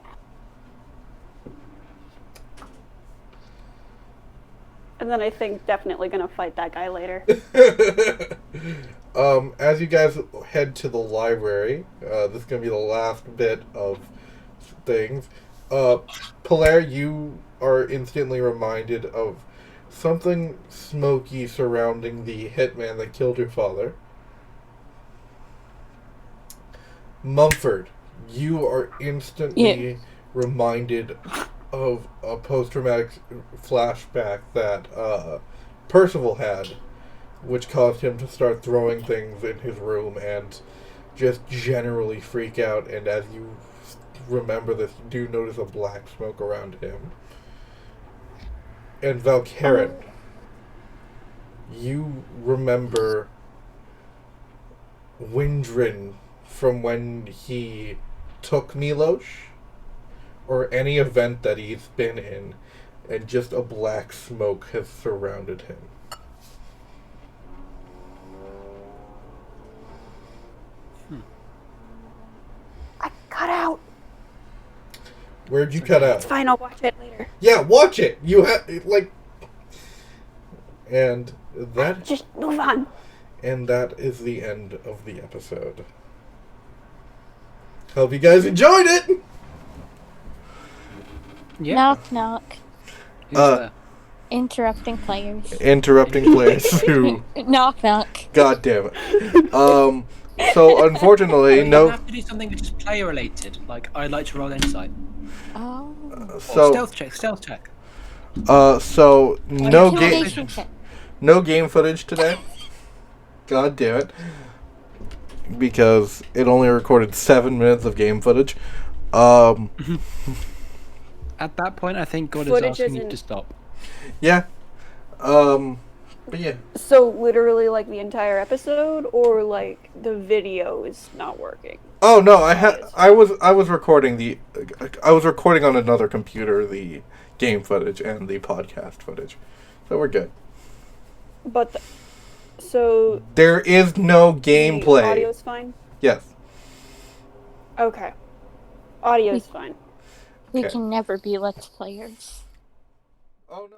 And then I think definitely gonna fight that guy later. As you guys head to the library, this is gonna be the last bit of things. Pilar, you are instantly reminded of something smoky surrounding the hitman that killed your father. Mumford, you are instantly reminded of a post-traumatic flashback that Percival had, which caused him to start throwing things in his room and just generally freak out. And as you remember this, you do notice a black smoke around him. And Valkaren, you remember Windrin from when he took Milosh, or any event that he's been in, and just a black smoke has surrounded him. I cut out. Where'd you cut out? It's fine, I'll watch it later. Yeah, watch it! You have, like... And that... Just move on. And that is the end of the episode. Hope you guys enjoyed it! Yeah. Knock knock. Who's there? Interrupting players. Interrupting players who... Knock knock. God damn it. So, unfortunately, You no... have to do something which is player related. Like, I'd like to roll insight. Oh. Or So, stealth check. so no game, Intimidation check. no game footage today. God damn it! Because it only recorded 7 minutes of game footage. At that point, I think God is Footage asking you isn't- to stop. Yeah. But yeah. So literally like the entire episode, or like the video is not working? Oh no, I was recording on another computer the game footage and the podcast footage, so we're good. But so There is no the gameplay. audio's fine? Yes. Okay. Audio's fine. We Okay. can never be let's players. Oh no.